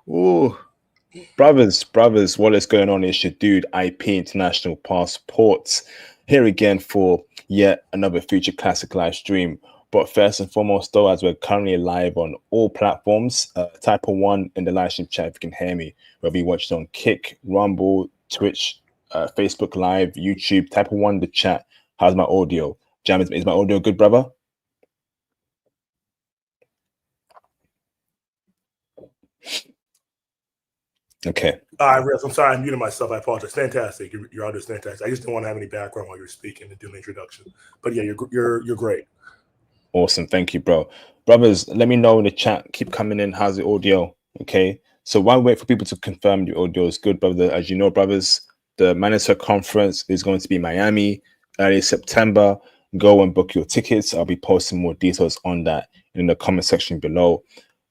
Ooh. Brothers, what is going on? It's your dude IP International Passports here again for yet another Future Classic live stream. But first and foremost, though, as we're currently live on all platforms, type a 1 in the live stream chat if you can hear me. Whether you watch it on Kick, Rumble, Twitch, Facebook Live, YouTube, type a 1 in the chat. How's my audio? Jam, is my audio good, brother? Okay. Riz, I'm sorry, I muted myself. I apologize. Fantastic. Your audio is fantastic. I just didn't want to have any background while you're speaking and doing the introduction. But yeah, you're great. Awesome. Thank you, bro. Brothers, let me know in the chat. Keep coming in. How's the audio? Okay. So while we wait for people to confirm the audio is good, brother, as you know, brothers, the Manitoba conference is going to be Miami early September. Go and book your tickets. I'll be posting more details on that in the comment section below.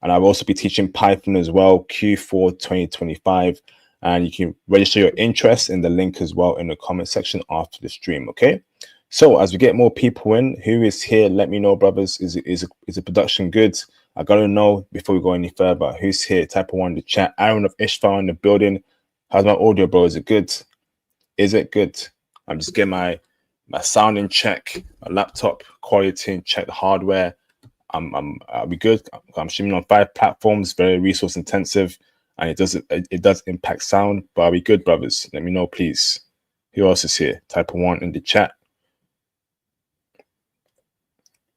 And I'll also be teaching Python as well, Q4 2025. And you can register your interest in the link as well in the comment section after the stream, okay? So as we get more people in, who is here? Let me know, brothers. Is the production good? I gotta know before we go any further. Who's here? Type of 1 in the chat. Aaron of Ishfar in the building. How's my audio, bro? Is it good? Is it good? I'm just getting my sound in check, my laptop quality in check, the hardware. I'll be good. I'm streaming on 5 platforms, very resource intensive, and it does impact sound, but I'll be good, brothers. Let me know, please. Who else is here? Type of 1 in the chat.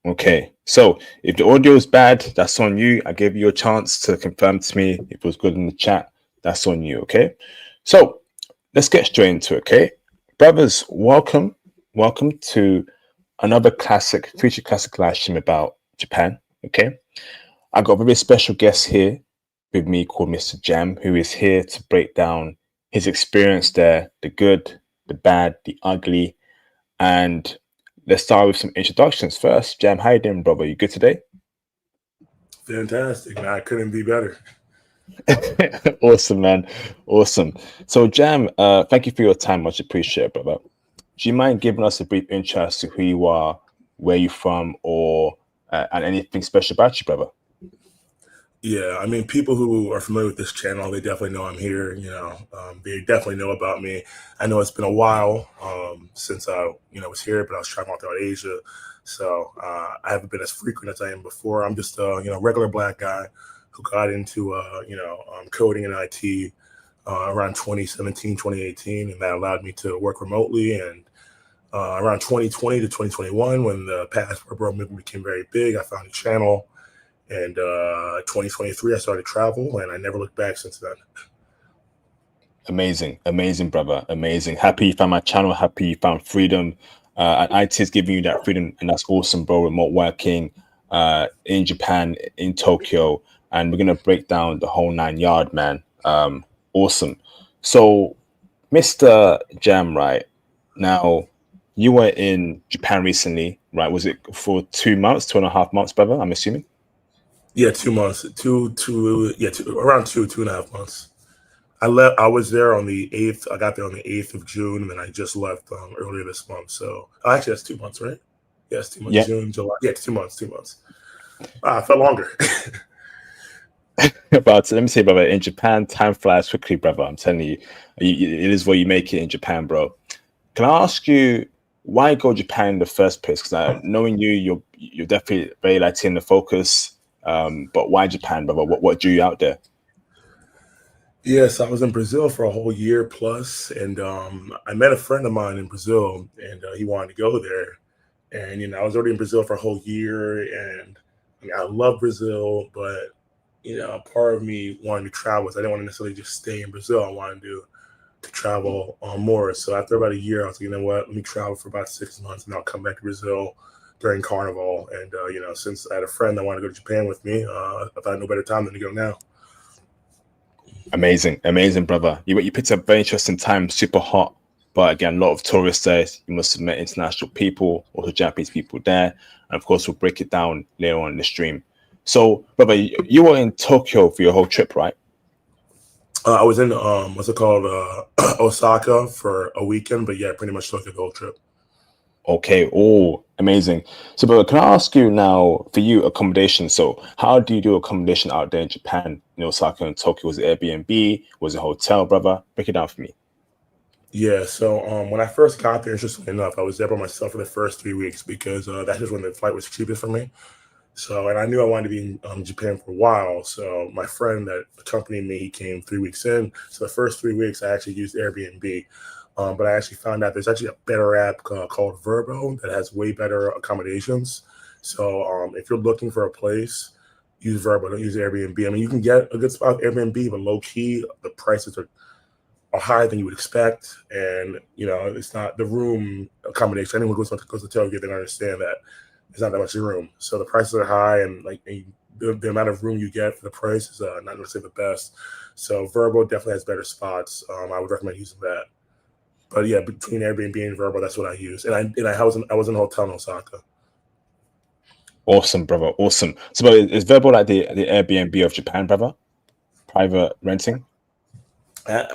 Okay, so if the audio is bad, that's on you. I gave you a chance to confirm to me if it was good in the chat. That's on you, okay? So let's get straight into it, okay? Brothers, welcome to another Future Classic live stream about Japan, okay? I got a very special guest here with me called Mr. Jam, who is here to break down his experience there, the good, the bad, the ugly, and let's start with some introductions first. Jam, how you doing, brother? You good today? Fantastic, man. I couldn't be better. Awesome, man. Awesome. So, Jam, thank you for your time. Much appreciated, brother. Do you mind giving us a brief intro as to who you are, where you're from, or and anything special about you, brother? Yeah, I mean, people who are familiar with this channel, they definitely know I'm here. They definitely know about me. I know it's been a while since I, was here, but I was traveling throughout Asia, so I haven't been as frequent as I am before. I'm just a, regular black guy who got into, coding and IT around 2017, 2018, and that allowed me to work remotely. And around 2020 to 2021, when the passport bro movement became very big, I found a channel. And 2023, I started travel, and I never looked back since then. Amazing, brother. Amazing. Happy you found my channel. Happy you found freedom. And IT is giving you that freedom, and that's awesome, bro. Remote working in Japan, in Tokyo, and we're gonna break down the whole 9 yard, man. Awesome. So, Mr. Jam, right now, you were in Japan recently, right? Was it for 2 months, 2.5 months, brother? I'm assuming. Yeah, 2 months, around 2.5 months. I was there on the 8th. I got there on the 8th of June, and then I just left earlier this month. So actually, that's 2 months, right? Yes, 2 months. Yeah. June, July. Yeah, 2 months. 2 months. I felt longer. But let me say, brother, in Japan, time flies quickly, brother. I'm telling you, it is where you make it in Japan, bro. Can I ask you why go Japan in the first place? Because knowing you're definitely very Latino focus. But why Japan, brother? What drew you out there? Yes, I was in Brazil for a whole year plus, and I met a friend of mine in Brazil, and he wanted to go there. And I was already in Brazil for a whole year, and I love Brazil, but part of me wanted to travel. So I didn't want to necessarily just stay in Brazil. I wanted to travel more. So after about a year, I was like, you know what? Let me travel for about 6 months, and I'll come back to Brazil during Carnival. And since I had a friend that wanted to go to Japan with me, I thought no better time than to go now. Amazing, brother. You picked up a very interesting time, super hot. But again, a lot of tourists there. You must have met international people, also Japanese people there. And of course, we'll break it down later on in the stream. So, brother, you were in Tokyo for your whole trip, right? I was in, what's it called, Osaka for a weekend. But yeah, pretty much Tokyo the whole trip. Okay. Oh, amazing. So, but can I ask you now for you accommodation? So, how do you do accommodation out there in Japan, Osaka and Tokyo? Was it Airbnb? Was it hotel, brother? Break it down for me. Yeah, so when I first got there, interestingly enough, I was there by myself for the first 3 weeks because that's just when the flight was cheapest for me. So, and I knew I wanted to be in Japan for a while. So, my friend that accompanied me, he came 3 weeks in. So, the first 3 weeks, I actually used Airbnb. But I actually found out there's actually a better app called Verbo that has way better accommodations. So, if you're looking for a place, use Verbo, don't use Airbnb. I mean, you can get a good spot with Airbnb, but low key, the prices are higher than you would expect. And, it's not the room accommodation. Anyone who goes to Tokyo, they don't understand that there's not that much room. So the prices are high, and the amount of room you get for the price is not necessarily the best. So Verbo definitely has better spots. I would recommend using that. But yeah, between Airbnb and Verbo, that's what I use. And I was in a hotel in Osaka. Awesome, brother. Awesome. So, but is Verbo like the Airbnb of Japan, brother? Private renting? Yeah,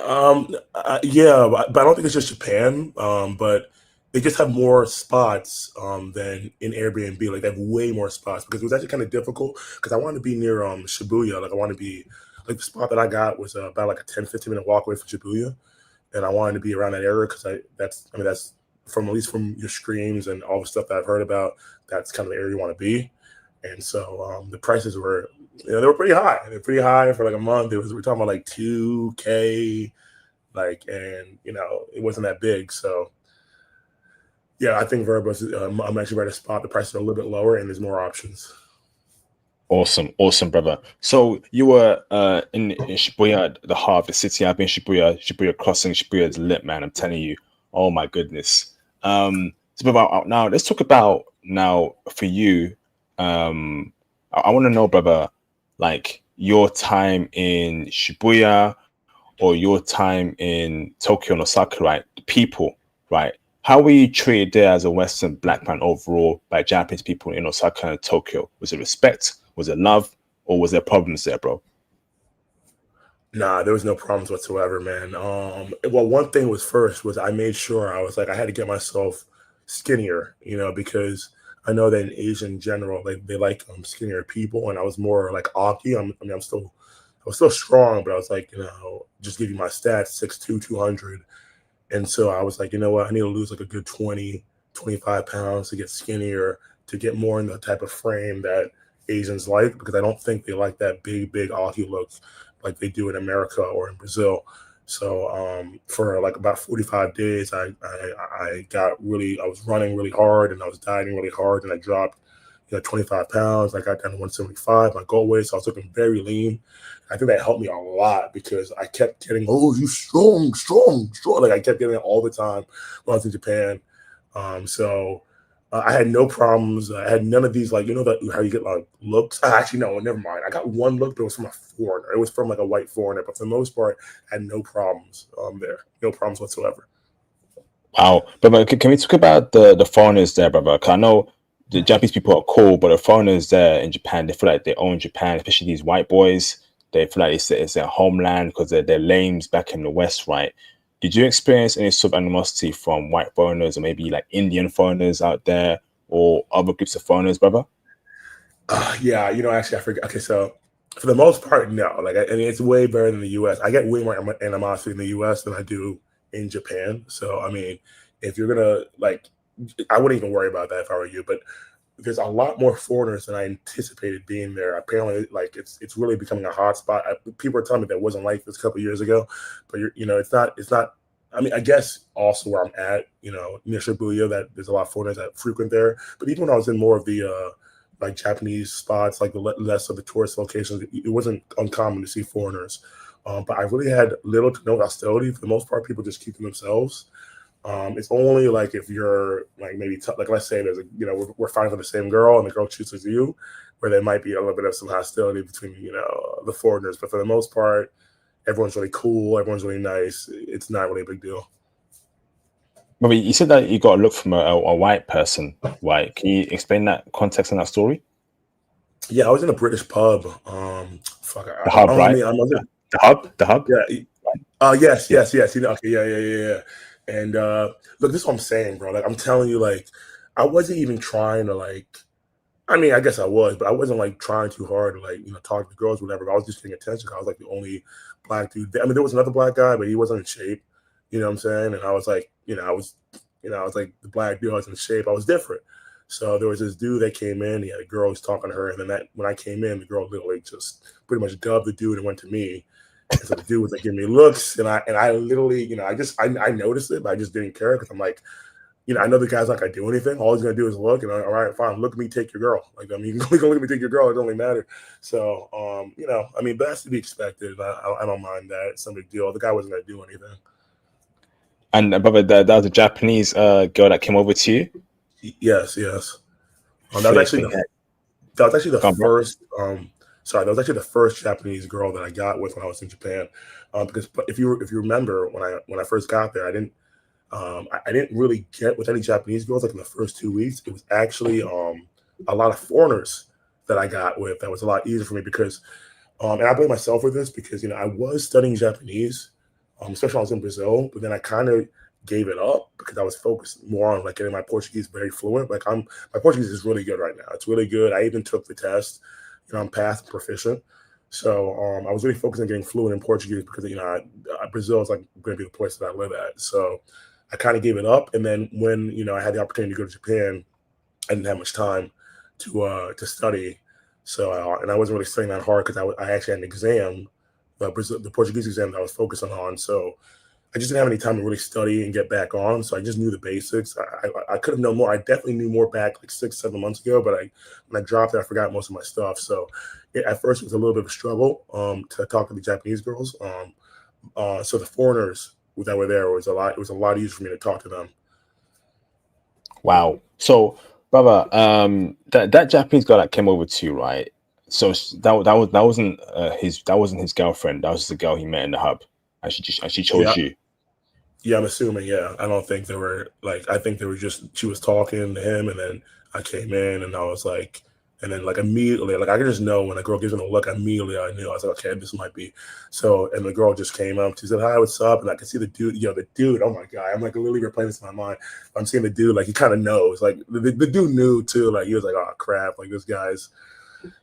but I don't think it's just Japan. But they just have more spots than in Airbnb. Like they have way more spots because it was actually kind of difficult because I wanted to be near Shibuya. Like I want to be like the spot that I got was about like a 10-15 minute walk away from Shibuya, and I wanted to be around that area because that's from at least from your streams and all the stuff that I've heard about. That's kind of the area you want to be. And so the prices were, they were pretty high. They're pretty high for like a month. We're talking about like 2K, like, and it wasn't that big. So yeah, I think Verbo is I'm actually ready to spot. The prices are a little bit lower and there's more options. Awesome, awesome, brother. So you were in Shibuya, the heart of the city. I've been Shibuya, Shibuya Crossing. Shibuya is lit, man. I'm telling you. Oh my goodness. So brother, now let's talk about now for you. I want to know, brother, like your time in Shibuya or your time in Tokyo and Osaka, right? The people, right? How were you treated there as a Western black man overall by Japanese people in Osaka and Tokyo? Was it respect? Was it love? Or was there problems there, bro? Nah, there was no problems whatsoever, man. Well, one thing was first was I made sure I was like I had to get myself skinnier, because I know that in Asia in general, they like skinnier people, and I was more like Aki. I was still strong, but I was like, just give you my stats, 6'2", 200. And so I was like, you know what, I need to lose like a good 20, 25 pounds to get skinnier, to get more in the type of frame that Asians like, because I don't think they like that big Aki look like they do in America or in Brazil. So for like about 45 days, I was running really hard and I was dieting really hard and I dropped 25 pounds. I got down to 175, my goal weight. So I was looking very lean. I think that helped me a lot because I kept getting, oh, you strong, strong, strong. Like I kept getting it all the time when I was in Japan. So I had no problems. I had none of these, like, how you get like looks. Actually, no, never mind. I got one look, but it was from a foreigner. It was from like a white foreigner. But for the most part, I had no problems there. No problems whatsoever. Wow. But can we talk about the foreigners there, brother? 'Cause I know the Japanese people are cool, but the foreigners there in Japan, they feel like they own Japan, especially these white boys. They feel like it's their homeland because they're lames back in the West, right? Did you experience any sort of animosity from white foreigners or maybe like Indian foreigners out there or other groups of foreigners, brother? Yeah, actually, I forgot. Okay, so for the most part, no. Like, I mean, it's way better than the U.S. I get way more animosity in the U.S. than I do in Japan. So, I mean, if you're gonna like, I wouldn't even worry about that if I were you. But there's a lot more foreigners than I anticipated being there. Apparently, like it's really becoming a hot spot. People are telling me that wasn't like this a couple of years ago, but it's not. It's not. I mean, I guess also where I'm at, near Shibuya, that there's a lot of foreigners that frequent there. But even when I was in more of the like Japanese spots, like the less of the tourist locations, it wasn't uncommon to see foreigners. But I really had little to no hostility. For the most part, people just keep to themselves. It's only like if you're like maybe like let's say there's we're fighting for the same girl and the girl chooses you, where there might be a little bit of some hostility between the foreigners. But for the most part, everyone's really cool. Everyone's really nice. It's not really a big deal. But you said that you got a look from a white person, right? Can you explain that context in that story? Yeah, I was in a British pub. Fuck. The hub, I right? mean, I was The hub, the hub. yeah. Yes, yes, yes. Okay, yeah, yeah, yeah, yeah. And look, this is what I'm saying, bro. Like I'm telling you, like I wasn't even trying to like. I mean, I guess I was, but I wasn't like trying too hard to like talk to girls, or whatever. But I was just getting attention. 'Cause I was like the only black dude. I mean, there was another black guy, but he wasn't in shape. You know what I'm saying? And I was like, I was like the black dude. I was in shape. I was different. So there was this dude that came in. He had a girl. He was talking to her, and then when I came in, the girl literally just pretty much dubbed the dude and went to me. And so the dude was like giving me looks, and I literally, I noticed it, but I just didn't care because I'm like, I know the guy's not gonna do anything. All he's gonna do is look, and all right, fine, look at me, take your girl. Like, I mean, you can look at me, take your girl. It don't really matter. So, I mean, but that's to be expected. I don't mind that. It's no big deal. The guy wasn't gonna do anything. And brother, that was a Japanese girl that came over to you. Yes, yes. That was actually Flipping heck. the Come on, bro. first. Sorry, that was actually the first Japanese girl that I got with when I was in Japan. Because if you remember when I first got there, I didn't really get with any Japanese girls like in the first 2 weeks. It was actually a lot of foreigners that I got with. That was a lot easier for me because, and I blame myself for this because I was studying Japanese, especially when I was in Brazil, but then I kind of gave it up because I was focused more on like getting my Portuguese very fluent. Like my Portuguese is really good right now. It's really good. I even took the test. I'm past proficient. So I was really focused on getting fluent in Portuguese because Brazil is like going to be the place that I live at. So I kind of gave it up, and then when I had the opportunity to go to Japan, I didn't have much time to study. So and I wasn't really studying that hard because I actually had an exam, the Portuguese exam that I was focusing on. So I just didn't have any time to really study and get back on. So I just knew the basics. I could have known more. I definitely knew more back like 6, 7 months ago, but when I dropped it, I forgot most of my stuff. So at first it was a little bit of a struggle to talk to the Japanese girls. So the foreigners that were there was a lot. It was a lot easier for me to talk to them. Wow. So, brother, that Japanese girl that came over to you, right? So that wasn't his girlfriend. That was just the girl he met in the hub, and she chose Yeah, you. yeah. I'm assuming. Yeah, I don't think they were like. I think they were just. She was talking to him, and then I came in, and I was like, and then like immediately, like I could just know when a girl gives me a look. Immediately, I knew. I was like, okay, this might be. So, and the girl just came up. She said, "Hi, what's up?" And I could see the dude. The dude. Oh my god! I'm like literally replaying this in my mind. I'm seeing the dude. Like he kind of knows. Like the dude knew too. Like he was like, "Oh crap!" Like this guy's.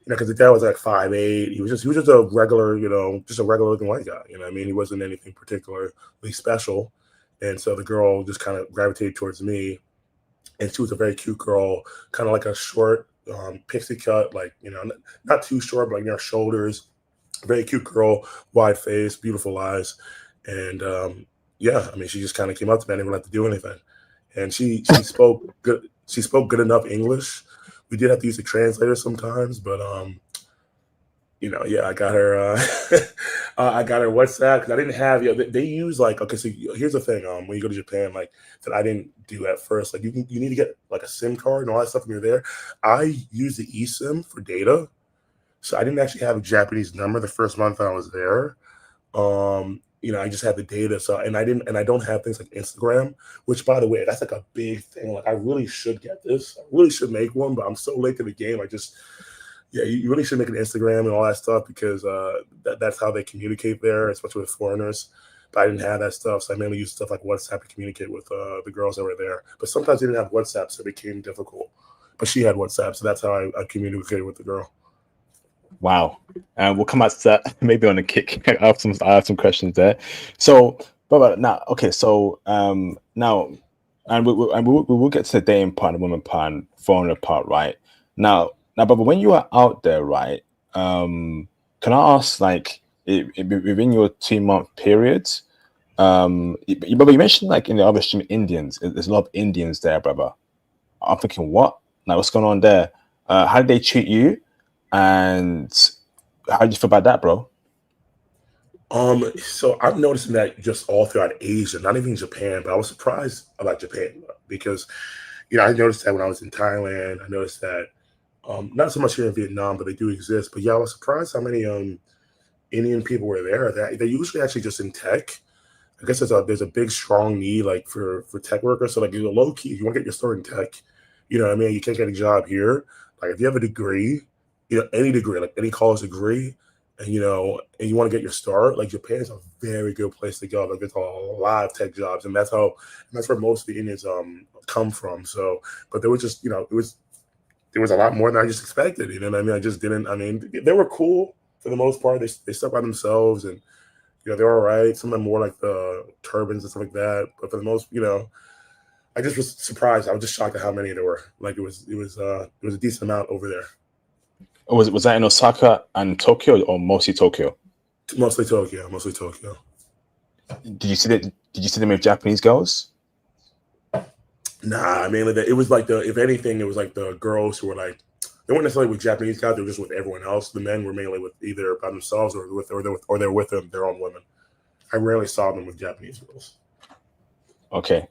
Because the dad was like 5'8". He was just a regular, just a regular looking white guy. What I mean? He wasn't anything particularly special. And so the girl just kind of gravitated towards me. And she was a very cute girl, kind of like a short pixie cut, like, not too short, but like near shoulders. Very cute girl, wide face, beautiful eyes. And yeah, I mean, she just kind of came up to me. I didn't even have to do anything. And she spoke good. She spoke good enough English. We did have to use a translator sometimes, but yeah, I got her. I got her WhatsApp because I didn't have. They use like okay. So here's the thing. When you go to Japan, like that, I didn't do at first. Like you need to get like a SIM card and all that stuff when you're there. I use the eSIM for data, so I didn't actually have a Japanese number the first month I was there. I just had the data. So and I don't have things like Instagram, which by the way, that's like a big thing. Like I really should get this. I really should make one, but I'm so late to the game. Yeah, you really should make an Instagram and all that stuff because that's how they communicate there, especially with foreigners. But I didn't have that stuff, so I mainly used stuff like WhatsApp to communicate with the girls that were there. But sometimes they didn't have WhatsApp, so it became difficult. But she had WhatsApp, so that's how I communicated with the girl. Wow. And we'll come out to that maybe on a kick. I have some questions there. So, brother, now, okay, so now, and we will get to the dating part, the woman part, and foreigner part, right? Now, brother, when you are out there, right? Can I ask, like, within your 2 month periods, brother, you mentioned like in the other stream, Indians. There's a lot of Indians there, brother. I'm thinking, what? Like, what's going on there? How did they treat you? And how do you feel about that, bro? So I'm noticing that just all throughout Asia, not even Japan, but I was surprised about Japan because, I noticed that when I was in Thailand, I noticed that not so much here in Vietnam, but they do exist. But yeah, I was surprised how many Indian people were there. They're usually actually just in tech. I guess there's a big strong need like for tech workers. So like you're low key, if you want to get your start in tech, what I mean? You can't get a job here. Like if you have a degree, any degree, like any college degree, and and you want to get your start, like Japan is a very good place to go. Like there's a lot of tech jobs, and that's where most of the Indians come from. So, but there was just there was a lot more than I just expected. You know what I mean? I just didn't. I mean, they were cool for the most part. They stuck by themselves, and they're all right. Some of them wore like the turbans and stuff like that, but for the most, I just was surprised. I was just shocked at how many there were. Like it was a decent amount over there. Was that in Osaka and Tokyo, or mostly Tokyo? Mostly Tokyo. Mostly Tokyo. Did you see that? Did you see them with Japanese girls? Nah, I mean, it was like if anything, it was like the girls who were like, they weren't necessarily with Japanese guys. They were just with everyone else. The men were mainly with either by themselves or they're with them, their own women. I rarely saw them with Japanese girls. Okay.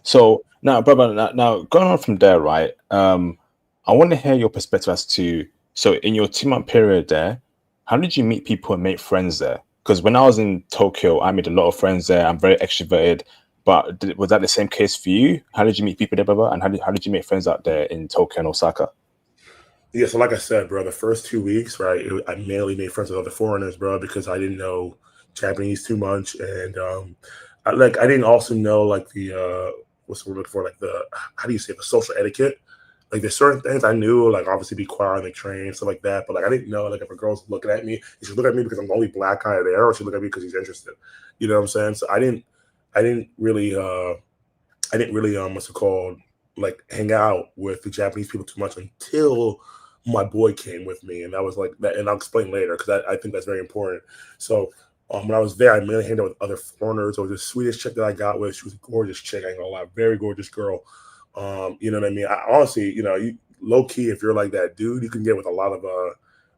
So now, brother, now going on from there, right? I want to hear your perspective as to, so in your 2-month period there, how did you meet people and make friends there? Because when I was in Tokyo, I made a lot of friends there. I'm very extroverted. But was that the same case for you? How did you meet people there, brother? And how did you make friends out there in Tokyo and Osaka? Yeah, so like I said, bro, the first 2 weeks, right, I mainly made friends with other foreigners, bro, because I didn't know Japanese too much, and I didn't also know like the what's the word for, like the, how do you say, the social etiquette. Like there's certain things I knew, like obviously be quiet on the train, stuff like that. But like I didn't know, like if a girl's looking at me, she should look at me because I'm the only black guy there, or she look at me because he's interested. You know what I'm saying? So I didn't really what's it called, like hang out with the Japanese people too much until my boy came with me, and that was like that. And I'll explain later because I think that's very important. So when I was there, I mainly hanged out with other foreigners. There was this Swedish chick that I got with. She was a gorgeous chick. I ain't gonna lie, very gorgeous girl. You know what I mean? I honestly, you low key, if you're like that dude, you can get with a lot of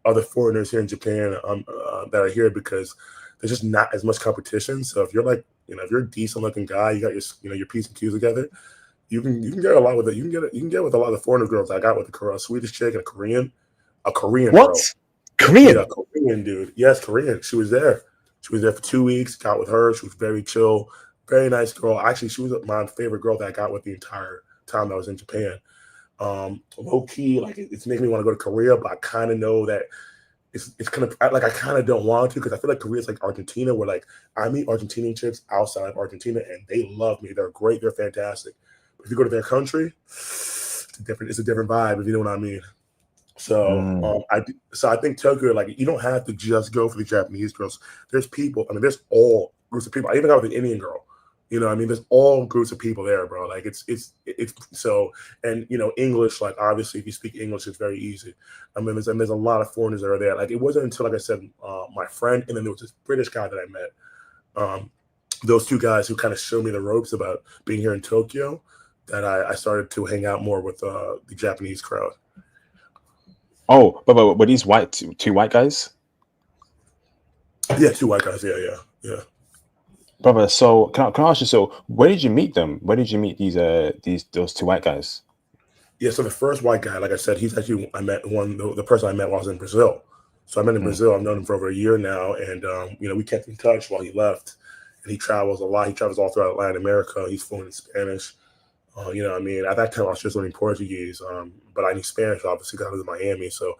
other foreigners here in Japan that are here because there's just not as much competition. So if you're like, if you're a decent looking guy, you got your P's and Q's together, you can get a lot with it. You can get with a lot of foreigner girls. I got with a Swedish chick and a Korean What? girl. Korean? Yeah, Korean dude. Yes, Korean. She was there. She was there for 2 weeks. Got with her. She was very chill, very nice girl. Actually, she was my favorite girl that I got with the entire time I was in Japan. Low key, like it's making me want to go to Korea, but I kind of know that it's kind of like I kind of don't want to because I feel like Korea's like Argentina, where like I meet Argentinian chicks outside of Argentina and they love me. They're great. They're fantastic. But if you go to their country, it's a different vibe, if you know what I mean. So I think Tokyo, like you don't have to just go for the Japanese girls. There's people. I mean, there's all groups of people. I even got with an Indian girl. You know, I mean, there's all groups of people there, bro. Like it's so, and English. Like obviously, if you speak English, it's very easy. I mean, there's a lot of foreigners that are there. Like it wasn't until, like I said, my friend, and then there was this British guy that I met. Those two guys who kind of showed me the ropes about being here in Tokyo, that I started to hang out more with the Japanese crowd. Oh, but were these two white guys? Yeah, two white guys. Yeah. Brother, so can I ask you? So where did you meet them? Where did you meet those two white guys? Yeah, so the first white guy, like I said, he's actually the person I met while I was in Brazil. So I met in Brazil. I've known him for over a year now, and we kept in touch while he left. And he travels a lot. He travels all throughout Latin America. He's fluent in Spanish. You know what I mean? At that time, I was just learning Portuguese, but I knew Spanish, obviously, because I was in Miami. So,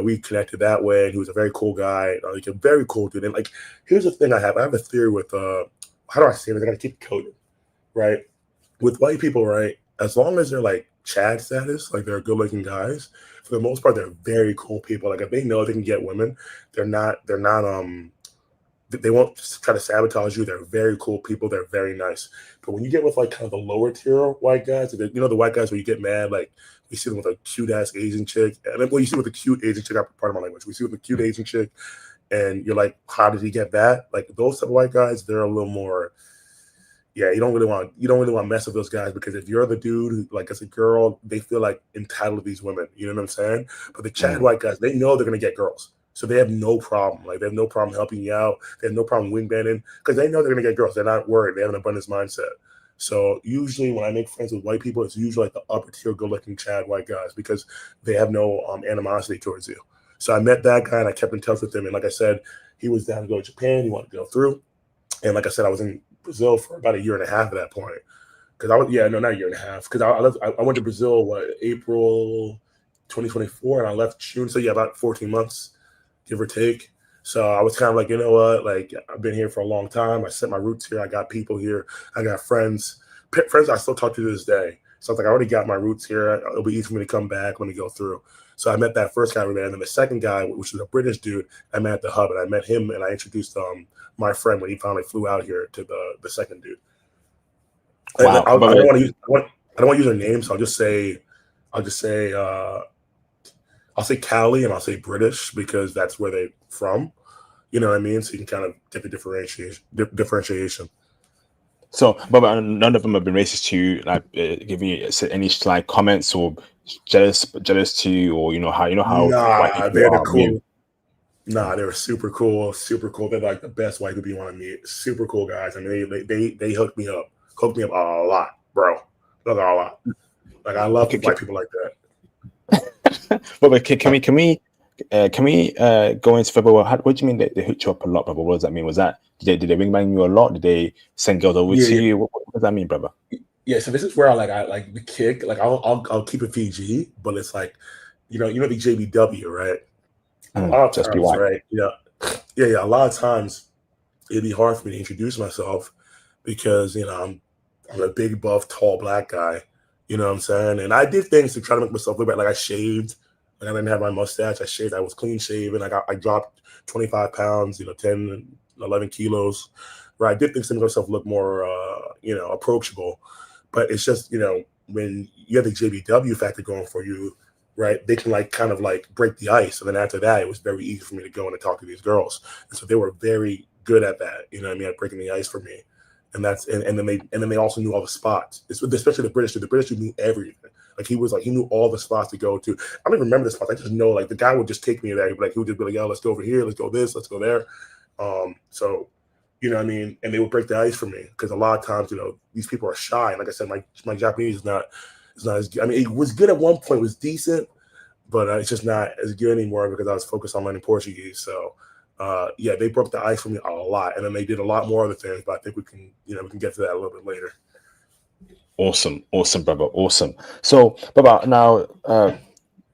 we connected that way. And he was a very cool guy, like a very cool dude. And like, here's the thing I have a theory with, how do I say this? I got to keep coding, right? With white people, right? As long as they're like Chad status, like they're good looking guys, for the most part, they're very cool people. Like if they know they can get women, they won't try to sabotage you. They're very cool people. They're very nice. But when you get with like kind of the lower tier white guys, the white guys where you get mad, like you see them with a cute ass Asian chick. And then, well, you see with a cute Asian chick, part of my language. We see with a cute Asian chick, and you're like, how did he get that? Like those type of white guys, they're a little more. Yeah, you don't really want to mess with those guys because if you're the dude who, like as a girl, they feel like entitled to these women. You know what I'm saying? But the Chad white guys, they know they're gonna get girls. So they have no problem. Like they have no problem helping you out. They have no problem wingmanning because they know they're gonna get girls. They're not worried. They have an abundance mindset. So usually when I make friends with white people, it's usually like the upper tier good-looking Chad white guys because they have no animosity towards you. So I met that guy and I kept in touch with him. And like I said, he was down to go to Japan. He wanted to go through. And like I said, I was in Brazil for about a year and a half at that point. Because not a year and a half. Because I went to Brazil April 2024, and I left June. So yeah, about 14 months. give or take. So I was kind of like, you know what? Like I've been here for a long time. I set my roots here. I got people here. I got friends, friends I still talk to this day. So I was like, I already got my roots here. It'll be easy for me to come back. Let me go through. So I met that first guy over there, and then the second guy, which was a British dude, I met at the hub, and I met him, and I introduced my friend when he finally flew out here to the second dude. And Wow. I don't want to use I don't want to use their names. So I'll just say I'll say Cali and I'll say British because that's where they're from. You know what I mean? So you can kind of get the differentiation. So, but none of them have been racist to you, like giving you any slight comments or jealous to you, or how white Nah, people they're the are. cool. Nah, they were super cool, super cool. They're like the best white people you want to meet. Super cool guys. I mean, they hooked me up a lot, bro. A lot. Like I love white people like that. But can we go into further? What do you mean they hooked you up a lot, brother? What does that mean? Was that did they wingman you a lot? Did they send girls over to you? What does that mean, brother? Yeah. So this is where I like the kick. Like I'll keep it PG, but it's like you know the JBW, right? A lot of Just be times, white. right? Yeah. A lot of times it'd be hard for me to introduce myself because I'm a big buff, tall black guy. You know what I'm saying? And I did things to try to make myself look better. Like I shaved. Like I didn't have my mustache. I shaved. I was clean shaven. I dropped 25 pounds. 10, 11 kilos. Right. I did things to make myself look more, approachable. But it's just when you have the JBW factor going for you, right? They can like kind of like break the ice. And then after that, it was very easy for me to go in and talk to these girls. And so they were very good at that. You know what I mean? At breaking the ice for me. And then they also knew all the spots, especially the British. The British knew everything. Like he knew all the spots to go to. I don't even remember the spots. I just know like the guy would just take me there. Like he would just be like, "Yo, let's go over here. Let's go this. Let's go there." So you know what I mean. And they would break the ice for me because a lot of times these people are shy. And like I said, my Japanese is not as good. I mean, it was good at one point. It was decent, but it's just not as good anymore because I was focused on learning Portuguese. So. They broke the ice for me a lot, and then they did a lot more other things. But I think we can get to that a little bit later. Awesome, brother, awesome. So, brother, now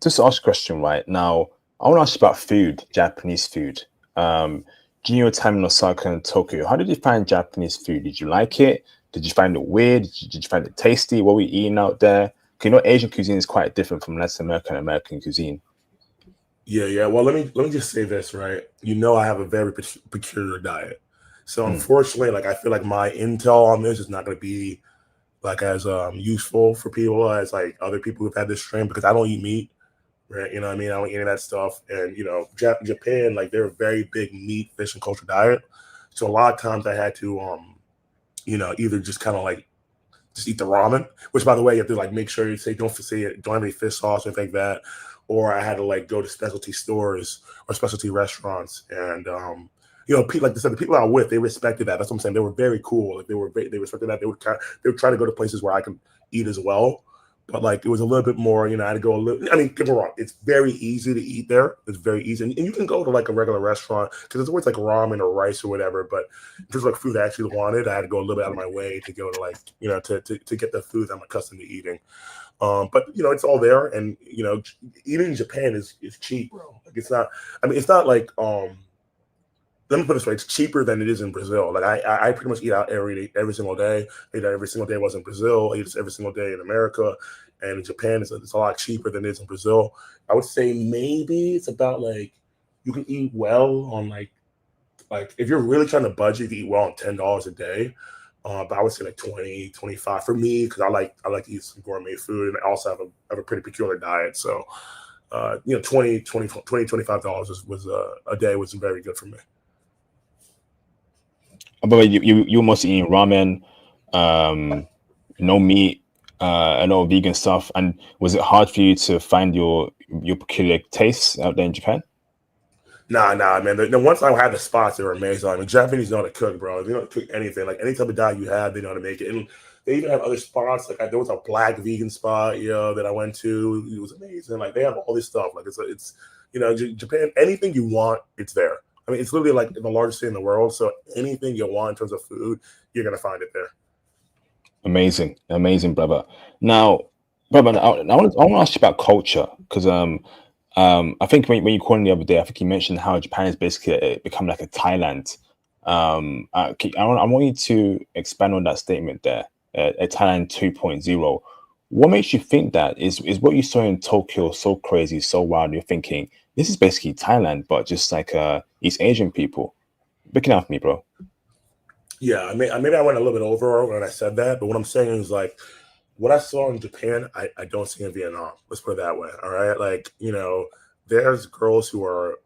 just to ask a question, right now, I want to ask you about food, Japanese food. During your time in Osaka and Tokyo, how did you find Japanese food? Did you like it? Did you find it weird? Did you find it tasty? What were you eating out there? Asian cuisine is quite different from Latin American cuisine. Yeah. Well, let me just say this, right? I have a very peculiar diet, so unfortunately, like I feel like my intel on this is not going to be like as useful for people as like other people who've had this strain because I don't eat meat, right? You know what I mean? I don't eat any of that stuff, and Japan, like they're a very big meat, fish, and culture diet. So a lot of times I had to either just kind of like just eat the ramen, which by the way, you have to like make sure you don't have any fish sauce or anything like that. Or I had to like go to specialty stores or specialty restaurants, and like I said, the people I was with, they respected that. That's what I'm saying. They were very cool. Like they respected that. They would try to go to places where I could eat as well. But like it was a little bit more, I had to go a little. I mean, get me wrong, it's very easy to eat there. It's very easy, and you can go to like a regular restaurant because there's always like ramen or rice or whatever. But in terms of like food I actually wanted, I had to go a little bit out of my way to go to like to get the food I'm accustomed to eating. But it's all there, and eating in Japan is cheap, bro. Like it's not. I mean, it's not like let me put it this way: it's cheaper than it is in Brazil. Like I pretty much eat out every single day. I eat out every single day. I was in Brazil. I eat every single day in America, and in Japan, it's a lot cheaper than it is in Brazil. I would say maybe it's about like you can eat well on like if you're really trying to budget, you eat well on $10 a day. But I would say like 20, 25 for me because I like to eat some gourmet food, and I also have a pretty peculiar diet. So, $25 was a day was very good for me. But you mostly eating ramen, no meat, no vegan stuff. And was it hard for you to find your peculiar tastes out there in Japan? Nah, man. The ones I had the spots, they were amazing. I mean, Japanese know how to cook, bro. They know how to cook anything. Like any type of diet you have, they know how to make it. And they even have other spots. Like there was a black vegan spot, that I went to. It was amazing. Like they have all this stuff. Like it's Japan. Anything you want, it's there. I mean, it's literally like the largest city in the world. So anything you want in terms of food, you're gonna find it there. Amazing, brother. Now, brother, I want to ask you about culture because I think when you called in the other day, I think you mentioned how Japan is basically become like a Thailand. I want you to expand on that statement there, a Thailand 2.0. What makes you think that is what you saw in Tokyo so crazy, so wild? You're thinking this is basically Thailand, but just like East Asian people. Break it out for me, bro. Yeah, maybe I went a little bit over when I said that, but what I'm saying is like what I saw in Japan, I don't see in Vietnam. Let's put it that way. All right, like there's girls who are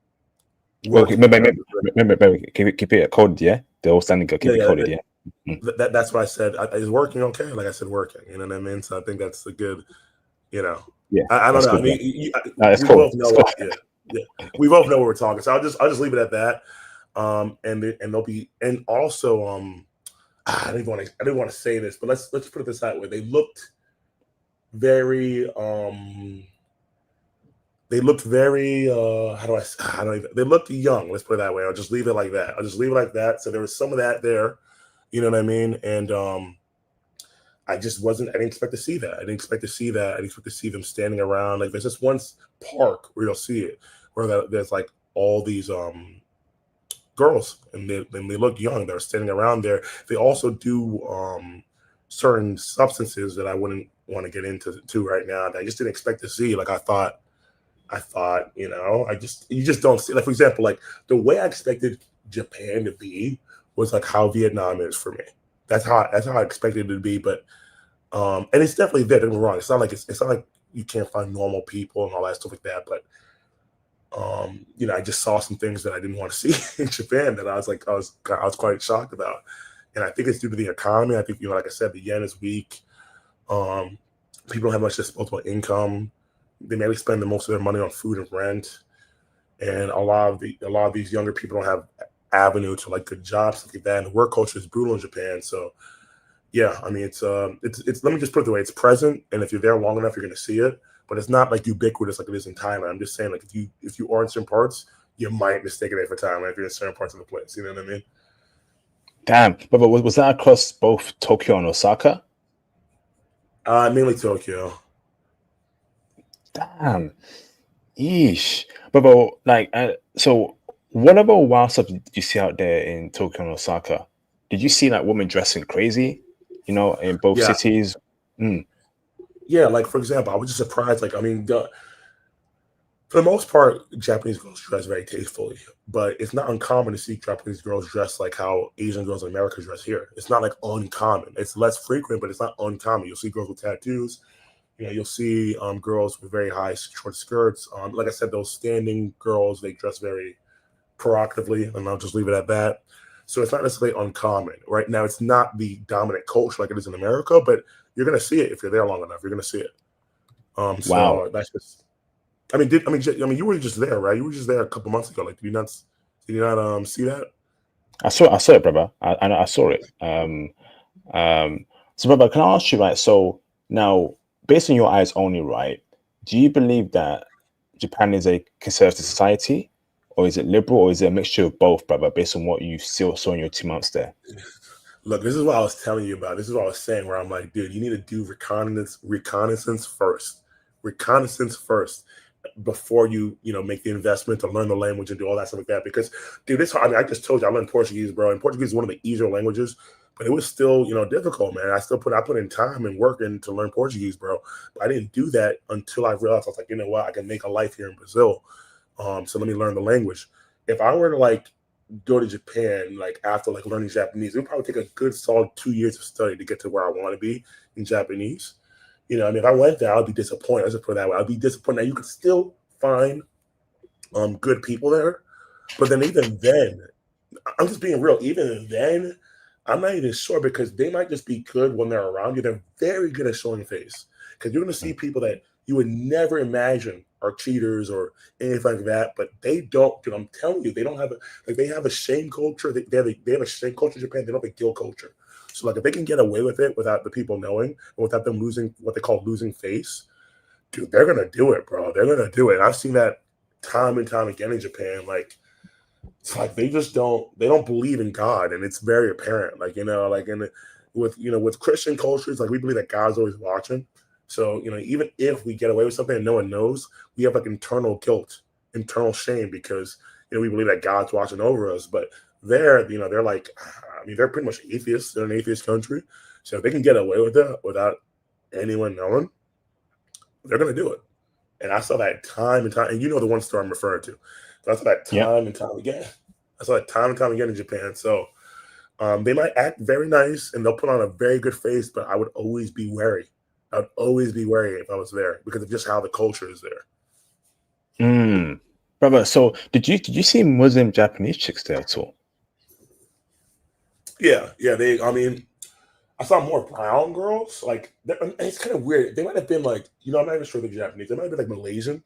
Well, okay, working very, keep it coded, yeah. The old standing girl, yeah, keep it coded, yeah. Mm. that's what I said. Is working okay? Like I said, working. You know what I mean? So I think that's a good. You know, Yeah, I don't that's know. I good, bro. mean, No, it's we cool. both It's know. cool. Yeah, yeah, we both know what we're talking. So I'll just leave it at that. And they'll be and also I didn't want to say this, but let's put it this that way. Very they looked very how do I don't even, they looked young. Let's put it that way. I'll just leave it like that. I'll just leave it like that. So there was some of that there, you know what I mean? And I just wasn't. I didn't expect to see that. I didn't expect to see that. I didn't expect to see them standing around. Like there's just one park where you'll see it, where there's like all these girls, and they look young. They're standing around there. They also do certain substances that I wouldn't want to get into right now. That I just didn't expect to see. Like I thought, you just don't see. Like for example, like the way I expected Japan to be was like how Vietnam is for me. That's how I expected it to be. But and it's definitely there. Don't get me wrong. It's not like you can't find normal people and all that stuff like that. But I just saw some things that I didn't want to see in Japan that I was quite shocked about. And I think it's due to the economy. I think, like I said, the yen is weak. Um, People don't have much disposable income. They maybe spend the most of their money on food and rent. And a lot of these younger people don't have avenue to like good jobs, stuff like that. And the work culture is brutal in Japan. So yeah, I mean it's let me just put it the way it's present, and if you're there long enough, you're gonna see it. But it's not like ubiquitous like it is in Thailand. I'm just saying, like if you are in certain parts, you might mistake it for Thailand if you're in certain parts of the place. You know what I mean? Damn, but was that across both Tokyo and Osaka? Mainly Tokyo. Damn, yeesh. But like, so what about wild stuff did you see out there in Tokyo and Osaka? Did you see like women dressing crazy? In both Yeah, cities. Mm, yeah. Like for example, I was just surprised. Like I mean, for the most part, Japanese girls dress very tastefully, but it's not uncommon to see Japanese girls dress like how Asian girls in America dress here. It's not like uncommon. It's less frequent, but it's not uncommon. You'll see girls with tattoos. You'll see girls with very high short skirts. Like I said, those standing girls, they dress very provocatively, and I'll just leave it at that. So it's not necessarily uncommon. Right now, it's not the dominant culture like it is in America, but you're going to see it if you're there long enough. You're going to see it. wow. So that's just. I mean, you were just there, right? You were just there a couple months ago. Like, did you not see that? I saw it, brother. I saw it. So, brother, can I ask you, right? So now, based on your eyes only, right? Do you believe that Japan is a conservative society, or is it liberal, or is it a mixture of both, brother? Based on what you still saw in your 2 months there. Look, this is what I was telling you about. This is what I was saying. Where I'm like, dude, you need to do reconnaissance first before you make the investment to learn the language and do all that stuff like that. Because, dude, it's hard. I mean, I just told you I learned Portuguese, bro, and Portuguese is one of the easier languages, but it was still difficult, man. I put in time and work in to learn Portuguese, bro. But I didn't do that until I realized I was like, you know what, I can make a life here in Brazil. So let me learn the language. If I were to like go to Japan, like after like learning Japanese, it would probably take a good solid 2 years of study to get to where I want to be in Japanese. I mean, if I went there, I'd be disappointed. Let's just put it that way. I'd be disappointed. Now you could still find good people there, but then even then, I'm just being real. Even then, I'm not even sure because they might just be good when they're around you. They're very good at showing face because you're going to see people that you would never imagine are cheaters or anything like that. But they don't. Dude, I'm telling you, they don't have they have a shame culture. They have a shame culture in Japan. They don't have a guilt culture. So like if they can get away with it without the people knowing and without them losing what they call losing face, dude, they're gonna do it, bro. They're gonna do it. And I've seen that time and time again in Japan. Like it's like they don't believe in God, and it's very apparent. Like like with Christian cultures, like we believe that God's always watching. So, even if we get away with something and no one knows, we have like internal guilt, internal shame because, we believe that God's watching over us. But they're like, I mean, they're pretty much atheists. They're an atheist country. So if they can get away with it without anyone knowing, they're going to do it. And I saw that time and time, and the one story I'm referring to. So I saw that Yeah. time and time again. I saw that time and time again in Japan. So they might act very nice and they'll put on a very good face, but I would always be wary. I would always be wary if I was there because of just how the culture is there. Brother, so did you see Muslim Japanese chicks there at all? Yeah. I mean, I saw more brown girls. Like, it's kind of weird. They might have been like, I'm not even sure they're Japanese. They might have been like Malaysian.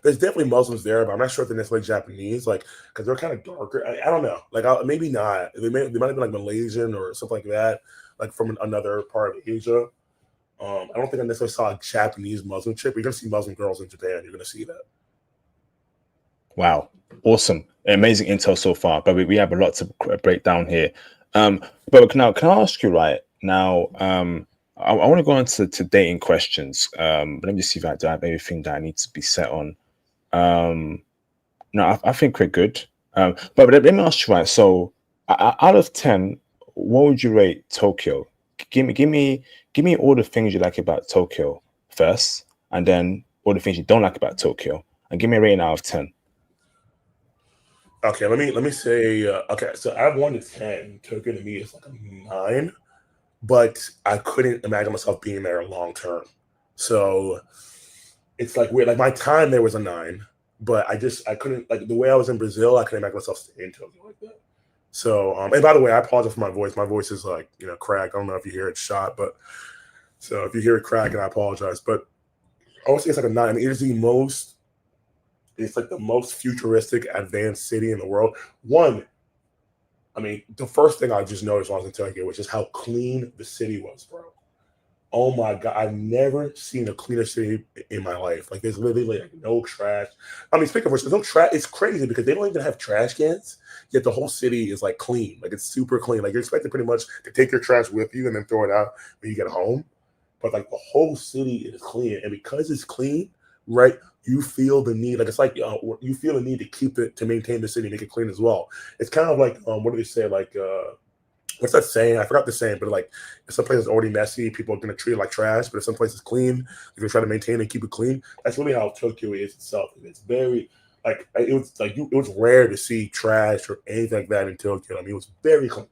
There's definitely Muslims there, but I'm not sure if they're necessarily Japanese, like, because they're kind of darker. I don't know. Like, maybe not. They might have been like Malaysian or something like that, like from another part of Asia. I don't think I necessarily saw a Japanese Muslim chick. You're going to see Muslim girls in Japan. You're going to see that. Wow. Awesome. Amazing intel so far, but we have a lot to break down here. But now, can I ask you right now, I want to go on to dating questions. But let me just see if I have everything that I need to be set on. No, I think we're good. But let me ask you right. So out of 10, what would you rate Tokyo? Give me all the things you like about Tokyo first, and then all the things you don't like about Tokyo, and give me a rating out of 10. Okay, let me say. Okay, so I have 1 to 10. Tokyo to me is like a 9, but I couldn't imagine myself being there long term. So it's like weird. Like my time there was a 9, but I couldn't, like the way I was in Brazil. I couldn't imagine myself staying in Tokyo like that. So and by the way, I apologize for my voice. My voice is like cracked. I don't know if you hear it shot, but so if you hear it crack, and I apologize. But I would say it's like a 9. I mean, it's like the most futuristic, advanced city in the world. One, I mean, the first thing I just noticed when I was in Tokyo was just how clean the city was, bro. Oh my God, I've never seen a cleaner city in my life. Like there's literally like no trash. I mean, speaking of which, there's no trash. It's crazy because they don't even have trash cans. Yet the whole city is like clean. Like it's super clean. Like you're expected pretty much to take your trash with you and then throw it out when you get home. But like the whole city is clean, and because it's clean, right? You feel the need, like it's like you feel the need to keep it, to maintain the city, make it clean as well. It's kind of like what do they say? Like what's that saying? I forgot the saying, but like if some place is already messy, people are gonna treat it like trash. But if some place is clean, they're gonna try to maintain and keep it clean. That's really how Tokyo is itself. It's very like it was rare to see trash or anything like that in Tokyo. I mean, it was very clean,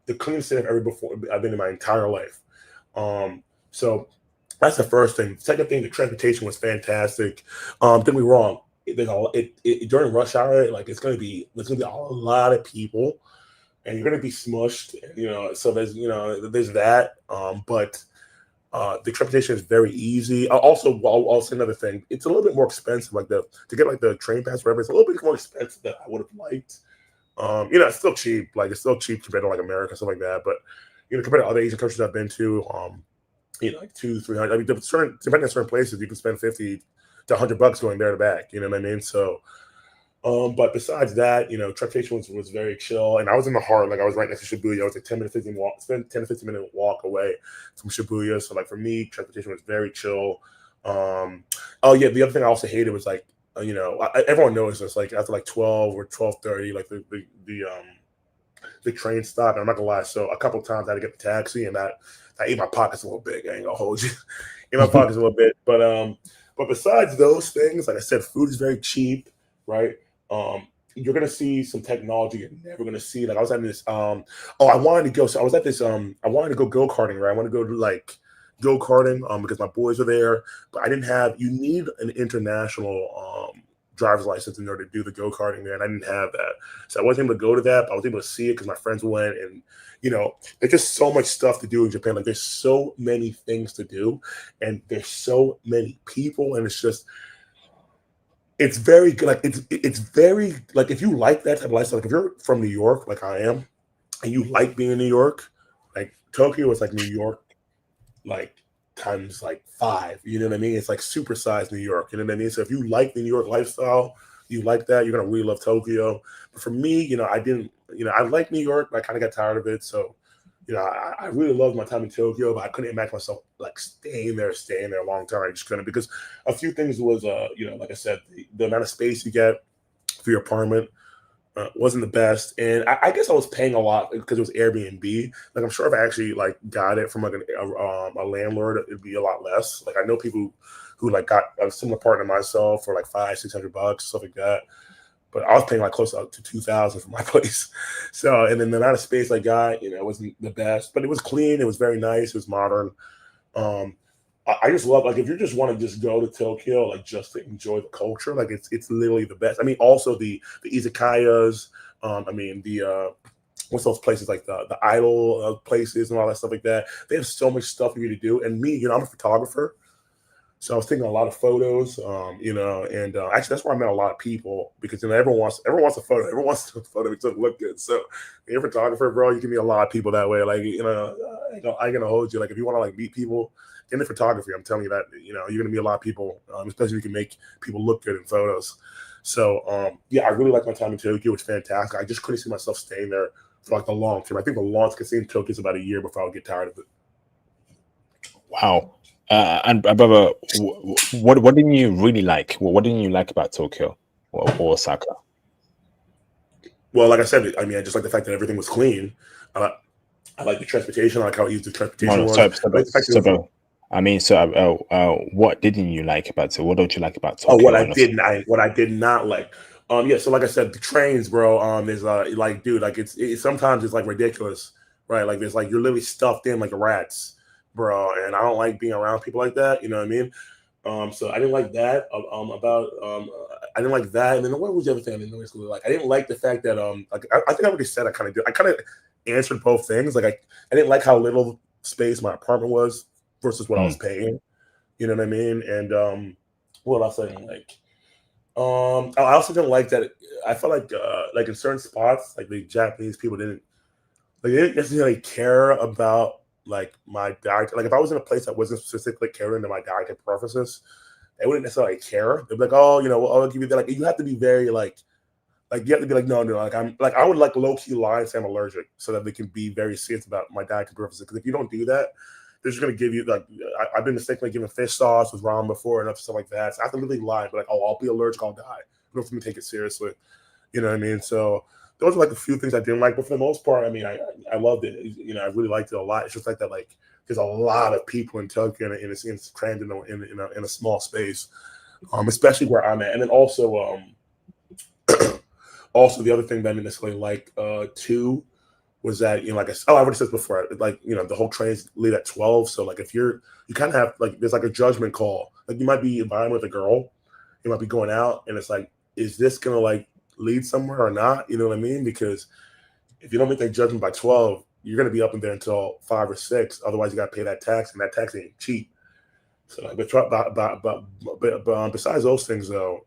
the cleanest city I've been in my entire life. So that's the first thing. Second thing, the transportation was fantastic. Don't get me wrong. During rush hour, like there's gonna be a lot of people, and you're gonna be smushed. So there's that. But the transportation is very easy. Also, I'll say another thing. It's a little bit more expensive. Like to get like the train pass, whatever. It's a little bit more expensive than I would have liked. It's still cheap. Like it's still cheap compared to like America, stuff like that. But compared to other Asian countries I've been to, like 200, 300. I mean, depending on certain places, you can spend 50 to $100 going there to back. You know what I mean? So, but besides that, transportation was very chill, and I was in the heart. Like I was right next to Shibuya. I was like 10 to 15 minute walk away from Shibuya. So like for me, transportation was very chill. Oh yeah, the other thing I also hated was like, everyone knows this. Like after like 12 or 12:30, like the train stop. And I'm not gonna lie. So a couple times I had to get the taxi, and that ate my pockets a little bit. I ain't gonna hold you. Ate my pockets a little bit. But besides those things, like I said, food is very cheap, right? You're gonna see some technology you're never gonna see. Like I was at this. I wanted to go. So I was at this. I wanted to go karting. Right. I want to go to like go karting. Because my boys were there, but I didn't have. You need an international driver's license in order to do the go karting there, and I didn't have that. So I wasn't able to go to that, but I was able to see it because my friends went, and there's just so much stuff to do in Japan. Like there's so many things to do, and there's so many people, and it's very good. Like it's very like if you like that type of lifestyle, like if you're from New York, like I am, and you like being in New York, like Tokyo is like New York, like times like 5. You know what I mean? It's like supersized New York. You know what I mean? So if you like the New York lifestyle, you like that, you're gonna really love Tokyo. But for me, I didn't. I like New York, but I kind of got tired of it. So, I really loved my time in Tokyo, but I couldn't imagine myself like staying there long term. I just couldn't because a few things was, like I said, the amount of space you get for your apartment wasn't the best, and I guess I was paying a lot because it was Airbnb. Like I'm sure if I actually like got it from like a landlord, it'd be a lot less. Like I know people who like got a similar partner to myself for like 500-600 bucks, stuff like that. But I was paying like close to 2,000 for my place. So, and then the amount of space I got, wasn't the best, but it was clean. It was very nice. It was modern. Um, I just love like if you just want to just go to Tokyo, like just to enjoy the culture, like it's literally the best. I mean, also the izakayas. I mean what's those places like the idol places and all that stuff like that. They have so much stuff for you to do. And me, I'm a photographer. So I was taking a lot of photos, and actually that's where I met a lot of people because everyone wants a photo, everyone wants a photo to look good. So you're a photographer, bro, you can meet a lot of people that way. Like I'm gonna hold you. Like if you want to like meet people in the photography, I'm telling you that you're gonna meet a lot of people, especially if you can make people look good in photos. So yeah, I really like my time in Tokyo. It's fantastic. I just couldn't see myself staying there for like the long term. I think the longest I could stay in Tokyo is about a year before I would get tired of it. Wow. And brother, what didn't you really like? What didn't you like about Tokyo or Osaka? Well, like I said, I mean, I just like the fact that everything was clean. I, I like the transportation. I like how easy the No, transportation no, was. I like the fact that it so, was. bro. I mean, so what didn't you like about it? What don't you like about Oh, Tokyo and Osaka? what I did not like. Yeah. So like I said, the trains, bro. Is like, dude, like sometimes it's like ridiculous, right? Like there's like you're literally stuffed in like rats, bro. And I don't like being around people like that. You know what I mean? So I didn't like that. I didn't like that. And then what was the other thing I didn't really like? I didn't like the fact that like I think I already said I kind of do. I kind of answered both things. Like I didn't like how little space my apartment was versus what I was Mm, paying. You know what I mean? And what else I didn't like? I also didn't like that. I felt like in certain spots, like the Japanese people they didn't necessarily care about like my diet. Like if I was in a place that wasn't specifically catering to my dietary preferences, they wouldn't necessarily care. They'd be like, oh, well, I'll give you that. Like you have to be very like you have to be like, no, no, like I would like low key lie and say I'm allergic so that they can be very serious about my dietary preferences. Because if you don't do that, they're just gonna give you like I've been mistakenly given fish sauce with ramen before and other stuff like that. So I have to really lie, but like, oh, I'll be allergic, I'll die. You don't for me to take it seriously. You know what I mean? So those are like a few things I didn't like, but for the most part, I mean, I loved it. I really liked it a lot. It's just like that, like there's a lot of people in Tokyo, and it's crammed in a small space, especially where I'm at. And then also the other thing that I didn't necessarily like too was that like I already said before, like the whole trains leave at 12. So like if you kind of have like there's like a judgment call. Like you might be vibing with a girl, you might be going out, and it's like, is this gonna like lead somewhere or not? You know what I mean? Because if you don't make that judgment by 12, you're gonna be up in there until 5 or 6. Otherwise, you gotta pay that tax, and that tax ain't cheap. So, like, but besides those things, though,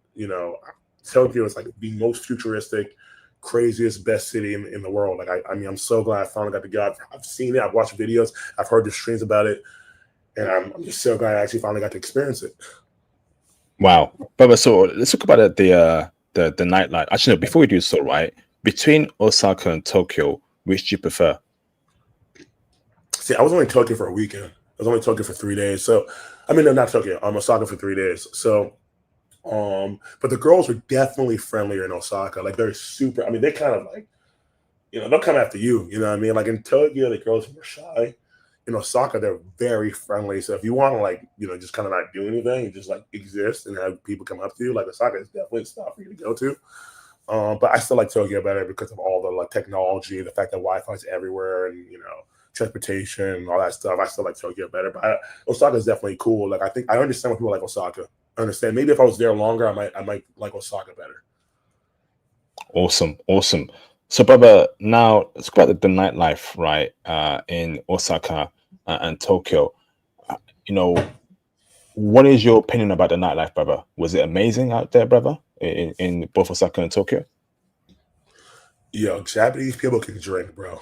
Tokyo is like the most futuristic, craziest, best city in the world. Like, I mean, I'm so glad I finally got to go. I've seen it. I've watched videos. I've heard the streams about it, and I'm just so glad I actually finally got to experience it. wow, brother. So let's talk about the nightlife. Actually, no, before we do so, right between Osaka and Tokyo, which do you prefer? See, I was only in Tokyo for a weekend. I was only in Tokyo for 3 days. So, I mean, no, not Tokyo. I'm Osaka for 3 days. So, but the girls were definitely friendlier in Osaka. Like they're super. I mean, they kind of like they'll come after you. You know what I mean? Like in Tokyo, the girls were shy. In Osaka, they're very friendly. So if you want to like just kind of not do anything and just like exist and have people come up to you, like Osaka is definitely a spot for you to go to. But I still like Tokyo better because of all the like technology, the fact that Wi-Fi is everywhere, and transportation and all that stuff. I still like Tokyo better, but Osaka is definitely cool. Like I understand why people like Osaka. I understand. Maybe if I was there longer, I might like Osaka better. Awesome, awesome. So, brother, now let's go about the nightlife, right? In Osaka and Tokyo. Uh, you know, what is your opinion about the nightlife, brother? Was it amazing out there, brother, in both Osaka and Tokyo? Yo, Japanese people can drink, bro.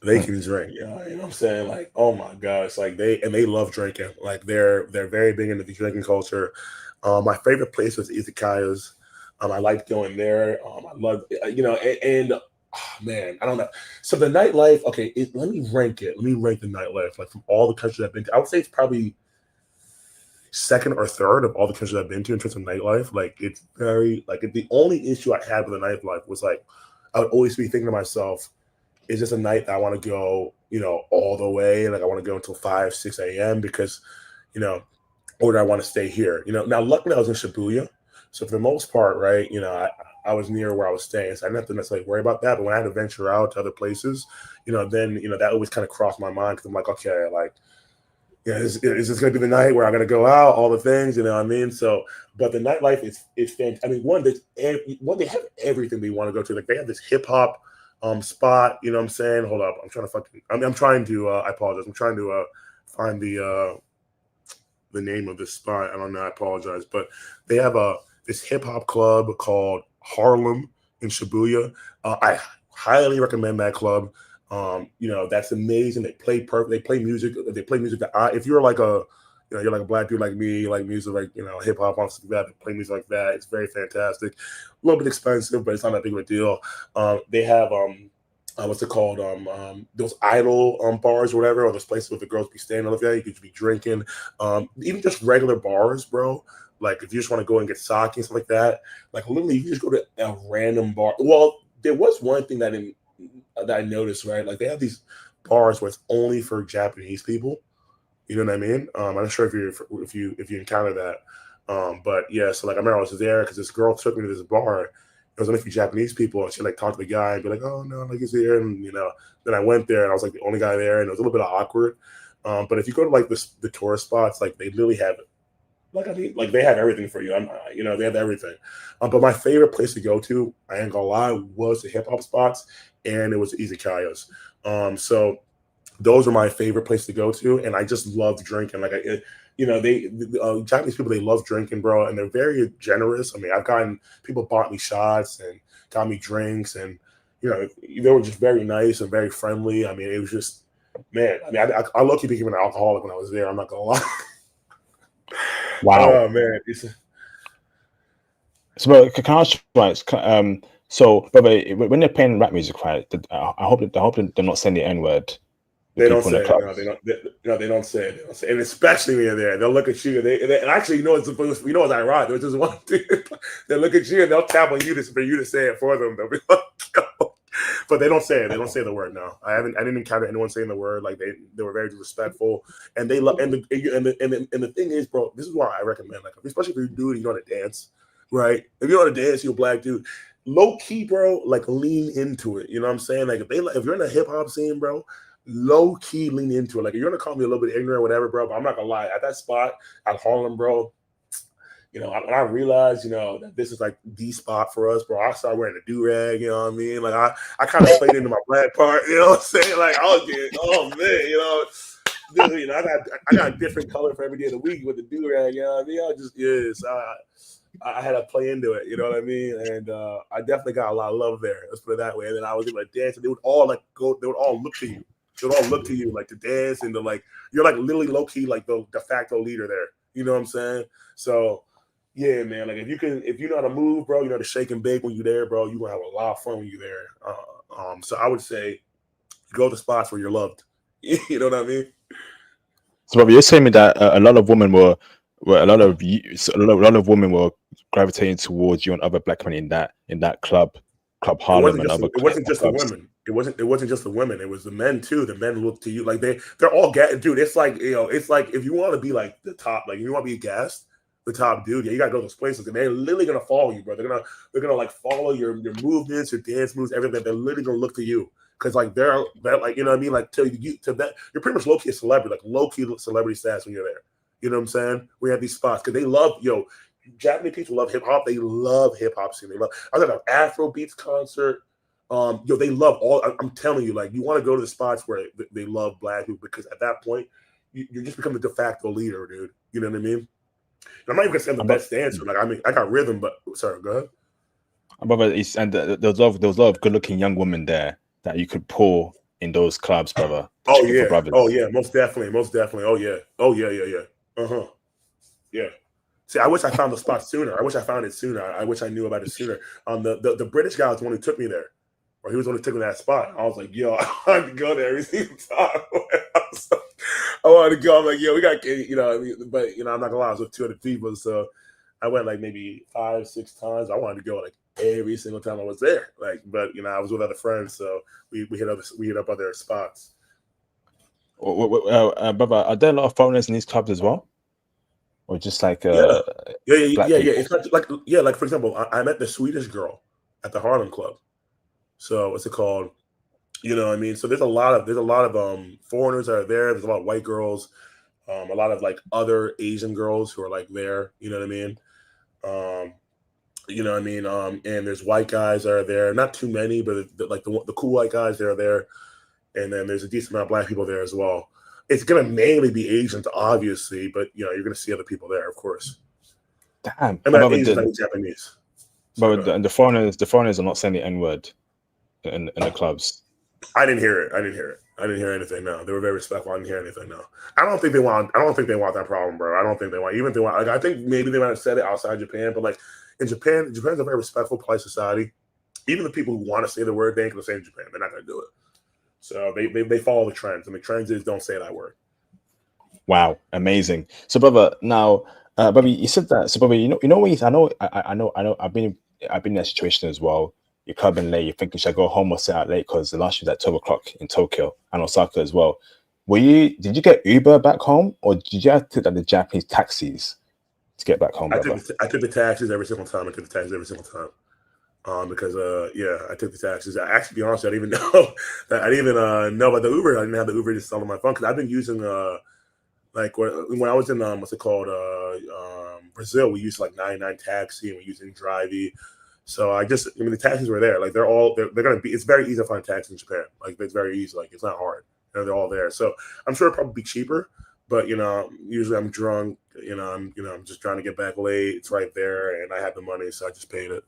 They Hmm. can drink. You know what I'm saying? Like, oh my gosh, like they love drinking. Like they're very big into the drinking culture. My favorite place was izakayas. I liked going there. I loved, and Man, I don't know. So the nightlife, okay, let me rank it. Let me rank the nightlife. Like from all the countries I've been to, I would say it's probably second or third of all the countries I've been to in terms of nightlife. Like it's very like the only issue I had with the nightlife was like I would always be thinking to myself, is this a night that I want to go, all the way? Like I want to go until 5, 6 a.m. because, you know, or do I want to stay here? Now luckily I was in Shibuya. So for the most part, right, I was near where I was staying. So I didn't have to necessarily worry about that. But when I had to venture out to other places, then, that always kind of crossed my mind because I'm like, okay, like, yeah, is this going to be the night where I'm going to go out, all the things, you know what I mean? So, but the nightlife is fantastic. I mean, one, they have everything they want to go to. Like they have this hip hop spot, you know what I'm saying? Hold up. I'm trying to, I apologize. I'm trying to find the name of this spot. I don't know. I apologize. But they have this hip hop club called Harlem in Shibuya. I highly recommend that club. That's amazing. They play perfect. They play music. They play music that if you're like you're like a black dude like me, you like music like, hip hop, stuff like that. They play music like that. It's very fantastic. A little bit expensive, but it's not that big of a deal. They have what's it called? Those idol bars or whatever, or those places where the girls be standing like that. You could be drinking. Even just regular bars, bro. Like if you just want to go and get sake and stuff like that, like literally you just go to a random bar. Well, there was one thing that I noticed, right? Like they have these bars where it's only for Japanese people. You know what I mean? I'm not sure if you encounter that. But yeah, so like I remember I was there because this girl took me to this bar. It was only for Japanese people, and she like talked to the guy and be like, "Oh no, like he's here," and then I went there and I was like the only guy there, and it was a little bit awkward. But if you go to like the tourist spots, like they literally have, like I mean, like they have everything for you. They have everything. But my favorite place to go to, I ain't gonna lie, was the hip hop spots, and it was the izakayas. So those are my favorite place to go to, and I just love drinking. Like Japanese people, they love drinking, bro, and they're very generous. I mean, I've gotten people bought me shots and got me drinks, and they were just very nice and very friendly. I mean, it was just, man. I mean, I low-key became an alcoholic when I was there. I'm not gonna lie. Wow. Oh man, So, bro, can I ask you, right? So, brother, when they're playing rap music, right? I hope that they're not saying the N word. The they don't people in the say it. club. No, they don't. No, they don't say it. They don't say it. And especially when you're there, they'll look at you. And actually, it's supposed. What's ironic? There's just one thing. They look at you and they'll tap on you for you to say it for them. They'll be like, "Yo." But they don't say it. They don't say the word. No, I didn't encounter anyone saying the word. Like they were very respectful, and they love. And the thing is, bro, this is why I recommend, like, especially if you're a dude, you know how to dance, right? If you know how to dance, you're a black dude. Low key, bro, like lean into it. You know what I'm saying? Like if you're in a hip hop scene, bro, low key lean into it. Like you're gonna call me a little bit ignorant or whatever, bro, but I'm not gonna lie. At that spot at Harlem, bro, when I realized, that this is like the spot for us, bro, I started wearing a do-rag, you know what I mean? Like I kind of played into my black part, you know what I'm saying? Like I was getting, oh man, dude, I got a different color for every day of the week with the do-rag, you know what I mean? I had to play into it, you know what I mean? And I definitely got a lot of love there. Let's put it that way. And then I was able to dance, and they would all look to you. They would all look to you like to dance, and you're like literally low key like the de facto leader there. You know what I'm saying? So yeah, man. Like if you know how to move, bro, you know how to shake and bake when you're there, bro. You gonna have a lot of fun when you're there. So I would say go to spots where you're loved. You know what I mean? So, brother, you're saying me that a lot of women a lot of women were gravitating towards you and other black men in that club It Harlem wasn't and just other it wasn't just the clubs. women. It wasn't just the women. It was the men too. The men look to you like they're all dude. It's like it's like if you want to be like the top, like if you want to be a guest, the top dude. Yeah, you gotta go to those places, and they're literally gonna follow you, bro. They're gonna like follow your movements, your dance moves, everything. They're literally gonna look to you because like they're like you know what I mean. Like to that you're pretty much low key a celebrity, like low key celebrity status when you're there. You know what I'm saying? We have these spots because they love Japanese people love hip hop. They love hip hop scene. They love. I was at an Afro Beats concert. They love all. I'm telling you, like, you want to go to the spots where they love black people because at that point, you just become the de facto leader, dude. You know what I mean? And I'm not even gonna say I'm the best dancer. Like, I mean, I got rhythm, but sorry, go ahead. Brother, there was a lot of good-looking young women there that you could pull in those clubs, brother. Oh For yeah, brothers. oh yeah, most definitely, most definitely. Oh yeah, yeah. See, I wish I found the spot sooner. I wish I found it sooner. I wish I knew about it sooner. The British guy was the one who took me there. or he was going to take me to that spot. I was like, yo, I wanted to go there every single time. I wanted to go. I'm like, yo, we got, but I'm not gonna lie, I was with 200 people, so I went like maybe 5, 6 times. I wanted to go like every single time I was there. Like, but I was with other friends, so we hit up other spots. Brother, are there a lot of foreigners in these clubs as well, or just like Yeah, black yeah. people? It's not like for example, I met the Swedish girl at the Harlem Club. So what's it called? You know what I mean? So there's a lot of foreigners that are there. There's a lot of white girls, a lot of like other Asian girls who are like there. You know what I mean? Um, and there's white guys that are there. Not too many, but like the cool white guys that are there. And then there's a decent amount of black people there as well. It's gonna mainly be Asians, obviously, but you're gonna see other people there, of course. Damn, I mean, Asians, I mean Japanese. So but the foreigners are not saying the N-word in the clubs. I didn't hear it. I didn't hear anything. No, they were very respectful. I didn't hear anything. No, I don't think they want that problem, bro. I don't think they want. Even if they want, like, I think maybe they might have said it outside Japan, but like in Japan's a very respectful, polite society. Even the people who want to say the word, they ain't gonna say it in Japan. They're not gonna do it. So they follow the trends, and the trends is don't say that word. Wow, amazing. So, brother, now, Bobby, you said that. So, Bobby, I know. I've been in that situation as well. You're coming late. You're thinking, should I go home or sit out late? Because the last was at 12 o'clock in Tokyo and Osaka as well. Did you get Uber back home, or did you have to take the Japanese taxis to get back home, brother? I took the taxis every single time. Because I took the taxis. I actually, be honest, I didn't even know that. I didn't even know about the Uber. I didn't have the Uber installed on my phone because I've been using like when I was in Brazil, we used like 99 taxi and we used Drivey. So the taxis were there. Like they're gonna be. It's very easy to find taxis in Japan. Like it's very easy. Like it's not hard. They're all there. So I'm sure it'll probably be cheaper. But usually I'm drunk. I'm just trying to get back late. It's right there, and I have the money, so I just paid it.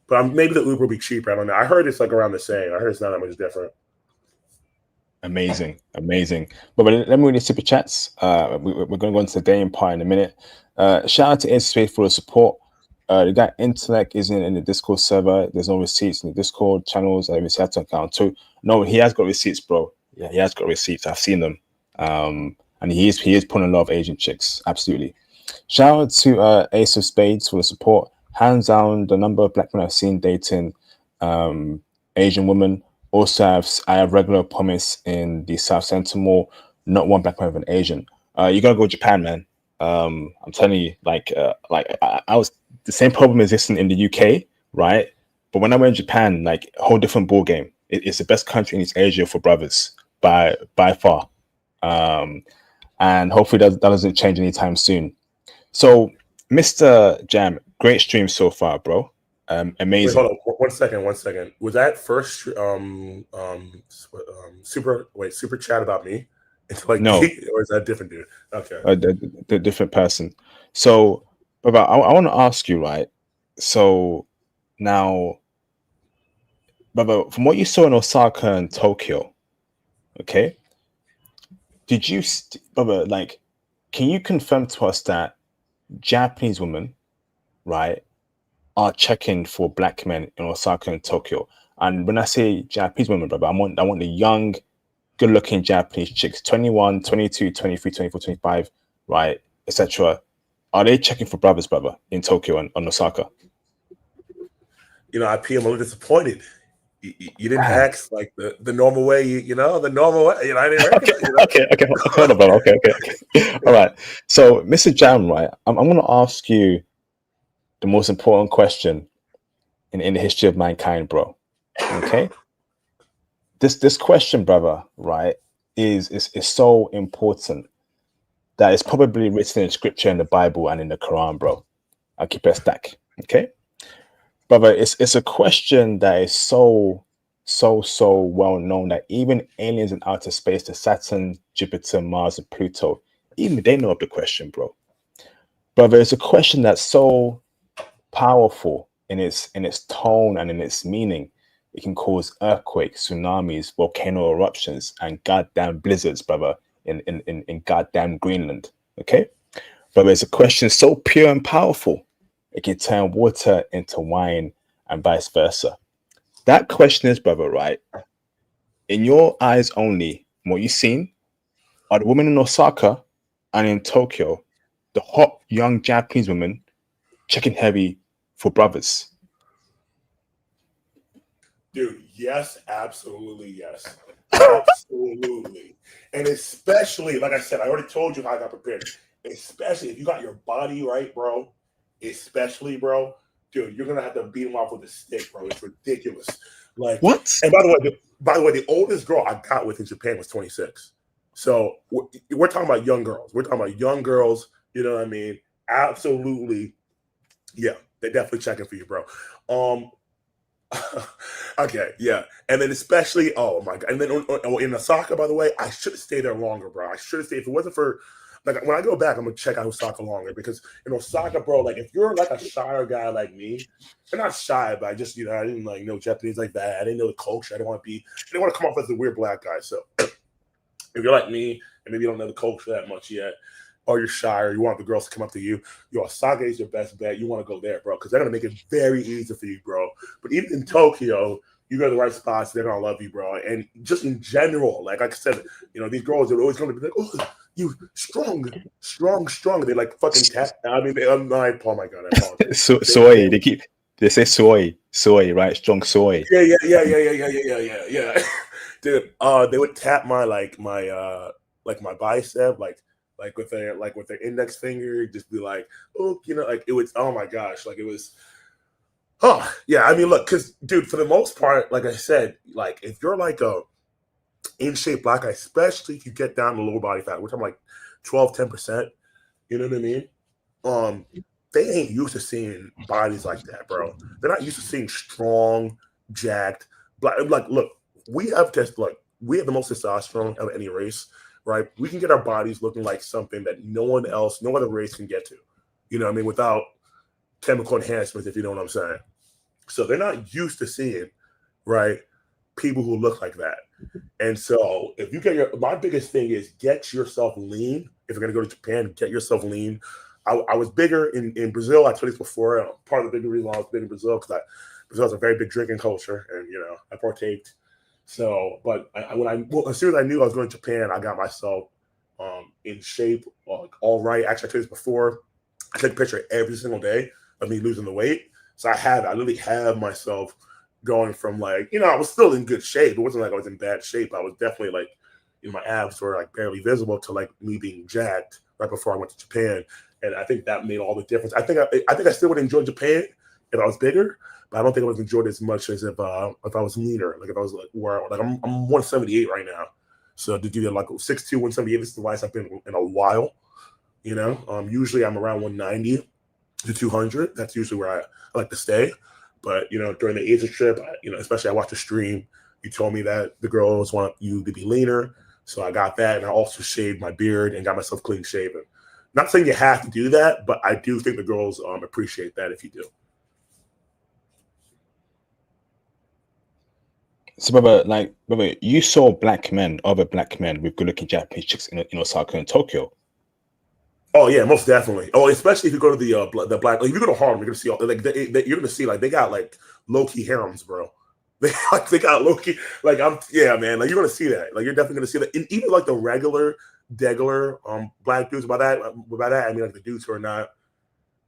But maybe the Uber will be cheaper. I don't know. I heard it's like around the same. I heard it's not that much different. Amazing. But let me read the super chats. We're going to go into the day part in a minute. Shout out to Airspace for the support. The guy Intellect isn't in the Discord server. There's no receipts in the Discord channels. I have to account too. No, he has got receipts, bro. Yeah, he has got receipts. I've seen them. And he is pulling a lot of Asian chicks. Absolutely. Shout out to Ace of Spades for the support. Hands down, the number of black men I've seen dating Asian women. Also, I have regular promise in the South Center Mall. Not one black man with an Asian. You gotta go to Japan, man. I'm telling you, I was the same problem existing in the UK, right? But when I went to Japan, like a whole different ball game. It's the best country in East Asia for brothers by far, and hopefully that doesn't change anytime soon. So, Mr. Jam, great stream so far, bro. Amazing. Wait, hold on. 1 second. Was that first super chat about me? It's like No, or is that a different dude? Okay. the different person. So, Baba, I want to ask you, right? So now, Baba, from what you saw in Osaka and Tokyo, okay, did you, Baba, like, can you confirm to us that Japanese women, right, are checking for black men in Osaka and Tokyo? And when I say Japanese women, brother, I want the young, good-looking Japanese chicks, 21, 22, 23, 24, 25, right, etc. Are they checking for brothers, brother, in Tokyo and Osaka? I'm a little disappointed. You didn't ask like the normal way. The normal way. I didn't recognize. Okay. Hold on, brother. Okay. All right. So, Mr. Jam, right, I'm going to ask you the most important question in the history of mankind, bro. Okay. This question, brother, right, is so important that it's probably written in scripture in the Bible and in the Quran, bro. I'll keep it a stack. Okay. Brother, it's a question that is so well known that even aliens in outer space, the Saturn, Jupiter, Mars, and Pluto, even they know of the question, bro. Brother, it's a question that's so powerful in its tone and in its meaning. It can cause earthquakes, tsunamis, volcano eruptions, and goddamn blizzards, brother, in goddamn Greenland. Okay? But it's a question so pure and powerful, it can turn water into wine and vice versa. That question is, brother, right? In your eyes only, from what you've seen, are the women in Osaka and in Tokyo, the hot young Japanese women, checking heavy for brothers? Dude, yes, absolutely, yes. Absolutely. And especially, like I said, I already told you how I got prepared. Especially if you got your body right, bro. Especially, bro, dude, you're gonna have to beat them off with a stick, bro. It's ridiculous. Like, What? and by the way, the oldest girl I got with in Japan was 26. So we're talking about young girls. We're talking about young girls. You know what I mean? Absolutely, yeah. They're definitely checking for you, bro. Um, okay, yeah, and then especially, oh my god, and then in Osaka, by the way, I should have stayed there longer, bro. I should have stayed. If it wasn't for, like, when I go back, I'm gonna check out Osaka longer because in Osaka, bro, like if you're like a shyer guy like me, you're not shy, but I just I didn't like know Japanese like that. I didn't know the culture. I didn't want to come off as a weird black guy. So if you're like me and maybe you don't know the culture that much yet, or you're shy, or you want the girls to come up to you, yo, Osaka is your best bet. You want to go there, bro, because they're gonna make it very easy for you, bro. But even in Tokyo, you go to the right spots, they're gonna love you, bro. And just in general, like I said, these girls are always gonna be like, oh, you strong, strong, strong. They like fucking tap. I mean, oh my god, I apologize. Soy. They say soy, right? Strong soy. Yeah. Dude, they would tap my bicep, with their index finger, just be like, oh, like it was, oh my gosh, like it was, oh yeah. I mean, look, because dude, for the most part, like I said, like if you're like a in shape black guy, especially if you get down to lower body fat, which I'm like 12-10%, you know what I mean? Um, they ain't used to seeing bodies like that, bro. They're not used to seeing strong, jacked, black. Like, look, we have the most testosterone of any race, right? We can get our bodies looking like something that no other race can get to. You know what I mean? Without chemical enhancements, if you know what I'm saying. So they're not used to seeing, right, people who look like that. And so if you my biggest thing is get yourself lean. If you're gonna go to Japan, get yourself lean. I was bigger in Brazil. I told you this before. Part of the big reason why I was big in Brazil because Brazil has a very big drinking culture, and I partaked. So, but as soon as I knew I was going to Japan, I got myself in shape, all right. Actually, I told you this before. I take a picture every single day of me losing the weight. So I literally have myself going from like, I was still in good shape. It wasn't like I was in bad shape. I was definitely like, my abs were like barely visible to like me being jacked right before I went to Japan. And I think that made all the difference. I think I still would enjoy Japan if I was bigger, but I don't think I would enjoy it as much as if I was leaner. Like if I was like I'm 178 right now. So to do that like 6'2", 178, this is the last I've been in a while. Usually I'm around 190 to 200. That's usually where I like to stay. But during the Asia trip, especially I watched a stream. You told me that the girls want you to be leaner, so I got that, and I also shaved my beard and got myself clean shaven. Not saying you have to do that, but I do think the girls appreciate that if you do. So, brother, you saw other black men with good-looking Japanese chicks in Osaka and Tokyo. Oh yeah, most definitely. Oh, especially if you go to the black. Like, if you go to Harlem, you're gonna see you're gonna see like they got like low key harems, bro. They got low key yeah, man. Like you're gonna see that. Like you're definitely gonna see that. And even like the degular black dudes. By that I mean like the dudes who are not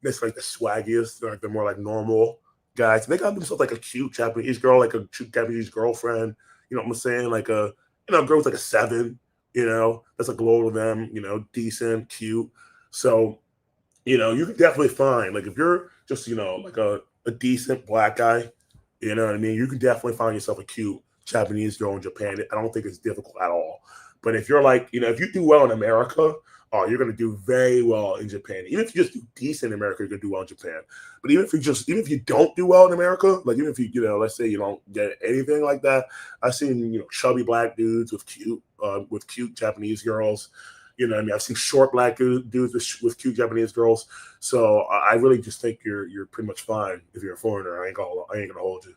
necessarily like the swaggiest. Like they're more like normal guys. They got themselves like a cute Japanese girl, like a cute Japanese girlfriend. You know what I'm saying? Like a girl with like a 7. That's like low to them. Decent, cute. So you can definitely find like if you're just like a decent black guy, you know what I mean. You can definitely find yourself a cute Japanese girl in Japan. I don't think it's difficult at all. But if you're like if you do well in America, oh, you're gonna do very well in Japan. Even if you just do decent in America, you're gonna do well in Japan. But even if you don't do well in America, like even if you let's say you don't get anything like that, I've seen chubby black dudes with cute Japanese girls. I mean, I've seen short black dudes with cute Japanese girls. So I really just think you're pretty much fine if you're a foreigner. I ain't gonna hold you.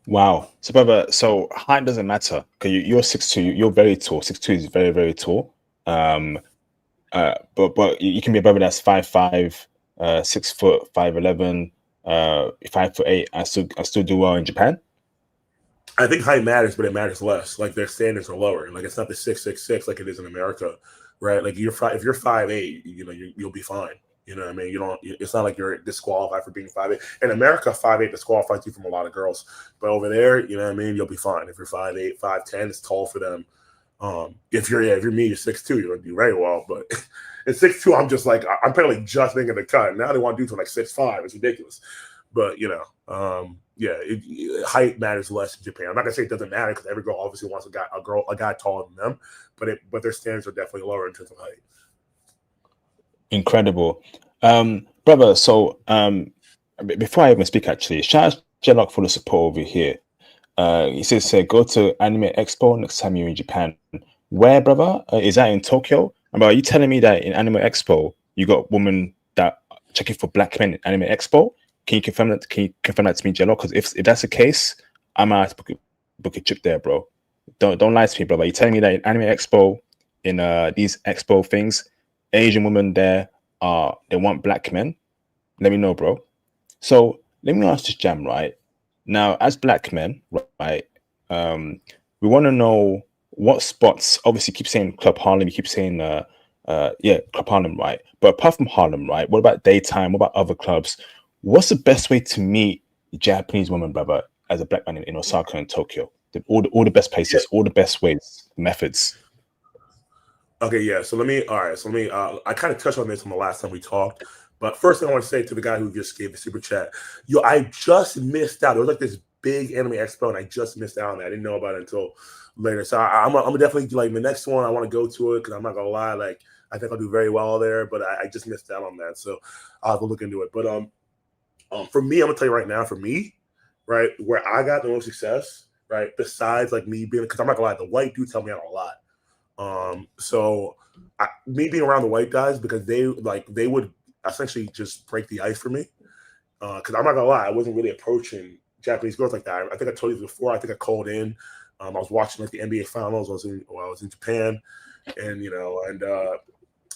Wow. So, brother, height doesn't matter because you're 6'2". You're very tall. 6'2" is very, very tall. But you can be a brother that's 5'5", 6 foot, 5'11", 5'8". I still do well in Japan. I think height matters, but it matters less. Like their standards are lower. Like it's not the 6'6" like it is in America, right? Like if you're 5'8", you'll be fine. You know what I mean? You don't. It's not like you're disqualified for being 5'8". In America, 5'8" disqualifies you from a lot of girls. But over there, you know what I mean? You'll be fine if you're 5'8", 5'10". It's tall for them. If you're me, you're 6'2", you're gonna do very well. But at 6'2", I'm just like I'm apparently just making the cut. Now they want to do to like 6'5". It's ridiculous. But yeah, height matters less in Japan. I'm not gonna say it doesn't matter because every girl obviously wants a guy taller than them, but their standards are definitely lower in terms of height. Incredible, brother. So before I even speak, actually, shout out Jellock for the support over here. He says, go to Anime Expo next time you're in Japan. Where, brother? Is that in Tokyo? Are you telling me that in Anime Expo you got women that checking for black men in Anime Expo? Can you confirm that? Can you confirm that to me, Jello? Because if that's the case, I might have to book a trip there, bro. Don't lie to me, brother. You're telling me that in Anime Expo, in these expo things, Asian women there they want black men. Let me know, bro. So let me ask this, Jam, right? Now, as black men, right, we want to know what spots. Obviously, keep saying Club Harlem. You keep saying, Club Harlem, right? But apart from Harlem, right? What about daytime? What about other clubs? What's the best way to meet Japanese women, brother, as a black man in Osaka and Tokyo? All the best places, all the best ways, methods. Okay, yeah. So let me. All right. So let me. I kind of touched on this from the last time we talked, but first thing I want to say to the guy who just gave the super chat, I just missed out. There was like this big anime expo, and I just missed out on that. I didn't know about it until later. So I'm definitely like the next one. I want to go to it because I'm not gonna lie, like I think I'll do very well there, but I just missed out on that. So I'll have to look into it. But for me, I'm gonna tell you right now. For me, right, where I got the most success, right, besides like me being, because I'm not gonna lie, the white dudes helped me out a lot. So me being around the white guys, because they would essentially just break the ice for me. Because I'm not gonna lie, I wasn't really approaching Japanese girls like that. I think I told you before. I think I called in. I was watching like the NBA finals. I was in Japan, and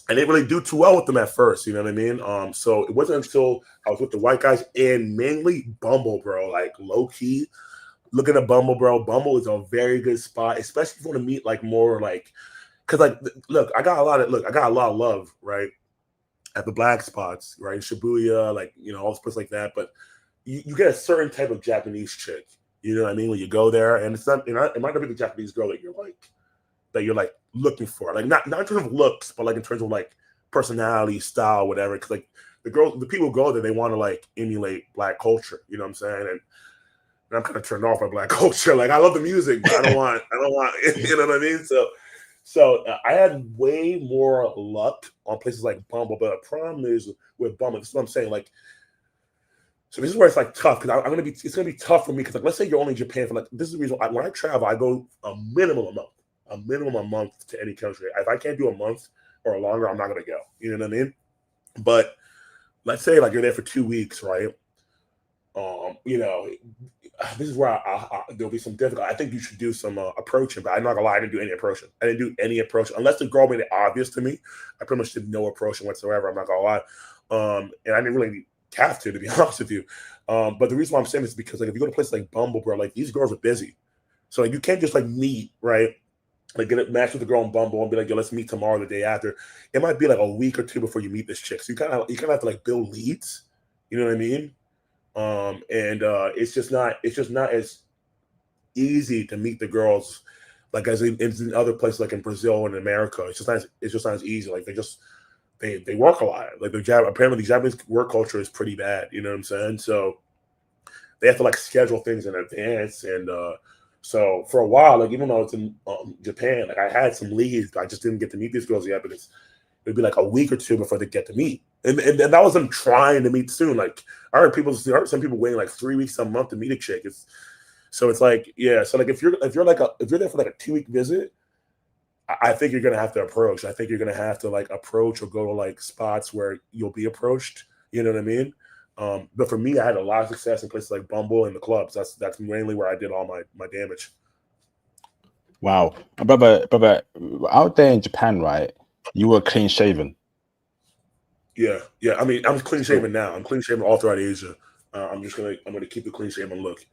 I didn't really do too well with them at first. You know what I mean? So it wasn't until I was with the white guys and mainly Bumble, bro. Like low key, looking at Bumble, bro. Bumble is a very good spot, especially if you want to meet like more like. Because like, look, I got a lot of love, right, at the black spots, right, Shibuya, like all this places like that. But you get a certain type of Japanese chick, you know what I mean, when you go there, and it's not, it might not be the Japanese girl that you're like looking for, like not in terms of looks, but like in terms of like personality, style, whatever. Because like the people who go there, they want to like emulate black culture, you know what I'm saying, and I'm kind of turned off by black culture. Like I love the music, but I don't want, you know what I mean, So I had way more luck on places like Bumble, but the problem is with Bumble. This is what I'm saying. Like, so this is where it's like tough because it's gonna be tough for me because like let's say you're only in Japan for like this is the reason when I travel I go a minimum a month to any country. If I can't do a month or longer, I'm not gonna go. You know what I mean? But let's say like you're there for 2 weeks, right? This is where there'll be some difficult. I think you should do some approaching, but I'm not gonna lie, I didn't do any approaching. I didn't do any approaching unless the girl made it obvious to me. I pretty much did no approaching whatsoever. I'm not gonna lie, and I didn't really have to be honest with you. But the reason why I'm saying this is because like if you go to places like Bumble, bro, like these girls are busy, so like you can't just like meet, right? Like get a match with the girl on Bumble and be like, yo, let's meet tomorrow, the day after. It might be like a week or two before you meet this chick. So you kind of have to like build leads. You know what I mean? It's just not as easy to meet the girls like as in other places like in Brazil and America. It's just not as easy. Like they work a lot. Like apparently the Japanese work culture is pretty bad. You know what I'm saying? So they have to like schedule things in advance. And so for a while, like even though it's in Japan, like I had some leads, but I just didn't get to meet these girls yet because it'd be like a week or two before they get to meet. And that was them trying to meet soon. Like I heard some people waiting like 3 weeks, a month to meet a chick. So it's like, yeah. So like if you're there for like a 2-week visit, I think you're gonna have to approach. I think you're gonna have to like approach or go to like spots where you'll be approached. You know what I mean? But for me, I had a lot of success in places like Bumble and the clubs. That's mainly where I did all my damage. Wow, brother, out there in Japan, right? You were clean shaven. Yeah. I mean, I'm clean shaven now. I'm clean shaven all throughout Asia. I'm gonna keep the clean shaven look.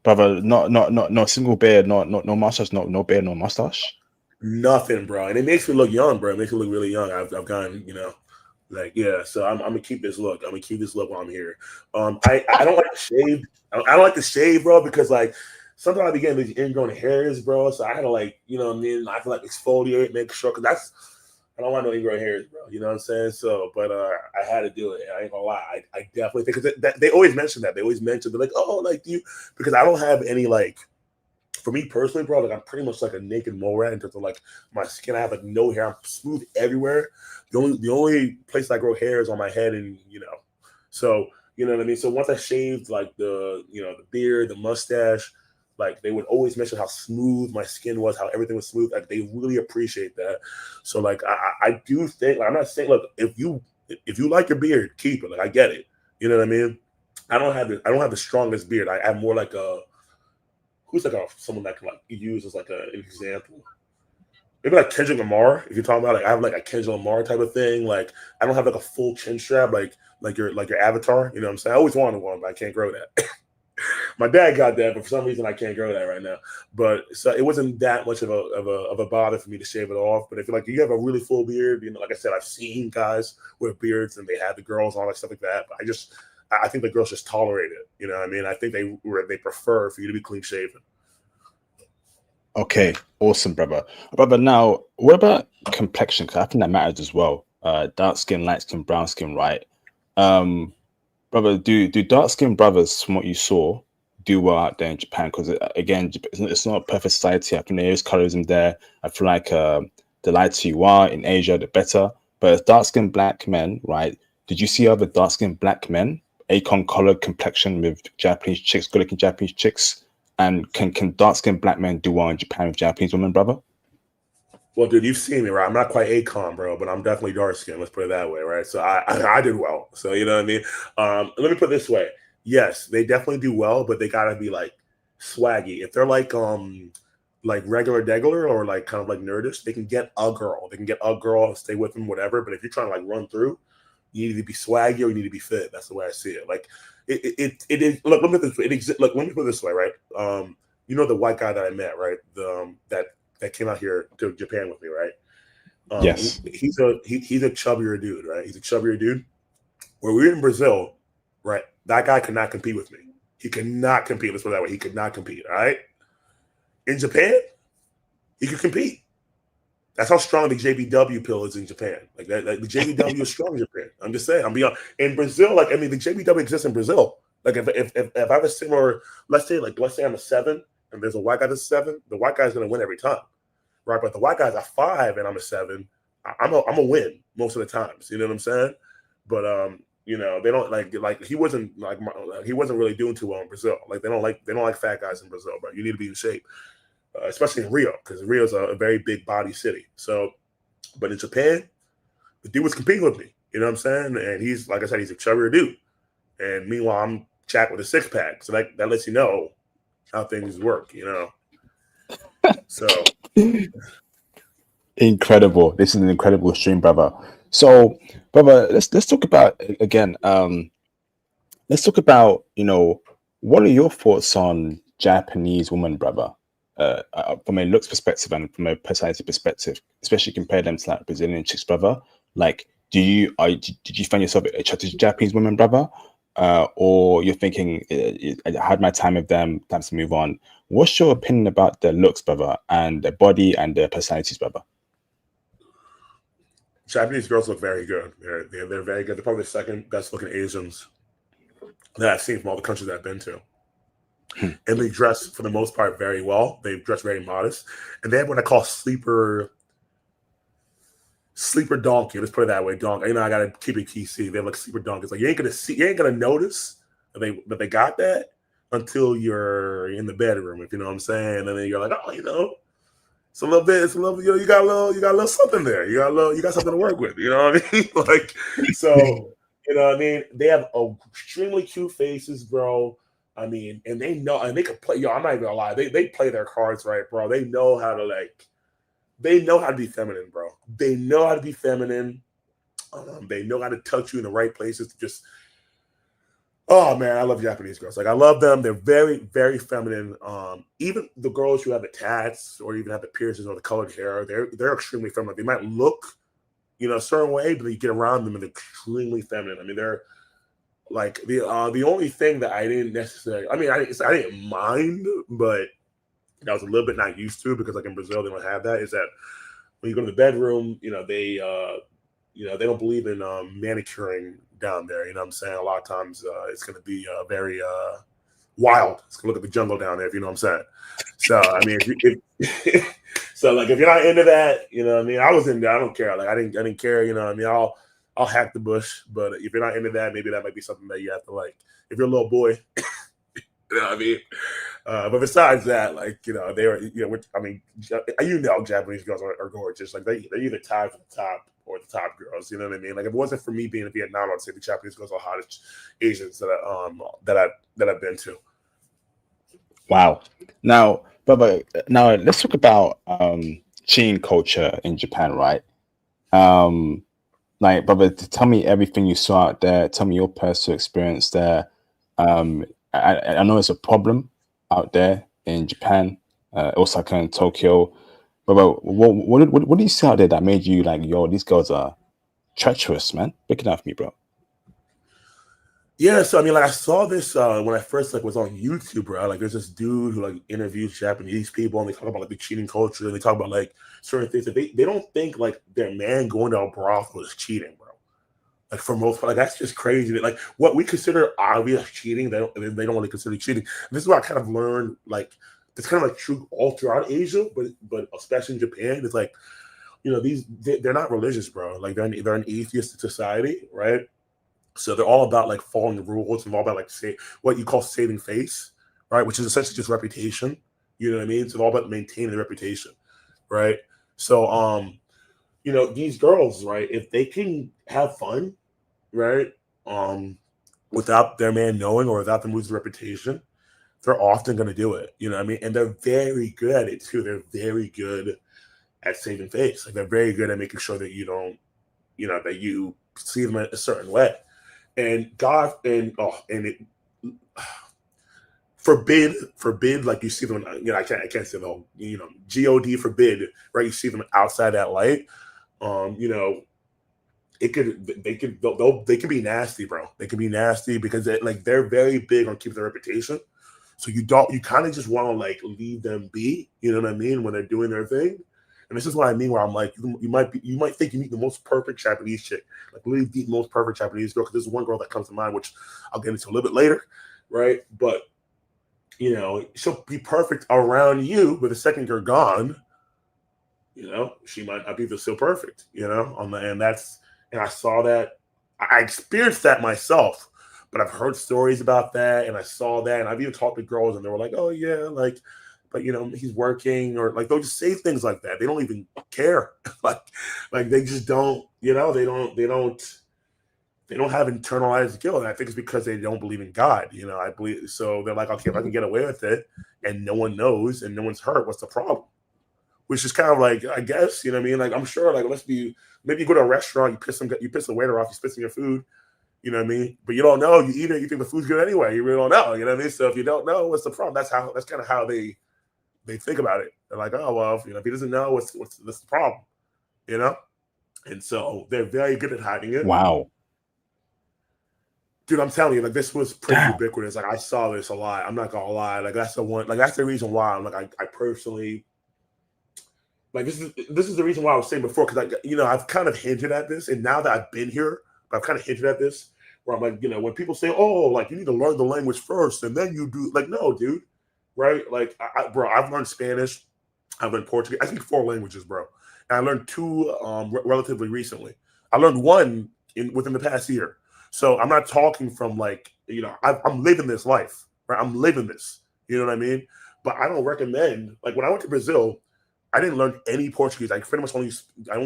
brother. No single beard, no mustache, no beard, no mustache. Nothing, bro. And it makes me look young, bro. It makes me look really young. I've gotten, like, yeah. So I'm gonna keep this look. I'm gonna keep this look while I'm here. I don't like to shave. I don't like to shave, bro, because like sometimes I be getting these ingrown hairs, bro. So I had to like, you know what I mean? I have to like exfoliate, make sure, because I don't want no ingrown hairs, bro. You know what I'm saying? So, but I had to do it. I ain't gonna lie. I definitely think because they always mention that. They always mention they're like, oh, like you, because I don't have any like. For me personally, bro, like I'm pretty much like a naked mole rat in terms of like my skin. I have like no hair. I'm smooth everywhere. The only place I grow hair is on my head, and so you know what I mean. So once I shaved like the beard, the mustache, like they would always mention how smooth my skin was, how everything was smooth. Like they really appreciate that. So like I do think like, I'm not saying look if you like your beard, keep it. Like I get it. You know what I mean. I don't have the strongest beard. I have more like a who's like someone that can like use as like an example. Maybe like Kendrick Lamar. If you're talking about like I have like a Kendrick Lamar type of thing. Like I don't have like a full chin strap like your avatar. You know what I'm saying? I always wanted one, but I can't grow that. My dad got that, but for some reason I can't grow that right now. But so it wasn't that much of a bother for me to shave it off. But if you like you have a really full beard, like I said, I've seen guys with beards and they have the girls and all that stuff like that. But I think the girls just tolerate it. You know what I mean? I think they prefer for you to be clean shaven. Okay, awesome, brother. Brother, now what about complexion? Because I think that matters as well. Dark skin, light skin, brown skin, right? Um, brother, do dark skin brothers, from what you saw, do well out there in Japan? Because again, it's not a perfect society. I think there is colorism there. I feel like the lighter you are in Asia, the better. But as dark skinned black men, right? Did you see other dark skinned black men, Akon colored complexion with Japanese chicks, good looking Japanese chicks? And can dark skinned black men do well in Japan with Japanese women, brother? Well, dude, you've seen me, right? I'm not quite Akon, bro, but I'm definitely dark skinned. Let's put it that way, right? So I did well. So you know what I mean. Let me put it this way. Yes, they definitely do well, but they gotta be like swaggy. If they're like regular degular or like kind of like nerdish, they can get a girl. They can get a girl, stay with them, whatever. But if you're trying to like run through, you need to be swaggy or you need to be fit. That's the way I see it. Like it is. Look, let me put this. Look, let me put it this way, right? The white guy that I met, right? That came out here to Japan with me, right? Yes. He's a chubbier dude, right? He's a chubbier dude. Where we were in Brazil, right? That guy could not compete with me. He could not compete. Let's put it that way. He could not compete. All right. In Japan, he could compete. That's how strong the JBW pill is in Japan. Like that, like the JBW is strong in Japan. I'm just saying. I'm beyond in Brazil. Like I mean, the JBW exists in Brazil. Like if I have a similar, let's say I'm a 7 and there's a white guy that's a 7, the white guy's gonna win every time, right? But the white guy's a 5 and I'm a 7. I'm a win most of the times. You know what I'm saying? But they don't like he wasn't really doing too well in Brazil. Like they don't like fat guys in Brazil, bro. You need to be in shape. Especially in Rio, because Rio's a very big body city. So, but in Japan, the dude was competing with me. You know what I'm saying? And he's, like I said, he's a chubbier dude. And meanwhile, I'm Jack with a 6-pack. So that lets you know how things work, So. Incredible. This is an incredible stream, brother. So, brother, let's talk about again. Let's talk about what are your thoughts on Japanese women, brother? From a looks perspective and from a personality perspective, especially compare them to like Brazilian chicks, brother. Like, did you find yourself attracted to Japanese women, brother? Or you're thinking, I had my time with them, time to move on. What's your opinion about their looks, brother, and their body and their personalities, brother? Japanese girls look very good. They're very good. They're probably the second best looking Asians that I've seen from all the countries that I've been to. And they dress for the most part very well. They dress very modest, and they have what I call sleeper donkey. Let's put it that way, donkey. I gotta keep it PC. They have like sleeper donkey. It's like you ain't gonna notice that they got that until you're in the bedroom, if you know what I'm saying. And then you're like, oh, it's a little bit, you got a little something there. You got something to work with. You know what I mean? Like, so you know what I mean. They have extremely cute faces, bro. I mean, and they know, and they can play. Yo, I'm not even gonna lie. They play their cards right, bro. They know how to be feminine, bro. They know how to be feminine. They know how to touch you in the right places to just Oh man, I love Japanese girls. Like I love them. They're very, very feminine. Even the girls who have the tats or even have the piercings or the colored hair, they're extremely feminine. They might look, a certain way, but you get around them and they're extremely feminine. I mean, they're like the only thing that I didn't necessarily. I mean, I didn't mind, but I was a little bit not used to because like in Brazil they don't have that. Is that when you go to the bedroom, they don't believe in manicuring down there. You know what I'm saying? A lot of times it's going to be very wild. It's going to look like the jungle down there, if you know what I'm saying. So, I mean, so like if you're not into that, you know what I mean? I was into I don't care. Like I didn't care, you know what I mean? I'll hack the bush, but if you're not into that, maybe that might be something that you have to like. If you're a little boy, you know what I mean? But besides that, like, they were, I mean, Japanese girls are gorgeous. Like, they're either tied for the top or the top girls. You know what I mean? Like, if it wasn't for me being in Vietnam, I'd say the Japanese girls are the hottest Asians that I've been to. Wow. Now, brother, now let's talk about cheating culture in Japan, right? Like, brother, tell me everything you saw out there. Tell me your personal experience there. I know it's a problem out there in Japan, Osaka and Tokyo. But what do you see out there that made you like, yo, these girls are treacherous, man? Break it down for me, bro. Yeah, so I mean, like I saw this when I first like was on YouTube, bro. Like, there's this dude who like interviews Japanese people, and they talk about like the cheating culture, and they talk about like certain things that they don't think like their man going to a brothel is cheating, bro. Like for most, like that's just crazy. Like what we consider obvious cheating, they don't really consider cheating. And this is what I kind of learned. Like it's kind of like true all throughout Asia, but especially in Japan, it's like they're not religious, bro. Like they're an atheist society, right? So they're all about like following the rules and all about like say what you call saving face, right? Which is essentially just reputation. You know what I mean? So it's all about maintaining the reputation, right? So these girls, right? If they can have fun, right? Without their man knowing or without them losing reputation, they're often going to do it. You know what I mean? And they're very good at it too. They're very good at saving face. Like they're very good at making sure that you don't, that you see them a certain way. And God and it forbid like you see them. I can't say the whole God forbid, right? You see them outside that light. It could they can be nasty, bro. They can be nasty because they're very big on keeping their reputation. So you kind of just want to like leave them be, you know what I mean, when they're doing their thing. And this is what I mean where I'm like, you might think you meet the most perfect Japanese chick, like literally the most perfect Japanese girl, because there's one girl that comes to mind, which I'll get into a little bit later, right? But she'll be perfect around you, but the second you're gone, she might not be still perfect, and I saw that. I experienced that myself, but I've heard stories about that, and I saw that, and I've even talked to girls, and they were like, "Oh yeah, like, but he's working," or like they'll just say things like that. They don't even care, like they just don't, they don't have internalized guilt. And I think it's because they don't believe in God. I believe so. They're like, okay, if I can get away with it, and no one knows, and no one's hurt, what's the problem? Which is kind of like, I guess, what I mean? Like, I'm sure, like, maybe you go to a restaurant, you piss the waiter off, you spit in your food, you know what I mean? But you don't know, you eat it, you think the food's good anyway, you really don't know, you know what I mean? So if you don't know, what's the problem? That's kind of how they think about it. They're like, oh, well, if he doesn't know, what's the problem, And so they're very good at hiding it. Wow. Dude, I'm telling you, like, this was pretty ubiquitous. Like, I saw this a lot. I'm not gonna lie. Like, that's the reason why I'm like, I personally, like, this is the reason why I was saying before, because I've kind of hinted at this, and now that I've been here, I've kind of hinted at this, where I'm like, when people say, "Oh, like you need to learn the language first, and then you do," like, no, dude, right? Like, bro, I've learned Spanish, I've learned Portuguese, I speak 4 languages, bro, and I learned 2 relatively recently. I learned 1 within the past year, so I'm not talking from like, I'm living this life, right? I'm living this, you know what I mean? But I don't recommend, like, when I went to Brazil, I didn't learn any Portuguese. I pretty much only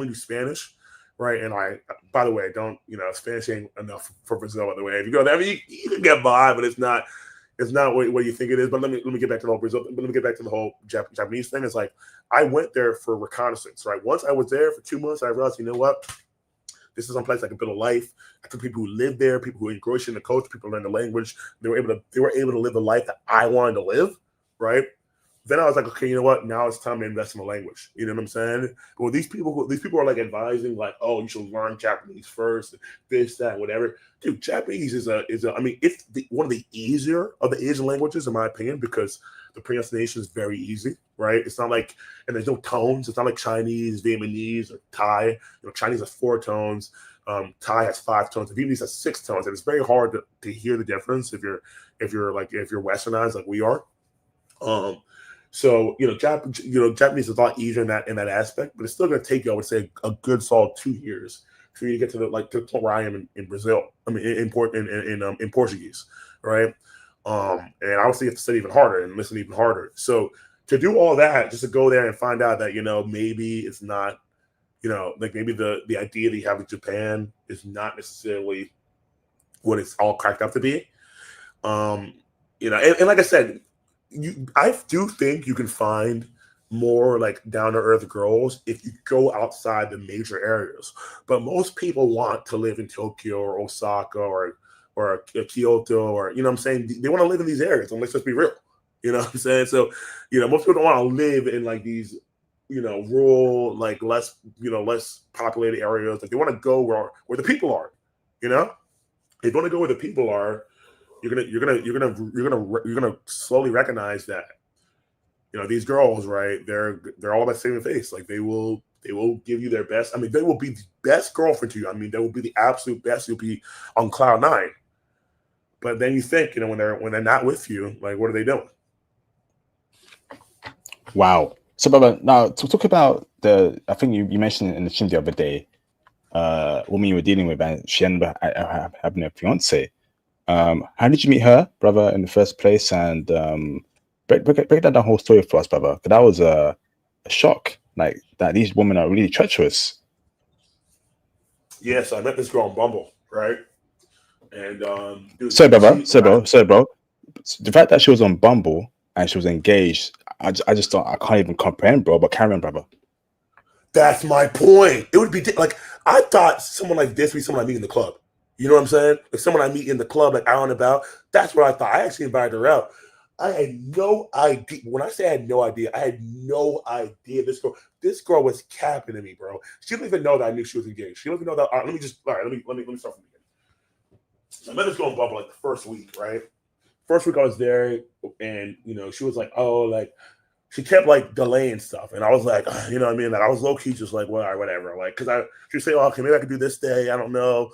do Spanish, right? And by the way, Spanish ain't enough for Brazil. By the way, if you go there, I mean, you can get by, but it's not what you think it is. But let me get back to the whole Brazil. But let me get back to the whole Japanese thing. It's like I went there for reconnaissance, right? Once I was there for 2 months, I realized, you know what? this is some place I can build a life. I took people who live there, people who engrossed in the culture, people who learn the language. They were able to live the life that I wanted to live, right? Then I was like, okay, you know what? Now it's time to invest in the language. You know what I'm saying? Well, these people are like advising, like, oh, you should learn Japanese first, this, that, whatever. Dude, Japanese is I mean, it's one of the easier of the Asian languages, in my opinion, because the pronunciation is very easy, right? It's not like, and there's no tones. It's not like Chinese, Vietnamese, or Thai. You know, Chinese has 4 tones. Thai has 5 tones. Vietnamese has 6 tones, and it's very hard to hear the difference if you're Westernized like we are. So Japanese is a lot easier in that aspect, but it's still going to take you, I would say, a good solid 2 years for you to get to the point where I am in Brazil. I mean, in Portuguese, right? And obviously you have to study even harder and listen even harder. So to do all that, just to go there and find out that maybe it's not, like maybe the idea that you have in Japan is not necessarily what it's all cracked up to be. And like I said, I do think you can find more like down to earth girls if you go outside the major areas. But most people want to live in Tokyo or Osaka or Kyoto, or what I'm saying, they want to live in these areas. And let's just be real, you know what I'm saying. So most people don't want to live in like these rural, like less populated areas. Like they want to go where the people are. If you want to go where the people are, you're gonna slowly recognize that these girls, right? They're all about saving face. Like they will give you their best. I mean, they will be the best girlfriend to you. I mean, they will be the absolute best. You'll be on cloud 9. But then you think, when they're not with you, like what are they doing? Wow. So, Baba, now to talk about I think you mentioned in the gym the other day, woman you were dealing with, and she ended up having a fiance. How did you meet her, brother, in the first place? And break down the whole story for us, brother. Because that was a shock. Like that, these women are really treacherous. Yes, I met this girl on Bumble, right? And dude, sorry, bro. The fact that she was on Bumble and she was engaged, I just don't. I can't even comprehend, bro. But Karen, brother. That's my point. It would be like I thought someone like this would be someone I meet in the club. You know what I'm saying? If someone I meet in the club, like out and about, that's what I thought. I actually invited her out. I had no idea. When I say I had no idea this girl was capping to me, bro. She didn't even know that I knew she was engaged. She didn't even know that. All right, let me start from the beginning. So I met this girl on Bumble like the first week, right? First week I was there, and she was like, oh, like she kept like delaying stuff, and I was like, you know what I mean? Like I was low key just like, well, all right, whatever. Like, because she'd say, oh, okay, maybe I could do this day. I don't know.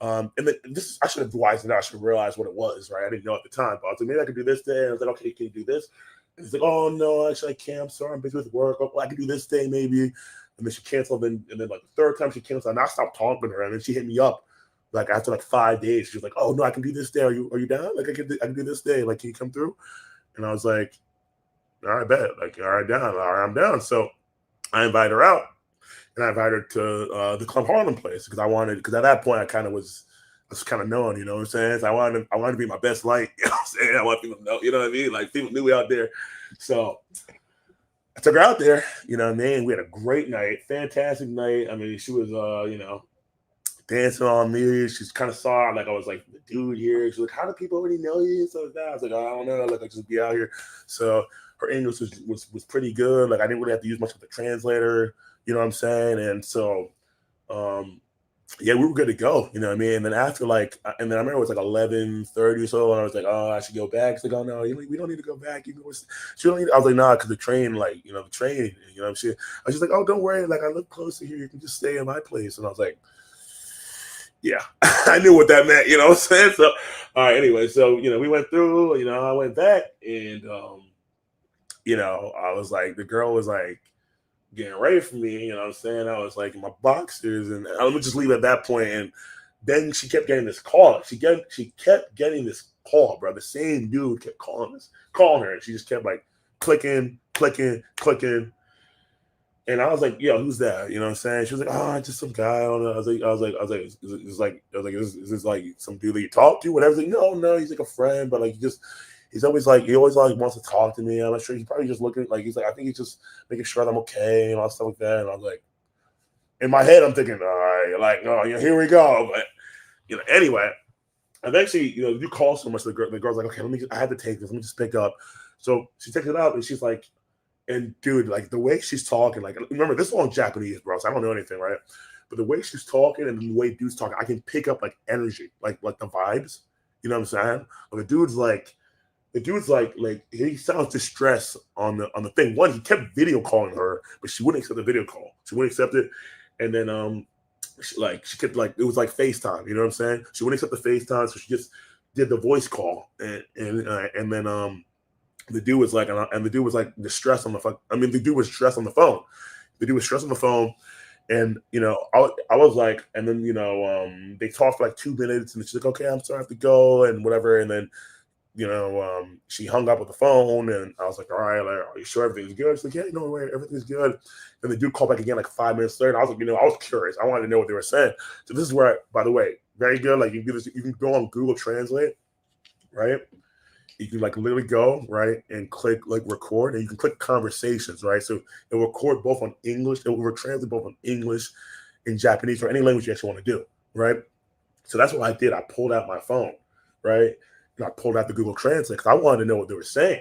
And I should have wised it out. I should have realized what it was, right? I didn't know at the time, but I was like, maybe I could do this day. And I was like, okay, can you do this? And he's like, oh no, actually I can't. I'm sorry, I'm busy with work. Oh, I can do this day maybe. And then she canceled. And then like the third time she canceled, and I stopped talking to her. And then she hit me up like after like 5 days. She was like, oh no, I can do this day. Are you down? Like I can do this day. Like, can you come through? And I was like, all right, bet. Like, all right, down. All right, I'm down. So I invited her out. And I invited her to the Club Harlem place because at that point I was kind of known, you know what I'm saying? So I wanted to be my best light, you know what I'm saying? I want people to know, you know what I mean? Like people knew me out there. So I took her out there, you know what I mean? We had a great night, fantastic night. I mean, she was, dancing on me. She kind of saw like I was like the dude here. She's like, how do people already know you? So that I was like, oh, I don't know. Like I just be out here. So her English was pretty good. Like I didn't really have to use much of the translator. You know what I'm saying? And so, yeah, we were good to go. You know what I mean? And then after and then I remember it was like 11:30 or so, and I was like, oh, I should go back. She's like, oh no, we don't need to go back. You can go. She don't need. I was like, nah, because the train, the train. You know, I was just like, oh, don't worry. Like I live close to here. You can just stay in my place. And I was like, yeah, I knew what that meant. You know what I'm saying? So, all right. Anyway, so we went through. I went back, and I was like, the girl was like getting ready for me, you know what I'm saying? I was like in my boxers, and let me just leave at that point. And then she kept getting this call. She kept getting this call, bro. The same dude kept calling her, and she just kept like clicking. And I was like, yo, who's that? You know what I'm saying? She was like, oh, just some guy. I don't know. I was like, is this like some dude that you talk to? Whatever. Like, no, he's like a friend, but like he always wants to talk to me. I'm not sure. He's probably just looking like he's like, I think he's just making sure that I'm okay and all stuff like that. And I was like, In my head, I'm thinking, all right, like, oh, here we go. But anyway, eventually, you call so much. The girl's like, okay, I had to take this. Let me just pick up. So she takes it out, and she's like, and dude, like the way she's talking, like remember this is all in Japanese, bro. So I don't know anything, right? But the way she's talking and the way dude's talking, I can pick up like energy, like the vibes. You know what I'm saying? But the dude's like he sounds distressed on the thing. One, he kept video calling her, but she wouldn't accept the video call. She wouldn't accept it, and then she kept like it was like FaceTime. You know what I'm saying? She wouldn't accept the FaceTime, so she just did the voice call, and then the dude was like, and the dude was like distressed on the phone. I mean, the dude was stressed on the phone. The dude was stressed on the phone, and I was like, and then they talked for like 2 minutes, and she's like, okay, I'm sorry, I have to go, and whatever, and then she hung up with the phone, and I was like, all right, like, are you sure everything's good? She's like, yeah, everything's good. And the dude called back again like 5 minutes later. And I was like, I was curious. I wanted to know what they were saying. So this is where, by the way, very good. Like you can do this. You can go on Google Translate, right? You can like literally go right and click like record, and you can click conversations, right? So it will record both on English. It will translate both on English and Japanese or any language you actually want to do, right? So that's what I did. I pulled out my phone, right? And I pulled out the Google Translate because I wanted to know what they were saying.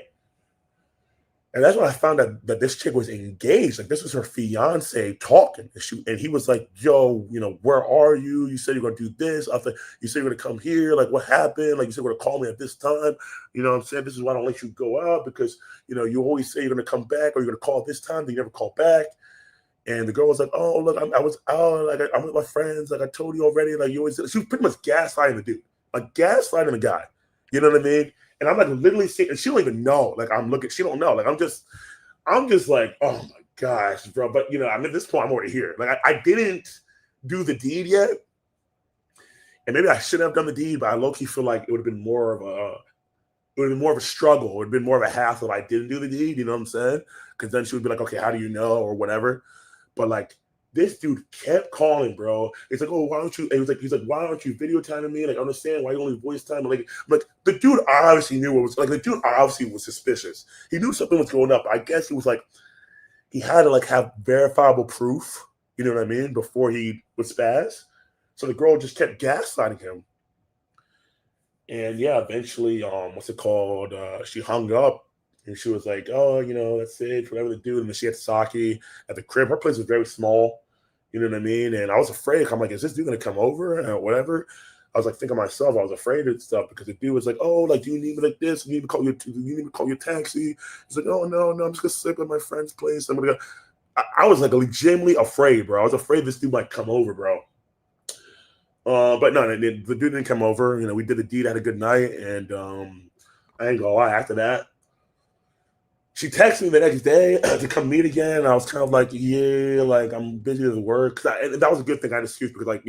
And that's when I found out that this chick was engaged. Like this was her fiance talking. And he was like, yo, where are you? You said you're going to do this. I thought you said you're going to come here. Like what happened? Like you said you're going to call me at this time. You know what I'm saying? This is why I don't let you go out because, you always say you're going to come back or you're going to call this time. Then you never call back. And the girl was like, oh, look, I was out. Like I'm with my friends. Like I told you already. Like you always, she was pretty much gaslighting the dude. Like gaslighting the guy. You know what I mean? And I'm like literally seeing, and she don't even know. Like I'm looking, she don't know. Like I'm just like, oh my gosh, bro. But I mean, at this point, I'm already here. Like I didn't do the deed yet, and maybe I should have done the deed, but I low key feel like it would have been more of a struggle. It would have been more of a hassle if I didn't do the deed. You know what I'm saying? Because then she would be like, okay, how do you know or whatever. But like this dude kept calling, bro. It's like, oh, why don't you? And he's like, why aren't you video timing me? Like, I understand why you only voice time. Like the dude obviously knew what was like. The dude obviously was suspicious. He knew something was going up. I guess he was like, he had to like have verifiable proof. You know what I mean? Before he would spaz. So the girl just kept gaslighting him. And yeah, eventually, what's it called? She hung up. And she was like, oh, that's it, whatever to do. And then she had sake at the crib. Her place was very small. You know what I mean? And I was afraid. I'm like, is this dude going to come over or whatever? I was like thinking to myself, I was afraid of stuff because the dude was like, oh, like, do you need me like this? You need me to call your taxi? He's like, oh, no, I'm just going to sleep at my friend's place. I'm gonna go. I was like legitimately afraid, bro. I was afraid this dude might come over, bro. But no, the dude didn't come over. We did the deed, had a good night. And I ain't gonna lie, after that, she texted me the next day to come meet again. I was kind of like, yeah, like I'm busy with work. And that was a good thing. I had an excuse because, like,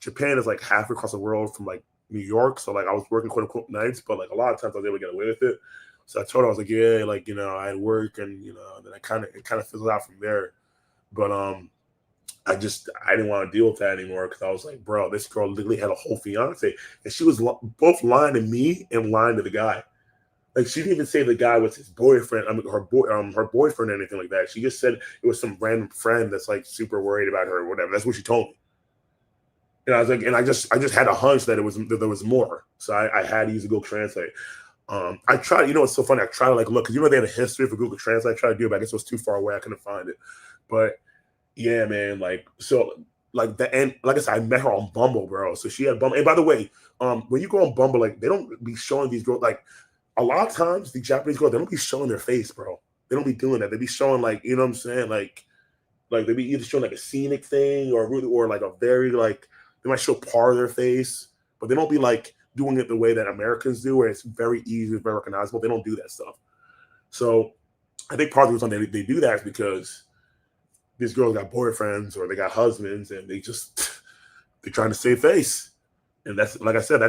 Japan is like halfway across the world from like New York. So like I was working quote unquote nights, but like a lot of times I was able to get away with it. So I told her, I was like, yeah, like, I had work and, then it kind of fizzled out from there. But I didn't want to deal with that anymore because I was like, bro, this girl literally had a whole fiance. And she was both lying to me and lying to the guy. Like she didn't even say the guy was his boyfriend. I mean, her boyfriend or anything like that. She just said it was some random friend that's like super worried about her or whatever. That's what she told me. And I was like, and I just had a hunch that there was more. So I had to use Google Translate. I tried. It's so funny. I tried to like look because they had a history for Google Translate. I tried to do it, but I guess it was too far away. I couldn't find it. But yeah, man, like so. Like the end, like I said, I met her on Bumble, bro. So she had Bumble. And by the way, when you go on Bumble, like they don't be showing these girls like. A lot of times, the Japanese girls, they don't be showing their face, bro. They don't be doing that. They be showing, like, you know what I'm saying? Like they be either showing, like, a scenic thing or like, a very, like, they might show part of their face, but they don't be, like, doing it the way that Americans do, where it's very easy, very recognizable. They don't do that stuff. So I think part of the reason they do that is because these girls got boyfriends or they got husbands, and they're trying to save face. And that's, like I said,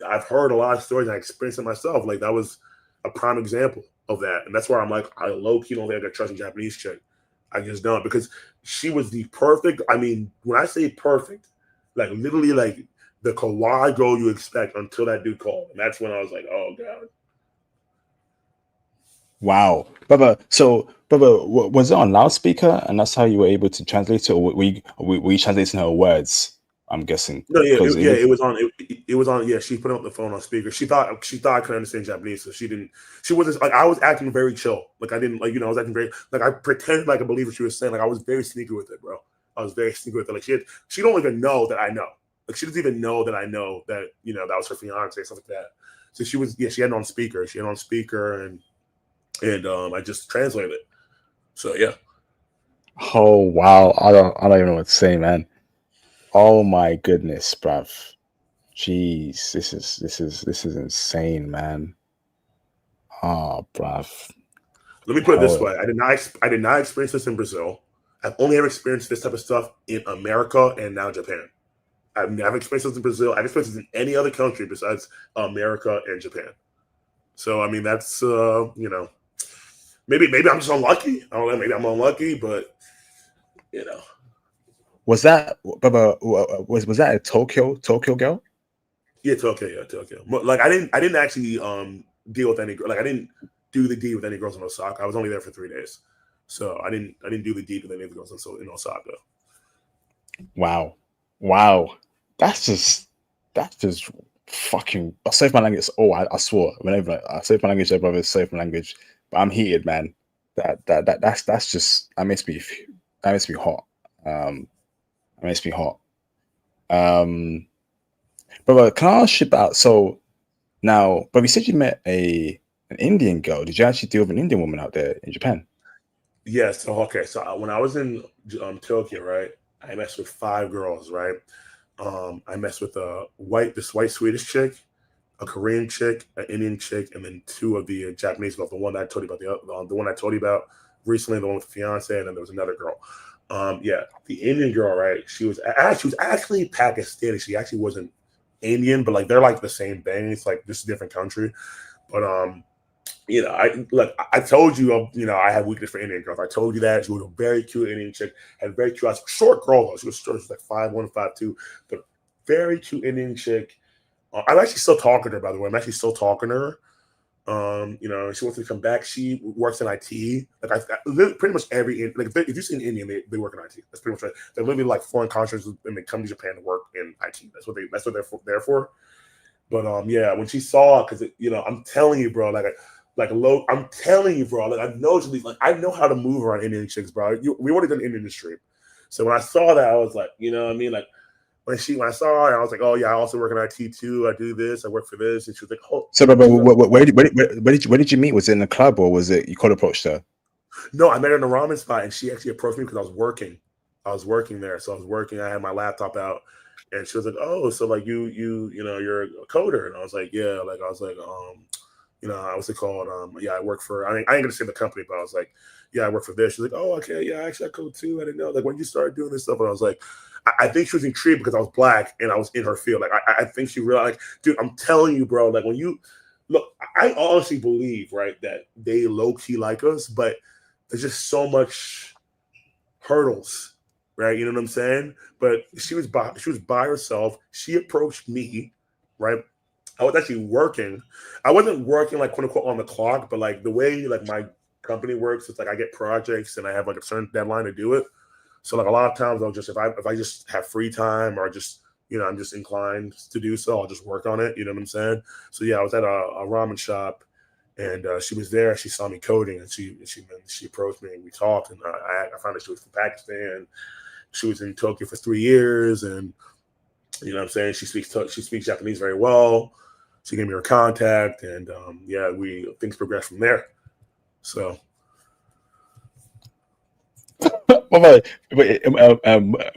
I've heard a lot of stories and I experienced it myself. Like that was a prime example of that. And that's where I'm like, I low-key don't think I got trust a Japanese chick. I just don't, because she was the perfect. I mean, when I say perfect, like literally like the kawaii girl you expect until that dude called. And that's when I was like, oh God. Wow, brother. So, brother, was it on loudspeaker, and that's how you were able to translate it, or were you translating her words? I'm guessing No, yeah, because it yeah, looked. it was on. It was on. Yeah, she put up the phone on speaker. She thought I could understand Japanese, so she didn't. She wasn't like I was acting very chill. Like I didn't like I was acting very like I pretended like I believed what she was saying. Like I was very sneaky with it, bro. I was very sneaky with it. Like she don't even know that I know. Like she doesn't even know that I know that that was her fiance, stuff like that. So she had it on speaker. She had it on speaker, and I just translated it. So yeah. Oh wow, I don't even know what to say, man. Oh my goodness, bruv. Jeez, this is insane, man. Oh, bruv. Let me put it this Hell, way: I did not experience this in Brazil. I've only ever experienced this type of stuff in America and now Japan. I've never experienced this in Brazil. I've experienced this in any other country besides America and Japan. So I mean, that's maybe I'm just unlucky. I don't know. Maybe I'm unlucky, but you know, was that, brother? Was that a Tokyo girl? yeah, Tokyo, yeah, Tokyo. But, like I didn't actually deal with any like I didn't do the deed with any girls in Osaka. I was only there for 3 days, so I didn't do the deed with any of the girls in Osaka. Wow, wow. That's just fucking. I save my language. Oh, I swore. Whenever I save my language, brother, save my language. But I'm heated, man. That's just that makes me hot. Um, that makes me hot. Um, brother, can I ask you about so now? But you said you met an Indian girl. Did you actually deal with an Indian woman out there in Japan? Yeah. So okay. So when I was in Tokyo, right, I messed with 5 girls, right. I messed with this white Swedish chick, a Korean chick, an Indian chick, and then 2 of the Japanese girls. The one that I told you about, the one I told you about recently, the one with the fiance, and then there was another girl. Yeah, the Indian girl, right? She was actually Pakistani. She actually wasn't Indian, but like they're like the same thing. It's like just a different country. But I told you, I had weakness for Indian girls. I told you that she was a very cute Indian chick, had a very cute, short girl though. She was short, she was like 5'1", 5'2", but very cute Indian chick. I'm actually still talking to her, by the way. I'm actually still talking to her. She wants to come back. She works in IT. Like pretty much like if you see an Indian, they work in IT. That's pretty much right. They're literally like foreign contractors and they come to Japan to work in IT. That's what they're for. But yeah, when she saw, because I'm telling you, bro, I'm telling you, bro, like I know how to move around Indian chicks, bro. We already done Indian industry, so when I saw that, I was like, you know what I mean, like when I saw her, I was like, oh yeah, I also work in IT too. I do this, I work for this, and she was like, oh, So, but she was like, where did you meet? Was it in the club or was it you could approach her? no, I met her in a ramen spot, and she actually approached me because I was working. I was working there, so I was working. I had my laptop out, and she was like, "Oh, so like you're a coder?" And I was like, "Yeah." Like I was like, what's it called? Yeah, I work for. I ain't gonna say the company, but I was like, "Yeah, I work for this." She's like, "Oh, okay, yeah, actually I code too. I didn't know." Like when you started doing this stuff, and I was like, I think she was intrigued because I was black and I was in her field. Like I think she realized, like, dude, I'm telling you, bro. Like when you look, I honestly believe, right, that they low key like us, but there's just so much hurdles, right? You know what I'm saying? But she was by herself. She approached me, right? I was actually working. I wasn't working like quote unquote on the clock, but like the way like my company works, it's like I get projects and I have like a certain deadline to do it. So like a lot of times I'll just if I just have free time or just I'm just inclined to do so, I'll just work on it. You know what I'm saying? So yeah, I was at a ramen shop and she was there. She saw me coding, and she approached me, and we talked. And I found out she was from Pakistan. She was in Tokyo for 3 years, and what I'm saying, she speaks Japanese very well. She gave me her contact, and yeah, we things progressed from there. So Wait,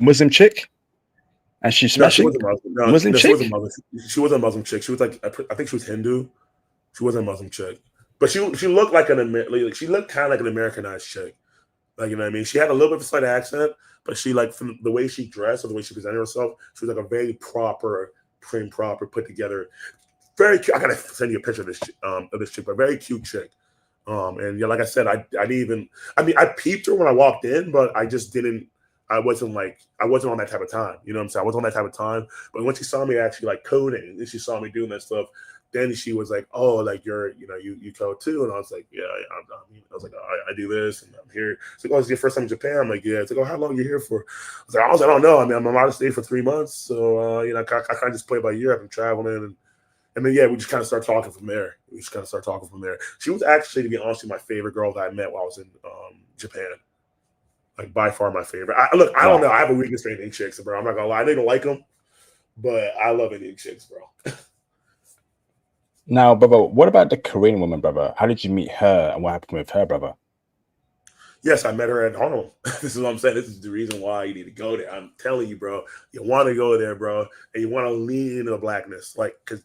Muslim chick, and she's no, she smashing. wasn't Muslim. No, Muslim no, she wasn't chick. Muslim. She wasn't a Muslim chick. She was like I think she was Hindu. She wasn't a Muslim chick, but she looked like like she looked kind of like an Americanized chick. Like, you know what I mean? She had a little bit of a slight accent, but she like from the way she dressed or the way she presented herself, she was like a very proper, prim, proper, put together, very cute. I gotta send you a picture of this chick, but very cute chick. And yeah, like I said, I didn't even. I mean, I peeped her when I walked in, but I just didn't. I wasn't on that type of time. You know what I'm saying? I wasn't on that type of time. But when she saw me actually like coding and she saw me doing that stuff, then she was like, "Oh, like you code too," and I was like, "Yeah, I was like, I do this, and I'm here." It's like, "Oh, it's your first time in Japan?" I'm like, "Yeah." It's like, "Oh, how long are you here for?" I was like, "I don't know. I mean, I'm out of state for 3 months, so I kind of just play by ear. I've been traveling, and then yeah, we just kind of start talking from there. She was actually, to be honest, with you, my favorite girl that I met while I was in Japan. Like by far my favorite. Look, I don't know. Wow. I have a weakness for Indian chicks, bro. I'm not gonna lie. I didn't like them, but I love Indian chicks, bro. Now, brother, what about the Korean woman, brother? How did you meet her and what happened with her, brother? Yes, I met her at Harlem. This is what I'm saying. This is the reason why you need to go there. I'm telling you, bro. You want to go there, bro, and you want to lean into the blackness, like because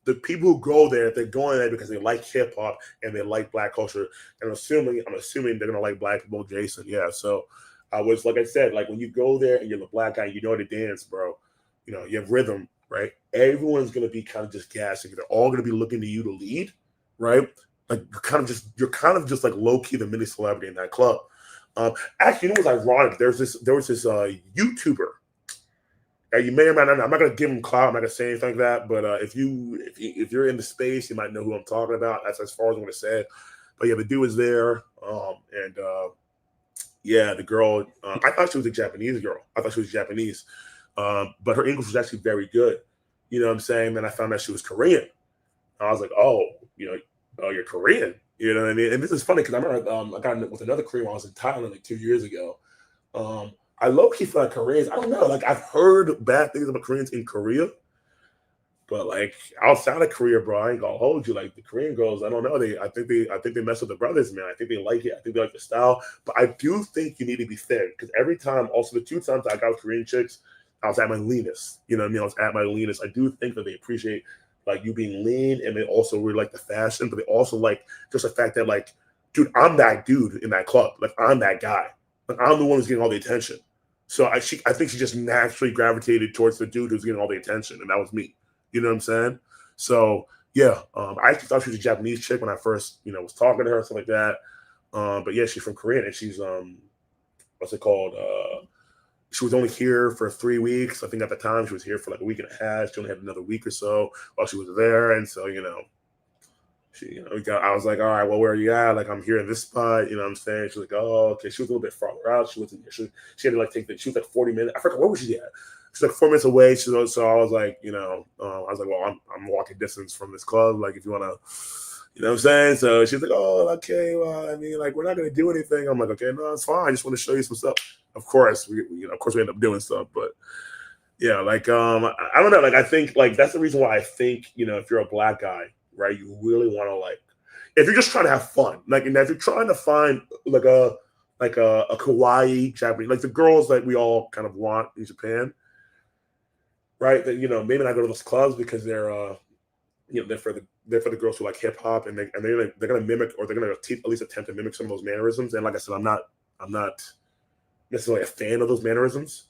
the people who go there, they're going there because they like hip hop and they like black culture. And I'm assuming they're gonna like black people, Jason. Yeah. So I was like I said, like when you go there and you're the black guy, you know how to dance, bro. You have rhythm, right? Everyone's gonna be kind of just gassing. They're all gonna be looking to you to lead, right? Like you're kind of just like low key the mini celebrity in that club. Actually, you know what's ironic? There was this YouTuber. You may or may not. I'm not gonna give him clout. I'm not gonna say anything like that. But if you're in the space, you might know who I'm talking about. That's as far as I'm gonna say. But yeah, the dude was there, and yeah, the girl. I thought she was a Japanese girl. I thought she was Japanese, but her English was actually very good. You know what I'm saying? Then I found out she was Korean. I was like, oh, oh, you're Korean. You know what I mean? And this is funny because I remember I got with another Korean when I was in Thailand like 2 years ago. I low key feel like Koreans. I don't know. Like I've heard bad things about Koreans in Korea, but like outside of Korea, bro, I ain't gonna hold you. Like the Korean girls, I don't know. I think they mess with the brothers, man. I think they like it. I think they like the style. But I do think you need to be thin because every time, also the 2 times I got with Korean chicks, I was at my leanest. You know what I mean? I was at my leanest. I do think that they appreciate like you being lean, and they also really like the fashion, but they also like just the fact that like, dude, I'm that dude in that club. Like I'm that guy. Like I'm the one who's getting all the attention. So I think she just naturally gravitated towards the dude who's getting all the attention, and that was me. You know what I'm saying? So yeah, I actually thought she was a Japanese chick when I first was talking to her and stuff like that. But yeah, she's from Korea, and she's what's it called? She was only here for 3 weeks. I think at the time she was here for like a week and a half. She only had another week or so while she was there, and so I was like, all right, well, where are you at? Like, I'm here in this spot. You know what I'm saying? She's like, oh, okay. She was a little bit farther out. She wasn't. She had to like she was like 40 minutes. I forgot where was she at. She's like 4 minutes away. So I was like, I was like, well, I'm walking distance from this club. Like, if you want to, you know what I'm saying? So she's like, oh, okay. Well, I mean, like, we're not gonna do anything. I'm like, okay, no, it's fine. I just want to show you some stuff. Of course, we end up doing stuff, but yeah, like, I don't know. Like, I think like that's the reason why I think if you're a black guy, right, you really want to like, if you're just trying to have fun, like, and if you're trying to find like a kawaii Japanese, like the girls that we all kind of want in Japan, right? That maybe not go to those clubs because they're they're for the girls who like hip hop, and they're gonna mimic, or they're gonna at least attempt to mimic some of those mannerisms. And like I said, I'm not necessarily a fan of those mannerisms.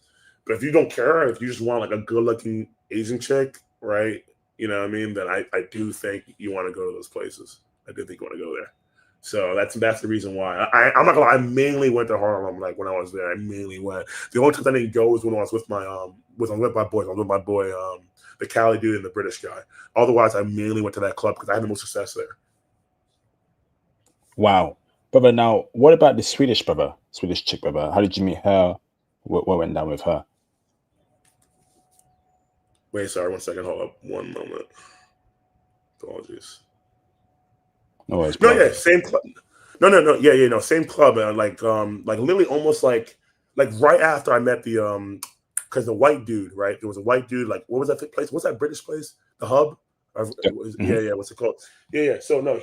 But if you don't care, if you just want like a good looking Asian chick, right? You know what I mean? Then I do think you want to go to those places. I do think you want to go there. So that's the reason why. I'm not gonna lie, I mainly went to Harlem. Like when I was there, I mainly went. The only time I didn't go was when I was with my with my boys. I was with my boy, the Cali dude and the British guy. Otherwise, I mainly went to that club because I had the most success there. Wow. Brother, now what about the Swedish chick, brother? How did you meet her? What went down with her? Wait, sorry, 1 second. Hold up, one moment. Apologies. No worries, No, bro. yeah, same club. No, yeah, no, same club. Like literally almost like right after I met the because the white dude, right? There was a white dude. Like, what was that place? What's that British place? The Hub? Mhm. Yeah. What's it called? Yeah. So no,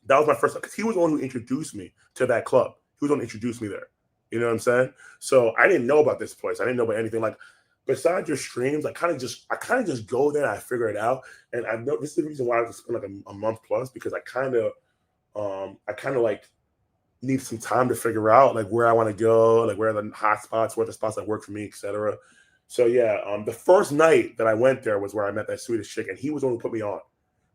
that was my first, because he was the one who introduced me to that club. He was the one who introduced me there. You know what I'm saying? So I didn't know about this place. I didn't know about anything. Like, besides your streams, I kind of just go there and I figure it out. And I know this is the reason why I just spent like a month plus, because I kind of like need some time to figure out like where I want to go, like where are the hot spots, where are the spots that work for me, etc. So yeah, the first night that I went there was where I met that Swedish chick, and he was the one who put me on.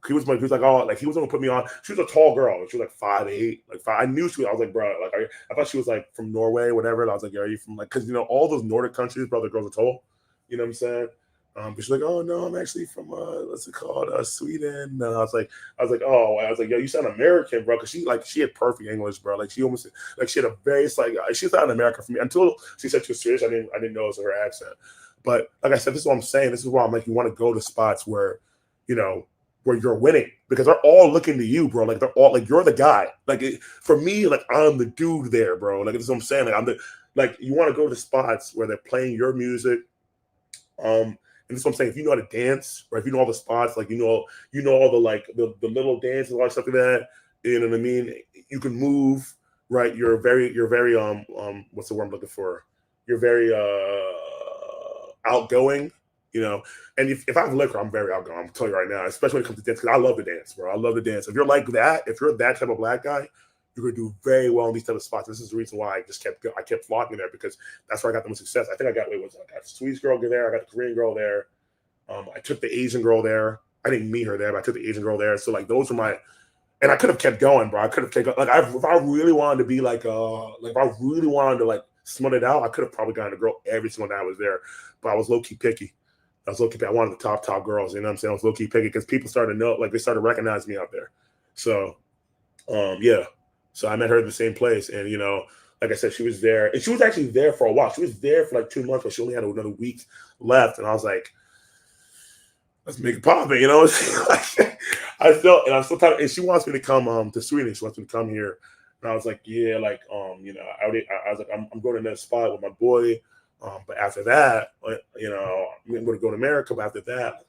He was like, oh, like he was the one who put me on. She was a tall girl. She was like 5'8", like five. I knew she was. I was like, bro, like I thought she was like from Norway, whatever. And I was like, yeah, are you from like, because all those Nordic countries, bro, the girls are tall. You know what I'm saying? But she's like, oh no, I'm actually from what's it called, Sweden. And oh, I was like, yo, you sound American, bro, because she had perfect English, bro. Like she almost like she had a very it's like she's not an American for me until she said she was Swedish. I didn't know it was her accent. But like I said, this is what I'm saying. This is why I'm like, you want to go to spots where, you know, where you're winning because they're all looking to you, bro. Like they're all like you're the guy. Like for me, like I'm the dude there, bro. Like this is what I'm saying. Like I'm the like you want to go to spots where they're playing your music. And this is what I'm saying. If you know how to dance, or if you know all the spots, like you know all the like the little dances, all that stuff like that. You know what I mean? You can move, right? You're very what's the word I'm looking for? You're very outgoing, you know. And if I have liquor, I'm very outgoing. I'm telling you right now, especially when it comes to dance, because I love to dance, bro. I love to dance. If you're like that, if you're that type of black guy, you're gonna do very well in these type of spots. This is the reason why I kept flocking there because that's where I got the most success. I think I got I got the Swedish girl there, I got the Korean girl there. I took the Asian girl there. I didn't meet her there, but I took the Asian girl there. So like those were my, and I could have kept going, bro. I could have kept going. Like if I really wanted to be like if I really wanted to like smut it out, I could have probably gotten a girl every single time I was there. But I was low key picky. I wanted the top girls. You know what I'm saying? I was low key picky because people started to know, like they started to recognize me out there. So, yeah. So I met her at the same place, and you know, like I said, she was there, and she was actually there for a while. She was there for like 2 months, but she only had another week left, and I was like, let's make it poppin', you know. Like, I'm still tired, and she wants me to come to Sweden. She wants me to come here, and I was like, yeah, like you know, I was like, I'm going to another spot with my boy, but after that, you know, I'm going to go to America. But after that,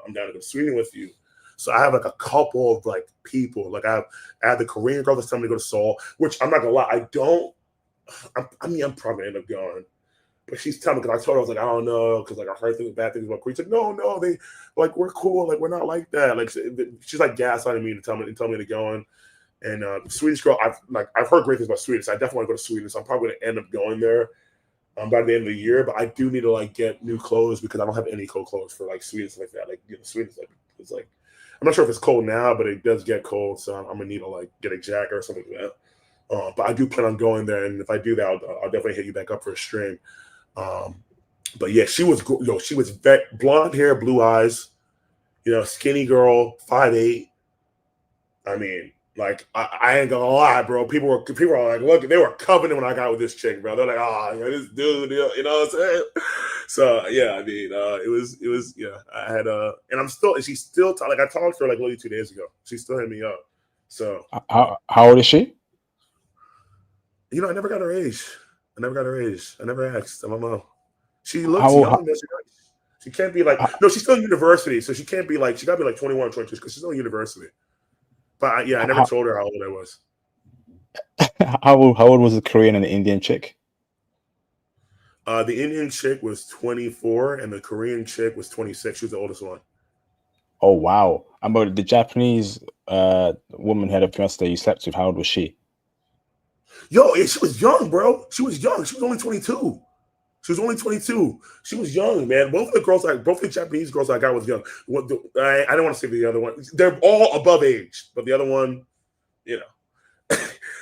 I'm down to go to Sweden with you. So I have like a couple of like people. Like I have the Korean girl that's telling me to go to Seoul, which I'm not gonna lie, I don't. I mean, I'm probably gonna end up going. But she's telling me because I told her I was like, I don't know, because like I heard bad things about Korea. She's like, no, they like we're cool, like we're not like that. Like she's like gaslighting me to tell me to go in. And Swedish girl, I've heard great things about Sweden, so I definitely want to go to Sweden. So I'm probably gonna end up going there by the end of the year. But I do need to like get new clothes because I don't have any cold clothes for like Sweden stuff like that. Like you know, Sweden's like it's like I'm not sure if it's cold now, but it does get cold, so I'm gonna need to like get a jacket or something like that. But I do plan on going there, and if I do that, I'll definitely hit you back up for a stream. But yeah, she was blonde hair, blue eyes, you know, skinny girl, 5'8". I mean, like I ain't gonna lie, bro. People were like, look, they were coveting when I got with this chick, bro. They're like, this dude, you know what I'm saying? So yeah, I mean, it was yeah. I had and she's still like I talked to her like literally 2 days ago. She still hit me up. So how old is she? You know, I never got her age. I never asked. I don't know. She looks young. She can't be like no. She's still in university, so she can't be like she got to be like 21, 22 because she's still in university. But I never told her how old I was. How old was the Korean and the Indian chick? The Indian chick was 24, and the Korean chick was 26. She was the oldest one. Oh wow! But the Japanese woman had a fiance that you slept with. How old was she? Yo, she was young, bro. She was young. She was only 22. She was young, man. Both the Japanese girls I got was young. I don't want to say the other one. They're all above age, but the other one, you know.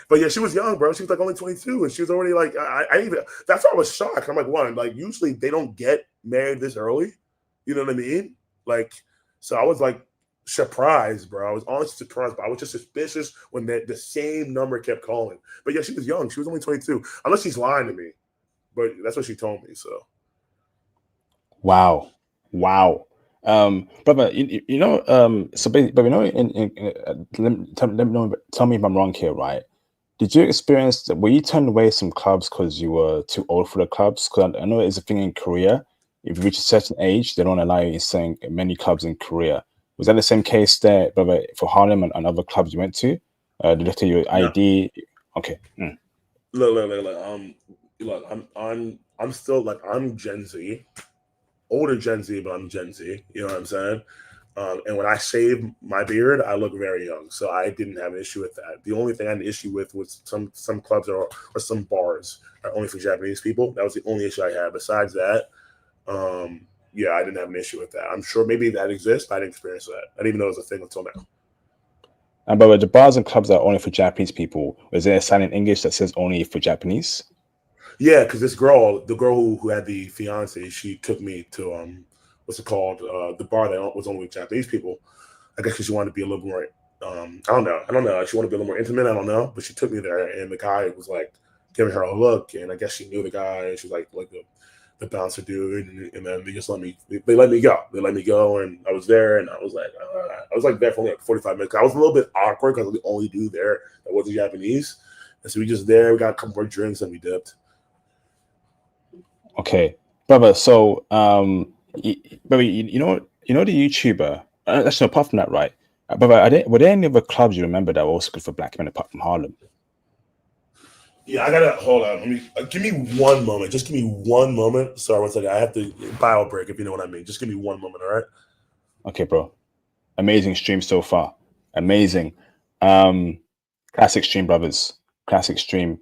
But yeah, she was young, bro. She was like only 22, and she was already like, that's why I was shocked. I'm like, one, like usually they don't get married this early. You know what I mean? Like, so I was like surprised, bro. I was honestly surprised, but I was just suspicious when the same number kept calling. But yeah, she was young. She was only 22, unless she's lying to me. But that's what she told me. So, wow. Brother, you know, so basically, but you know, tell me if I'm wrong here, right? Did you experience that? Were you turned away some clubs because you were too old for the clubs? Because I know it's a thing in Korea. If you reach a certain age, they don't allow you in saying many clubs in Korea. Was that the same case there, brother, for Harlem and other clubs you went to? Did they tell you ID? No. Okay. Look, I'm still like I'm Gen Z, older Gen Z, but I'm Gen Z. You know what I'm saying? And when I shave my beard, I look very young, so I didn't have an issue with that. The only thing I had an issue with was some clubs or some bars are only for Japanese people. That was the only issue I had. Besides that, yeah, I didn't have an issue with that. I'm sure maybe that exists, but I didn't experience that. I didn't even know it was a thing until now. And but the bars and clubs that are only for Japanese people, was there a sign in English that says only for Japanese? Yeah, because the girl who had the fiance, she took me to what's it called? The bar that was only Japanese people. I guess because she wanted to be a little more. I don't know. I don't know. She wanted to be a little more intimate. I don't know. But she took me there, and the guy was like giving her a look, and I guess she knew the guy. And she was like the bouncer dude, and then they just let me. They let me go. They let me go, and I was there, and I was like there for only like 45 minutes. I was a little bit awkward because I was the only dude there that wasn't Japanese, and so we just there. We got a couple more drinks, and we dipped. Okay, brother. So, brother, you know the YouTuber. Actually, apart from that, right, brother, were there any other clubs you remember that were also good for black men apart from Harlem? Yeah, I gotta hold on. Let me give me one moment. Just give me one moment. Sorry, one second. I have to bio break if you know what I mean. Just give me one moment, all right? Okay, bro. Amazing stream so far. Amazing. Um, classic stream, brothers. Classic stream.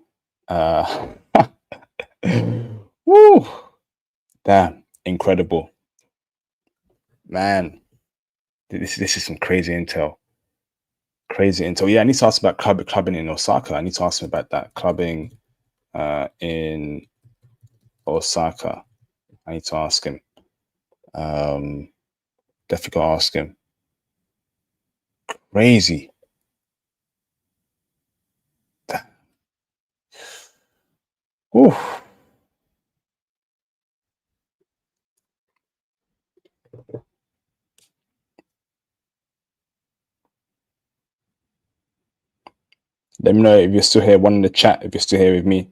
Uh, woo, damn, incredible, man. This is some crazy intel. Crazy intel. Yeah, I need to ask about clubbing in Osaka. I need to ask him about that clubbing in Osaka. I need to ask him. Definitely gotta ask him. Crazy. Whew. Let me know if you're still here. One in the chat if you're still here with me.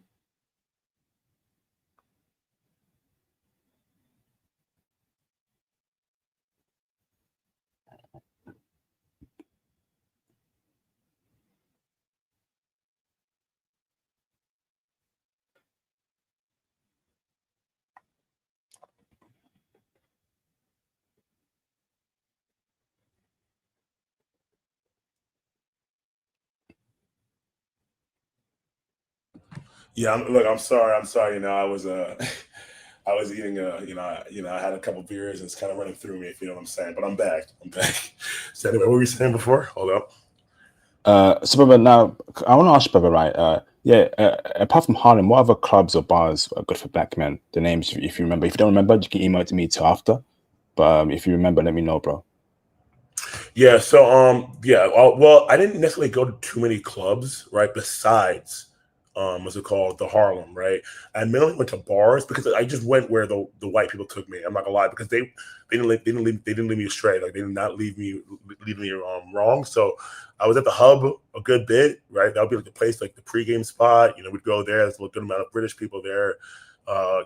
Yeah, look, I'm sorry. I'm sorry. I was I was eating I had a couple beers and it's kind of running through me, if you know what I'm saying. But I'm back. I'm back. So anyway, what were you saying before? Hold up. So, brother, now I want to ask you, brother, right? Yeah. Apart from Harlem, what other clubs or bars are good for black men? The names, if you remember. If you don't remember, you can email it to me till after. But if you remember, let me know, bro. Yeah. So yeah. Well, I didn't necessarily go to too many clubs, right? Besides what's it called, the Harlem, right? I mainly went to bars because I just went where the white people took me. I'm not gonna lie, because they didn't leave me astray. Like they did not leave me wrong. So I was at the hub a good bit, right? That would be like the place, like the pregame spot. We'd go there. There's a good amount of British people there,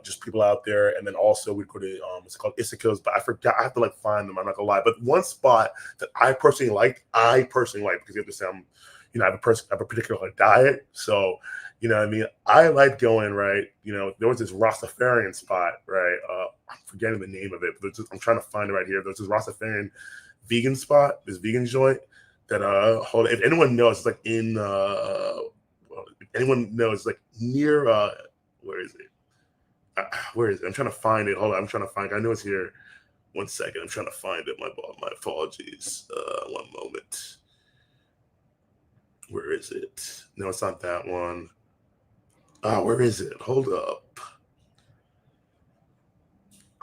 just people out there, and then also we'd go to it's called Issachil's, but I forgot. I have to like find them. I'm not gonna lie, but one spot that I personally liked, because you have to say I have a particular diet, so you know what I mean? I like going, right? There was this Rastafarian spot, right? I'm forgetting the name of it, but I'm trying to find it right here. There's this Rastafarian vegan spot, this vegan joint that hold on, if anyone knows, it's like in if anyone knows, like near where is it? Where is it? I'm trying to find it. Hold on, I'm trying to find it. I know it's here. One second, I'm trying to find it. My apologies. One moment. Where is it? No, it's not that one. Where is it? Hold up.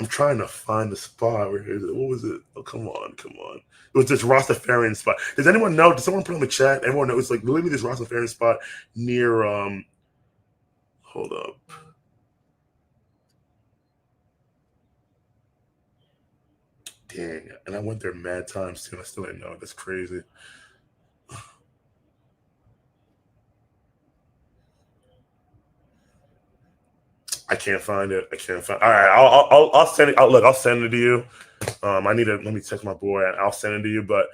I'm trying to find the spot. Where is it? What was it? Oh, come on, come on. It was this Rastafarian spot. Does anyone know? Does someone put in the chat? Everyone knows. It's like literally this Rastafarian spot near. Hold up. Dang, and I went there mad times too, and I still didn't know. That's crazy. I can't find it. I can't find. All right, I'll send it. Look, I'll send it to you. I need to let me text my boy and I'll send it to you. But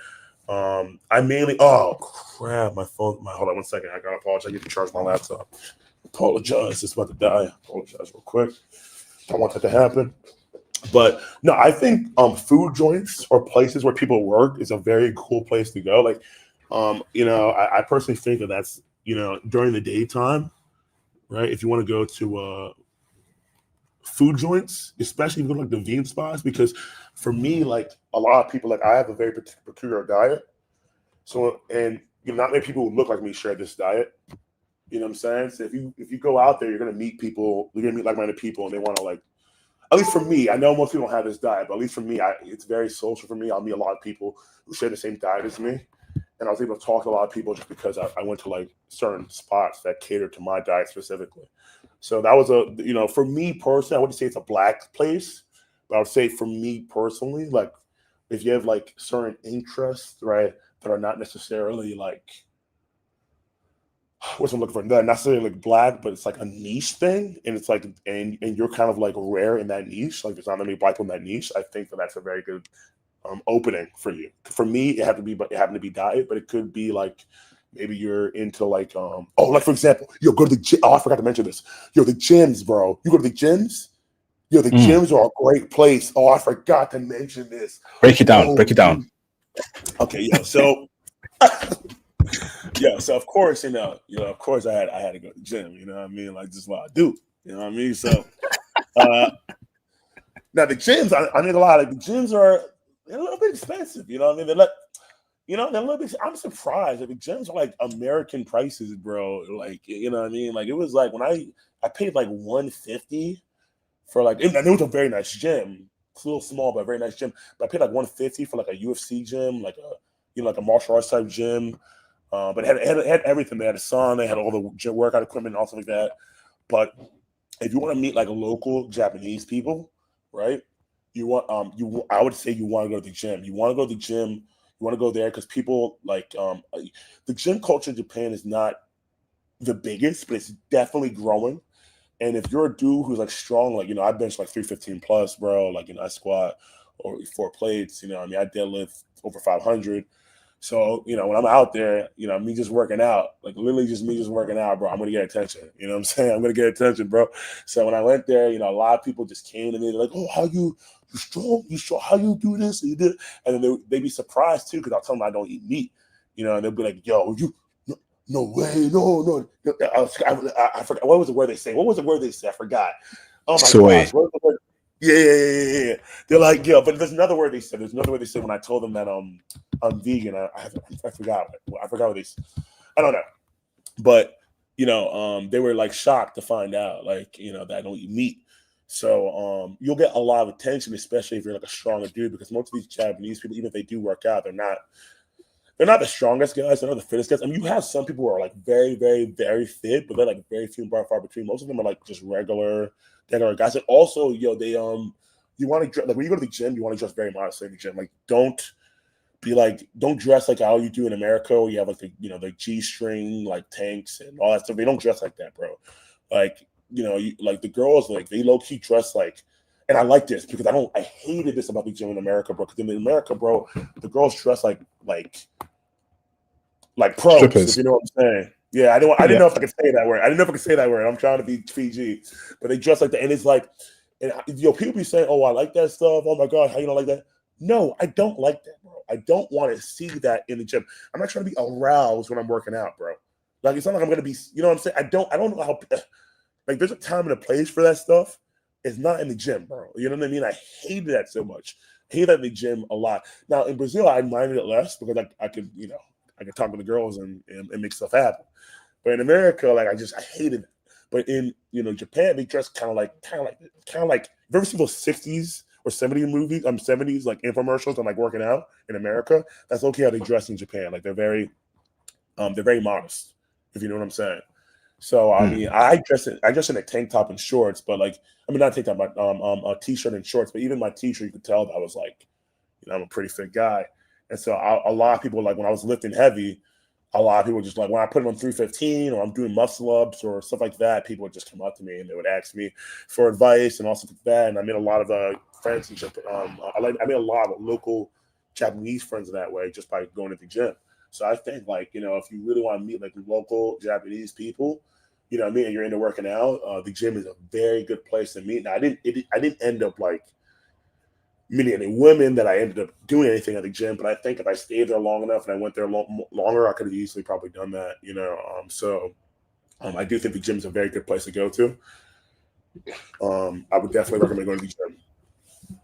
I mainly. Oh crap! My phone. Hold on one second. I gotta apologize. I need to charge my laptop. Apologize. It's about to die. Apologize real quick. I don't want that to happen. But no, I think food joints or places where people work is a very cool place to go. Like, I personally think that that's during the daytime, right? If you want to go to food joints, especially if you go to like the vegan spots, because for me, like a lot of people, like I have a very peculiar diet. So, and not many people who look like me share this diet. You know what I'm saying? So if you go out there, you're gonna meet people, you're gonna meet like-minded people, and they want to like at least for me, I know most people don't have this diet, but at least for me, it's very social for me. I'll meet a lot of people who share the same diet as me. And I was able to talk to a lot of people just because I went to like certain spots that cater to my diet specifically. So that was for me personally, I wouldn't say it's a black place, but I would say for me personally, like if you have like certain interests, right, that are not necessarily like, what's I'm looking for? Not necessarily like black, but it's like a niche thing, and it's like, and you're kind of like rare in that niche. Like there's not many black people in that niche. I think that's a very good opening for you. For me, it happened to be diet, but it could be like maybe you're into like like for example, go to the gym. Oh, I forgot to mention this. The gyms, bro. You go to the gyms. The gyms are a great place. Oh, I forgot to mention this. Break it down. Oh, Break it down. okay, so yeah, so of course, of course I had to go to the gym, you know what I mean? Like this is what I do. You know what I mean? So now the gyms, I need a lot. Like the gyms they're a little bit expensive, you know what I mean? They're a little bit. I'm surprised that the gyms are like American prices, bro. Like, you know what I mean? Like it was like when I paid like $150 for like, and it was a very nice gym. It's a little small, but a very nice gym. But I paid like $150 for like a UFC gym, like a martial arts type gym. But it had everything. They had a sauna, they had all the gym workout equipment and all stuff like that. But if you want to meet like local Japanese people, right? I would say you want to go to the gym. You want to go to the gym. You want to go there because people like the gym culture in Japan is not the biggest, but it's definitely growing. And if you're a dude who's like strong, like I bench like 315 plus, bro. Like I squat or 4 plates. I deadlift over 500. So, when I'm out there, me just working out, like literally just me just working out, bro, I'm going to get attention. You know what I'm saying? I'm going to get attention, bro. So when I went there, a lot of people just came to me. They're like, oh, how you strong? You strong? How you do this? And you did. And then they'd be surprised too, because I'll tell them I don't eat meat, and they'll be like, yo, no way. No. I forgot. What was the word they say? I forgot. Oh my gosh. What was the word? Yeah. They're like, yeah, but there's another word they said. When I told them that I'm vegan. I forgot. I forgot what they said. I don't know. But they were like shocked to find out, like, that I don't eat meat. So you'll get a lot of attention, especially if you're like a stronger dude, because most of these Japanese people, even if they do work out, they're not the strongest guys. They're not the fittest guys. I mean, you have some people who are like very, very, very fit, but they're like very few and far between. Most of them are like just regular guys. And also, they you want to like when you go to the gym, you want to dress very modestly in the gym. Like don't dress like how you do in America, where you have like the G-string like tanks and all that stuff. They don't dress like that, bro. Like like the girls, like they low key dress like. And I like this because I hated this about the gym in America, bro. Because in America, bro, the girls dress like pros, strippers. if you know what I'm saying. Yeah, I didn't know if I could say that word. I didn't know if I could say that word. I'm trying to be PG, but they dress like that, and it's like, and people be saying, "Oh, I like that stuff." Oh my god, how you don't like that? No, I don't like that, bro. I don't want to see that in the gym. I'm not trying to be aroused when I'm working out, bro. Like it's not like I'm gonna be, you know what I'm saying? I don't know how. Like there's a time and a place for that stuff. It's not in the gym, bro. You know what I mean? I hated that so much. I hated that in the gym a lot. Now in Brazil, I minded it less because I could talk to the girls and make stuff happen. But in America, like I hated it. But in Japan, they dress kind of like you've ever seen those 60s or 70s movies? 70s like infomercials on like working out in America. That's okay how they dress in Japan. Like they're very modest, if you know what I'm saying. So I mean, I dress in a tank top and shorts, but not tank top, but a t-shirt and shorts. But even my t-shirt, you could tell that I was like, I'm a pretty fit guy. And so a lot of people, like when I was lifting heavy, a lot of people just like when I put it on 315 or I'm doing muscle ups or stuff like that, people would just come up to me and they would ask me for advice and all stuff like that. And I made a lot of friends in Japan. I made a lot of local Japanese friends in that way just by going to the gym. So I think if you really want to meet like local Japanese people, and you're into working out, the gym is a very good place to meet. Now I didn't end up like meeting any women that I ended up doing anything at the gym, but I think if I stayed there long enough and I went there longer, I could have easily probably done that, So I do think the gym is a very good place to go to. I would definitely recommend going to the gym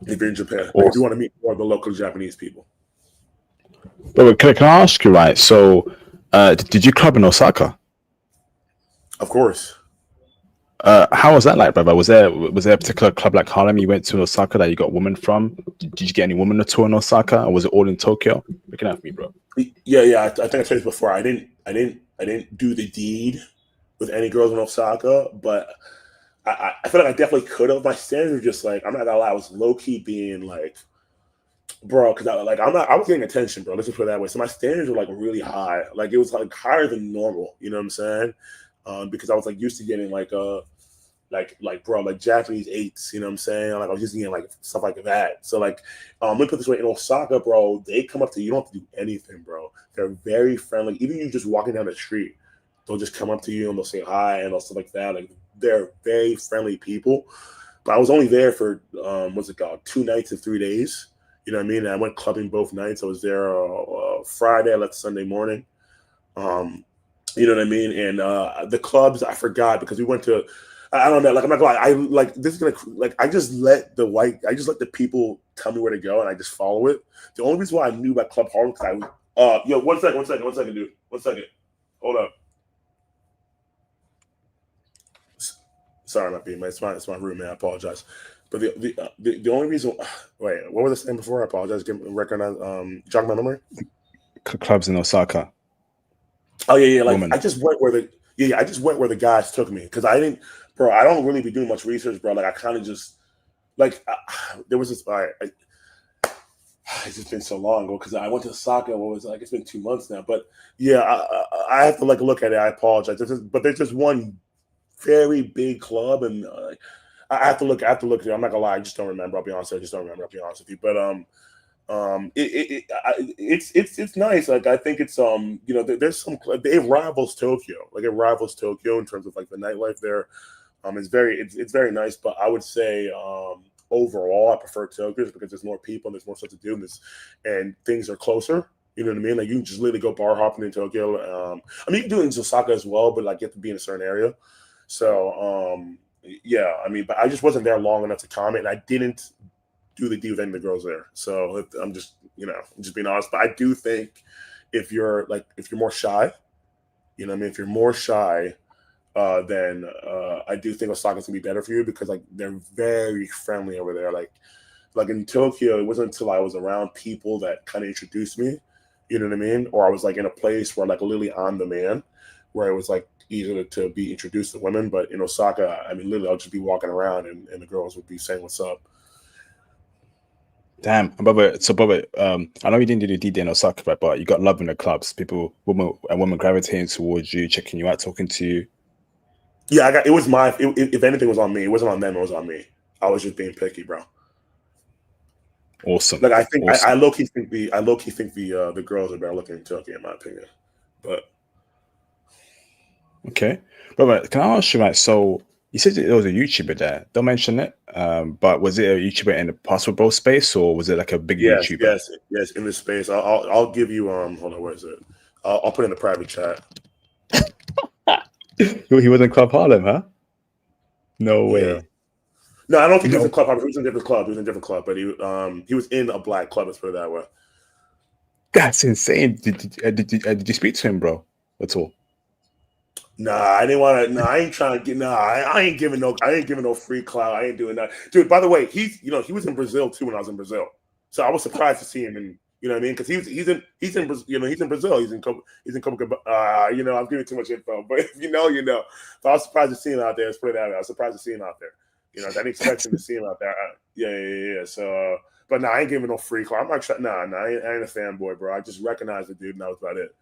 if you're in Japan. Awesome. If you want to meet more of the local Japanese people. But can I ask you, right? So, did you club in Osaka? Of course. How was that like, brother? Was there a particular club like Harlem you went to in Osaka that you got women from? Did you get any women at all in Osaka, or was it all in Tokyo? Looking at me, bro. Yeah. I think I said this before. I didn't do the deed with any girls in Osaka, but I feel like I definitely could have. My standards were just like, I'm not gonna lie, I was low key being like, bro, because I was getting attention, bro. Let's just put it that way. So my standards were like really high, like it was like higher than normal. You know what I'm saying? Because I was like used to getting like bro, like Japanese eights, you know what I'm saying? Like I was just getting like stuff like that. So like let me put it this way, in Osaka, bro, they come up to you, you don't have to do anything, bro. They're very friendly. Even you just walking down the street, they'll just come up to you and they'll say hi and all stuff like that. Like they're very friendly people. But I was only there for what's it called? 2 nights and 3 days. You know what I mean? And I went clubbing both nights. I was there Friday, I left Sunday morning. Um, you know what I mean? And the clubs, I forgot because we went to. I don't know. Like I'm not gonna lie. I like this is gonna like. I just let the people tell me where to go, and I just follow it. The only reason why I knew about Club Harlem because I was. Yo, one second, dude. 1 second. Hold up. Sorry, not being. It's my roommate. I apologize. But the only reason. Wait, what was I saying before? I apologize. Recognize. Jog my memory. Clubs in Osaka, Oh yeah. Like woman. I just went where the I just went where the guys took me because I didn't, bro. I don't really be doing much research, bro. Like I kind of just like there was this. It's just been so long ago because I went to Osaka. What was it? Like it's been 2 months now, but yeah, I have to like look at it. I apologize, but there's just one very big club, and I have to look. I have to look. I'm not gonna lie. I just don't remember. I'll be honest. I just don't remember. I'll be honest with you. But it's nice. Like I think it's there's some it rivals Tokyo. Like it rivals Tokyo in terms of like the nightlife there. It's very nice. But I would say overall I prefer Tokyo just because there's more people and there's more stuff to do and things are closer. You know what I mean? Like you can just literally go bar hopping in Tokyo. I mean you can do it in Osaka as well, but like you have to be in a certain area. So yeah, I mean, but I just wasn't there long enough to comment, and I didn't do the deal with any of the girls there. So I'm just, I'm just being honest. But I do think if you're more shy, you know what I mean? If you're more shy, then I do think Osaka's gonna be better for you because like they're very friendly over there. Like in Tokyo, it wasn't until I was around people that kind of introduced me, you know what I mean? Or I was like in a place where like literally on the man, where it was like easier to be introduced to women. But in Osaka, I mean, literally, I'll just be walking around and the girls would be saying, "What's up?" Damn, brother, I know you didn't do the D-Day in Osaka, right, but you got love in the clubs. People, women gravitating towards you, checking you out, talking to you. Yeah, it was if anything was on me. It wasn't on them. It was on me. I was just being picky, bro. Awesome, Like I think I awesome. low key think the girls are better looking in Tokyo, in my opinion. But Okay, brother, can I ask you, right? So you said there was a YouTuber there. Don't mention it. But was it a YouTuber in the passport bro space, or was it like a big YouTuber? yes. In this space, I'll give you Hold on, where is it? I'll put it in the private chat. He was in Club Harlem, huh? No Yeah. way. No, I don't think he was in No, club. He was in a different club. He was in a different club, but he was in a black club. Let's put it that way. that's insane. Did you speak to him, bro? At all? Nah, I didn't want to. Nah, I ain't trying to get. Nah, I ain't giving no. I ain't giving no free clout. I ain't doing that, dude. By the way, he was in Brazil too when I was in Brazil, so I was surprised to see him. And you know what I mean? Because he's in Brazil. He's in Copacabana. I'm giving too much info, but if you know, you know. But I was surprised to see him out there. Let's put it that way. I was surprised to see him out there. I didn't expect him to see him out there. Yeah. So, but nah, I ain't giving no free clout. I'm not trying. Nah. I ain't a fanboy, bro. I just recognized the dude, and that was about it.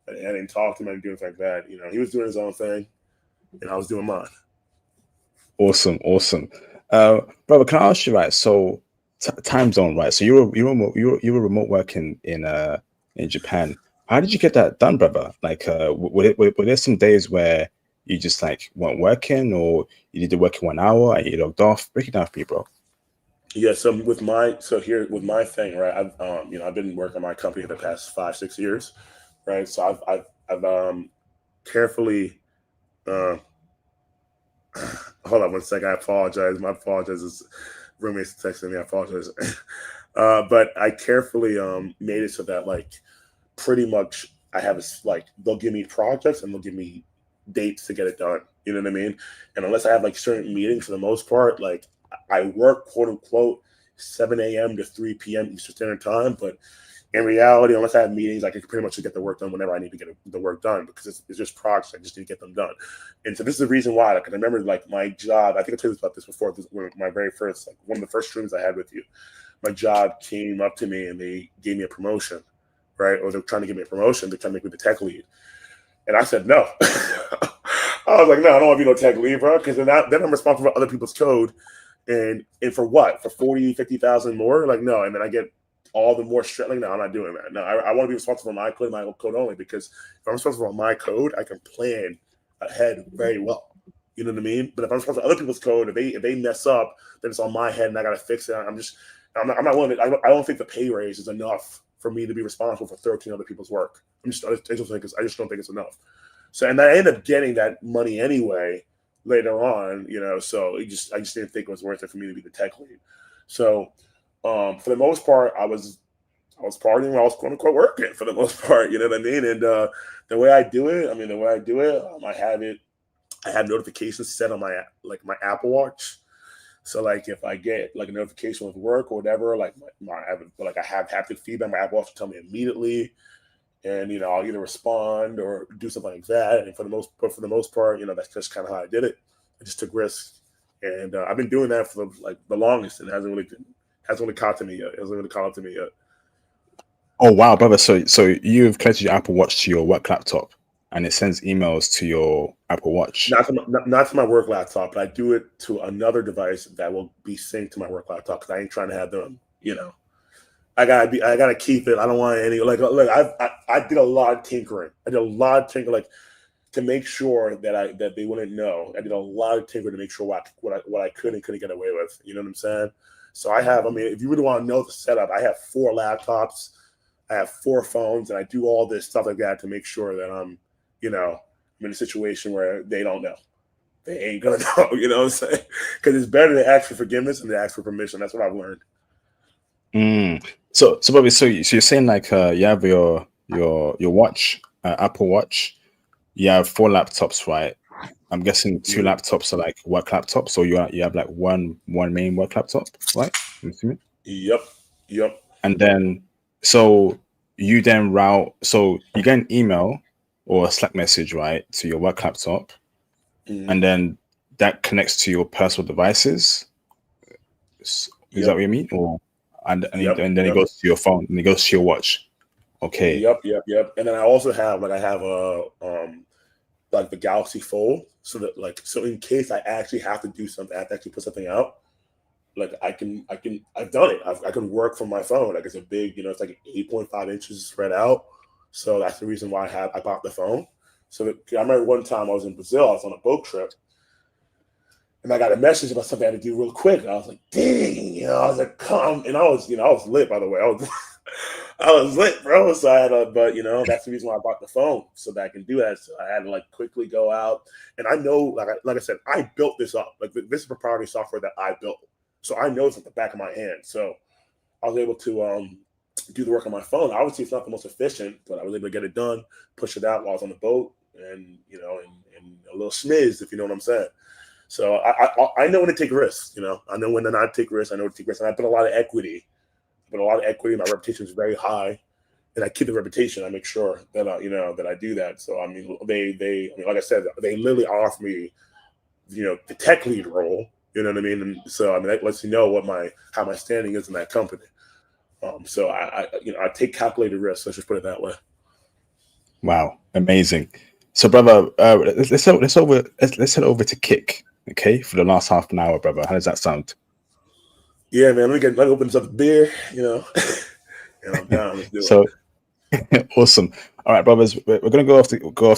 I didn't talk to him. I didn't do anything like that. He was doing his own thing, and I was doing mine. Awesome, awesome. Brother, can I ask you, right? So time zone, right? So you were remote working in Japan. How did you get that done, brother? Like, were there some days where you just like weren't working, or you did the work in 1 hour and you logged off? Break it down for me, bro. Yeah. Here with my thing, right? I've been working at my company for the past 5 6 years, right? So I've carefully. Uh, Hold on 1 second. I apologize. My apologies. Roommates texting me. I apologize. But I carefully made it so that like pretty much I have like they'll give me projects and they'll give me dates to get it done. You know what I mean? And unless I have like certain meetings, for the most part, like I work quote unquote 7 a.m. to 3 p.m. Eastern Standard Time, but in reality, unless I have meetings, I can pretty much get the work done whenever I need to get the work done because it's just projects. I just need to get them done. And so this is the reason why. Like, I remember like my job. I think I told you about this before. This was my very first, like one of the first streams I had with you. My job came up to me and they gave me a promotion, right? Or they're trying to give me a promotion. They're trying to make me the tech lead, and I said no. I was like, no, I don't want to be no tech lead, bro, because then I'm responsible for other people's code, and for what? For 40, 50,000 more? Like, no, and then I get all the more stress. Like, no, I'm not doing that. No, I want to be responsible for my code only, because if I'm responsible for my code, I can plan ahead very well. You know what I mean? But if I'm responsible for other people's code, if they mess up, then it's on my head and I gotta fix it. I'm not willing to, I don't think the pay raise is enough for me to be responsible for 13 other people's work. I just don't think it's enough. So, and I ended up getting that money anyway later on, so I just didn't think it was worth it for me to be the tech lead. So, for the most part, I was partying while I was quote unquote working for the most part, you know what I mean? And the way I do it, I have notifications set on my Apple Watch. So like if I get like a notification with work or whatever, like I have haptic feedback, my Apple Watch will tell me immediately, and I'll either respond or do something like that. And for the most part, that's just kind of how I did it. I just took risks, and I've been doing that for the longest, and it hasn't really caught to me yet. It hasn't really caught to me yet. Oh wow, brother! So you've connected your Apple Watch to your work laptop, and it sends emails to your Apple Watch. Not to my work laptop, but I do it to another device that will be synced to my work laptop because I ain't trying to have them. I gotta keep it. I don't want any look. I did a lot of tinkering. Like to make sure that they wouldn't know. I did a lot of tinkering to make sure what I could and couldn't get away with. You know what I'm saying? So if you really want to know the setup, I have 4 laptops, I have 4 phones, and I do all this stuff like that to make sure that I'm in a situation where they don't know. They ain't gonna know. You know what I'm saying? Because it's better to ask for forgiveness than to ask for permission. That's what I've learned. So Bobby, so you're saying like you have your watch, Apple Watch. You have 4 laptops, right? I'm guessing 2 laptops are like work laptops, so you have like one main work laptop, right? I'm assuming. Yep. And then so you then route. So you get an email or a Slack message, right, to your work laptop, and then that connects to your personal devices. Is that what you mean? Or and then it goes to your phone and it goes to your watch. Okay. Yep. And then I also have a the Galaxy Fold, so that so in case I actually have to do something, I have to actually put something out. Like I've done it. I can work from my phone. Like it's a big, it's like 8.5 inches spread out. So that's the reason why I bought the phone. So I remember one time I was in Brazil. I was on a boat trip, and I got a message about something I had to do real quick. And I was like, dang, I was like, come, and I was lit, by the way. I was lit, bro. So I had but that's the reason why I bought the phone, so that I can do that. So I had to quickly go out, and I know, like I said, I built this up. Like this is proprietary software that I built, so I know it's at the back of my hand. So I was able to do the work on my phone. Obviously, it's not the most efficient, but I was able to get it done, push it out while I was on the boat, and and a little smiz, if you know what I'm saying. So I know when to take risks. I know when to not take risks. I know when to take risks, and I put a lot of equity. My reputation is very high, and I keep the reputation. I make sure that that I do that. So they like I said, they literally offer me the tech lead role. You know what I mean? And so that lets you know how my standing is in that company. So I take calculated risks. Let's just put it that way. Wow, amazing. So, brother, let's head over to Kick, okay, for the last half an hour, brother. How does that sound? Yeah, man. Let me open some beer, and I'm down. Let's do it. Awesome. All right, brothers, we're gonna go off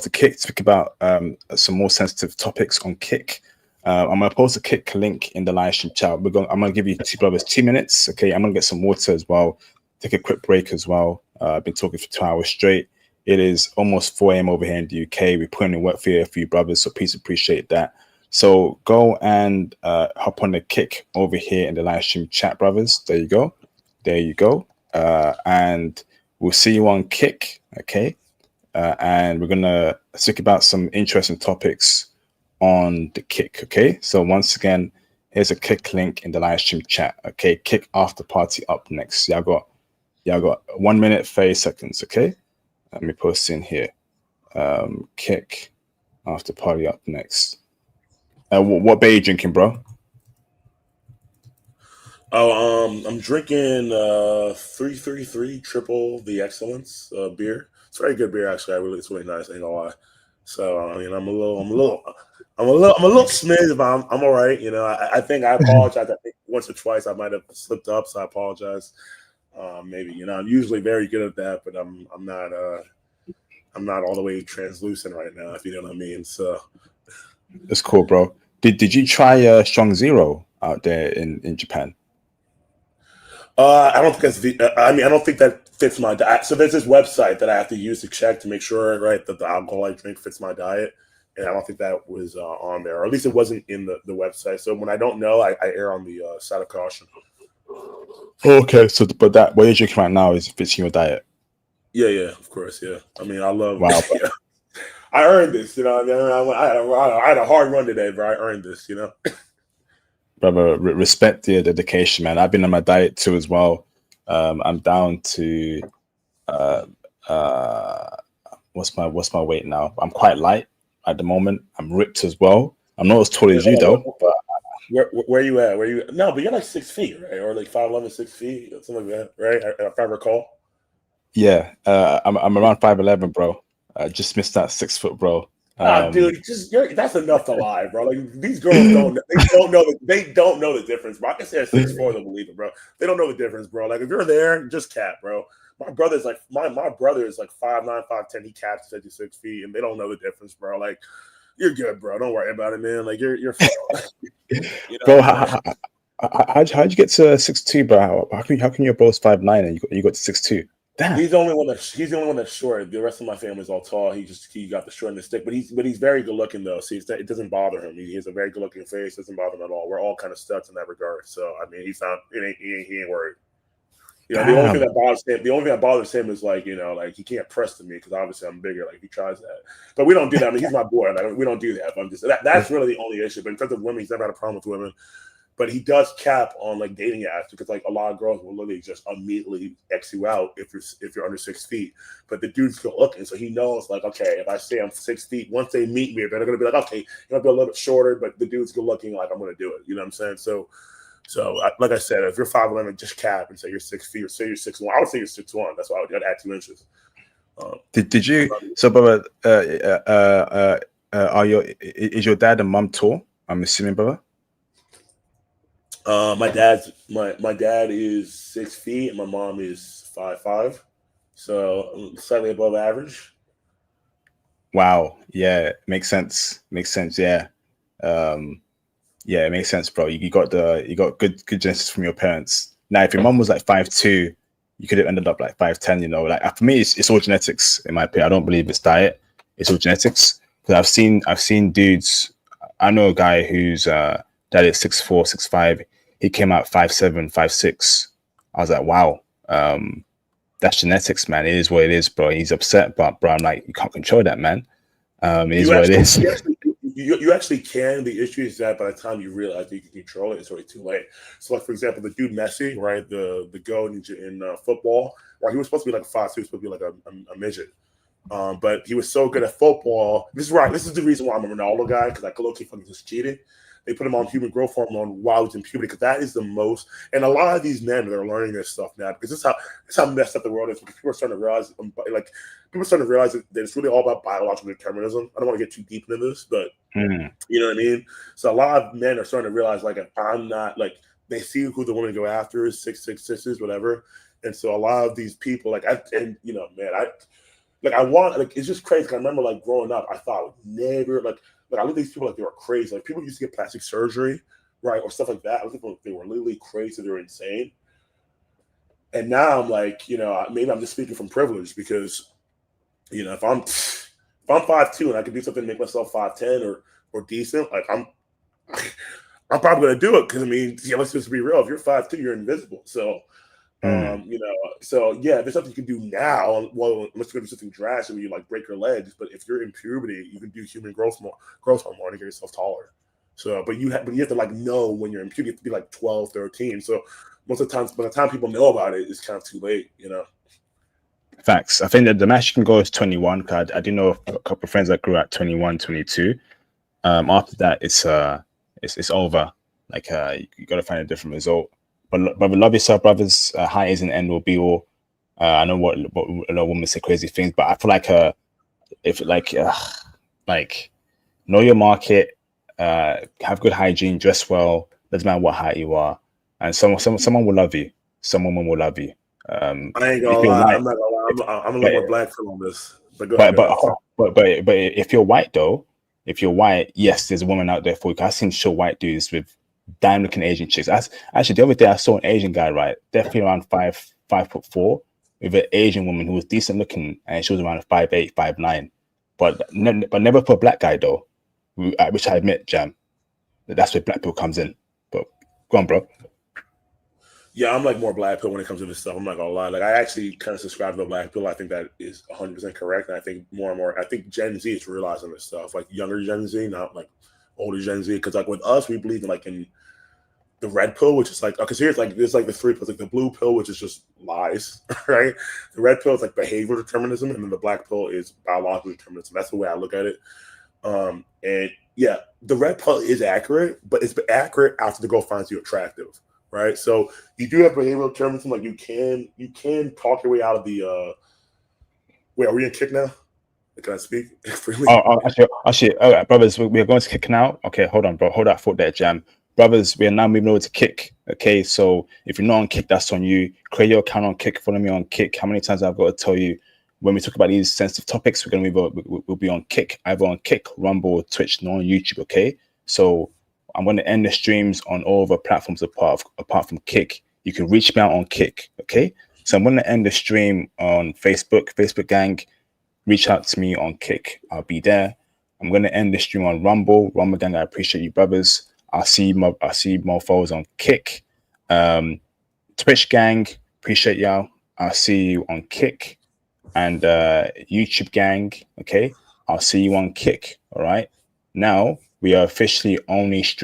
the Kick to speak about some more sensitive topics on Kick. I'm gonna post a Kick link in the live stream chat. I'm gonna give you 2 brothers 2 minutes. Okay, I'm gonna get some water as well. Take a quick break as well. I've been talking for 2 hours straight. It is almost 4 a.m. over here in the UK. We're putting in work for you brothers, so please appreciate that. So go and hop on the Kick over here in the live stream chat, brothers. There you go. And we'll see you on Kick, okay? And we're gonna speak about some interesting topics on the Kick. Okay, so once again, here's a Kick link in the live stream chat. Okay, Kick after party up next. Y'all got 1 minute 30 seconds. Okay, let me post in here. Kick after party up next. What beer are you drinking, bro? Oh, I'm drinking 333 Triple the Excellence beer. It's very good beer actually. It's really nice. Ain't gonna lie. So I mean, I'm a little smidge, but I'm all right. You know, I think I apologize. I think once or twice I might have slipped up, so I apologize. Maybe I'm usually very good at that, but I'm not all the way translucent right now, if you know what I mean. So That's cool, bro. Did you try Strong Zero out there in Japan? I don't think that's I mean, I don't think that fits my diet. So there's this website that I have to use to check to make sure, right, that the alcohol I drink fits my diet. And I don't think that was on there, or at least it wasn't in the website. So when I don't know, I err on the side of caution. Okay, so but that what you're drinking right now is fits your diet. Yeah, of course, yeah. I mean, I love. Wow, Yeah, I earned this. You know, I had a hard run today, but I earned this. You know. brother, respect the dedication, man. I've been on my diet too as well. I'm down to what's my weight now? I'm quite light at the moment. I'm ripped as well. I'm not as tall as you though, but Where you at? Where you? No, but you're like 6 feet, right? Or like 5'11", 6 feet, something like that, right? If I recall. yeah, I'm around 5'11", bro. I just missed that 6 foot, bro. Ah, dude, that's enough to lie, bro. Like these girls don't know the difference, bro. I can say at 6'4", they'll believe it, bro. They don't know the difference, bro. Like if you're there, just cap, bro. My brother's like my brother is like 5'9", 5'10". He caps 56 feet, and they don't know the difference, bro. Like you're good, bro. Don't worry about it, man. Like you're fine. Bro, how'd you get to 6'2", bro? How can you're both 5'9" and you got to 6'2"? Damn. He's the only one that's short. The rest of my family's all tall. He got the short and the stick, but he's very good looking though. See, it doesn't bother him. He has a very good looking face. Doesn't bother him at all. We're all kind of studs in that regard. So I mean, he's not. He ain't worried. You know, the only thing that bothers him is like like he can't press to me because obviously I'm bigger. Like he tries that, but we don't do that. I mean, he's my boy. Like, we don't do that. But I'm just that's really the only issue. But in terms of women, he's never had a problem with women. But he does cap on like dating apps because like a lot of girls will literally just immediately X you out if you're under 6 feet. But the dude's still looking, so he knows like, okay, if I say I'm 6 feet, once they meet me, they're gonna be like, okay, you might be a little bit shorter, but the dude's good looking, like I'm gonna do it. You know what I'm saying? So like I said, if you're 5'11", just cap and say you're 6 feet, or say you're 6'1". I would say you're 6'1". That's why I'd add 2 inches. Did you? So, brother, is your dad and mum tall? I'm assuming, brother. My dad is 6 feet and my mom is 5'5", so slightly above average. Wow. Yeah, makes sense. Yeah. Yeah, it makes sense, bro. You got good genetics from your parents. Now, if your mom was like 5'2", you could have ended up like 5'10". You know, like for me, it's all genetics. In my opinion, I don't believe it's diet. It's all genetics. Because I've seen dudes. I know a guy who's dad is 6'4", 6'5". He came out 5'7", 5'6". I was like, wow, that's genetics, man. It is what it is, bro. He's upset, but bro, I'm like, you can't control that, man. It is what it is. You actually can. The issue is that by the time you realize that you can control it, it's already too late. So, like for example, the dude Messi, right, the goat in football, right, he was supposed to be like 5'2", he was supposed to be like a midget. But he was so good at football. This is right. This is the reason why I'm a Ronaldo guy, because like low-key fucking just cheated. They put him on human growth hormone while he was in puberty, because that is the most. And a lot of these men that are learning this stuff now, because this is how messed up the world is. Because people are starting to realize, that it's really all about biological determinism. I don't want to get too deep into this, but you know what I mean. So a lot of men are starting to realize, like, if I'm not like, they see who the women go after is 6'6", whatever. And so a lot of these people, like, man, I want, like, it's just crazy. I remember, like, growing up, I thought I would never, like I look at these people like they were crazy. Like, people used to get plastic surgery, right, or stuff like that. I look at them like they were literally crazy. They were insane. And now I'm like, maybe I'm just speaking from privilege because, if I'm 5'2" and I can do something to make myself 5'10" or decent, like I'm probably gonna do it because I mean, let's just be real. If you're 5'2", you're invisible. So You know, so yeah, there's something you can do now. Well, unless you're gonna do something drastic where you like break your legs, but if you're in puberty, you can do human growth hormone to get yourself taller. So, but you have to like know when you're in puberty, you have to be like 12, 13. So most of the times, by the time people know about it, it's kind of too late, you know. Facts. I think that the max you can go is 21. Cause I do know a couple of friends that grew at 21, 22. After that, it's over. Like you got to find a different result. But love yourself, brothers. Height isn't end will be all. I know what a lot of women say crazy things, but I feel like if like know your market, have good hygiene, dress well. Doesn't matter what height you are, and someone will love you. Some woman will love you. I ain't If gonna you're lie, white, I'm not gonna lie, I'm a but little more black on this. But go ahead, but go but ahead. but if you're white though, if you're white, yes, there's a woman out there for you. I've seen short white dudes with damn looking Asian chicks. Actually, the other day I saw an Asian guy, right, definitely around 5'4", with an Asian woman who was decent looking, and she was around 5'8", 5'9", but never for a black guy though, which I admit, Jam, that's where black people comes in. But go on, bro. Yeah, I'm like more black pill when it comes to this stuff. I'm not gonna lie. Like I actually kind of subscribe to the black pill. I think that is 100% correct. And I think more and more, I think Gen Z is realizing this stuff. Like younger Gen Z, not like older Gen Z. Because like with us, we believe in like in the red pill, which is like because here's like there's like the three pills, like the blue pill, which is just lies, right? The red pill is like behavioral determinism, and then the black pill is biological determinism. That's the way I look at it. And yeah, the red pill is accurate, but it's accurate after the girl finds you attractive, right? So you do have behavioral determinism, like you can talk your way out of the. Wait, are we in kick now? Can I speak freely? Actually, all right, brothers, we're going to kick now. Okay, hold on, bro. Hold that thought there, Jam. Brothers, we are now moving over to Kick. Okay, so if you're not on Kick, that's on you. Create your account on Kick. Follow me on Kick. How many times I've got to tell you when we talk about these sensitive topics, we're going to move over, we'll be on Kick, either on Kick, Rumble, Twitch, not on YouTube. Okay, so I'm going to end the streams on all the platforms apart from Kick. You can reach me out on Kick. Okay, so I'm going to end the stream on Facebook gang. Reach out to me on Kick. I'll be there. I'm gonna end the stream on Rumble. Rumble gang, I appreciate you, brothers. I'll see more followers on Kick. Twitch gang, appreciate y'all. I'll see you on Kick. And YouTube gang, okay. I'll see you on Kick. All right. Now we are officially only streaming.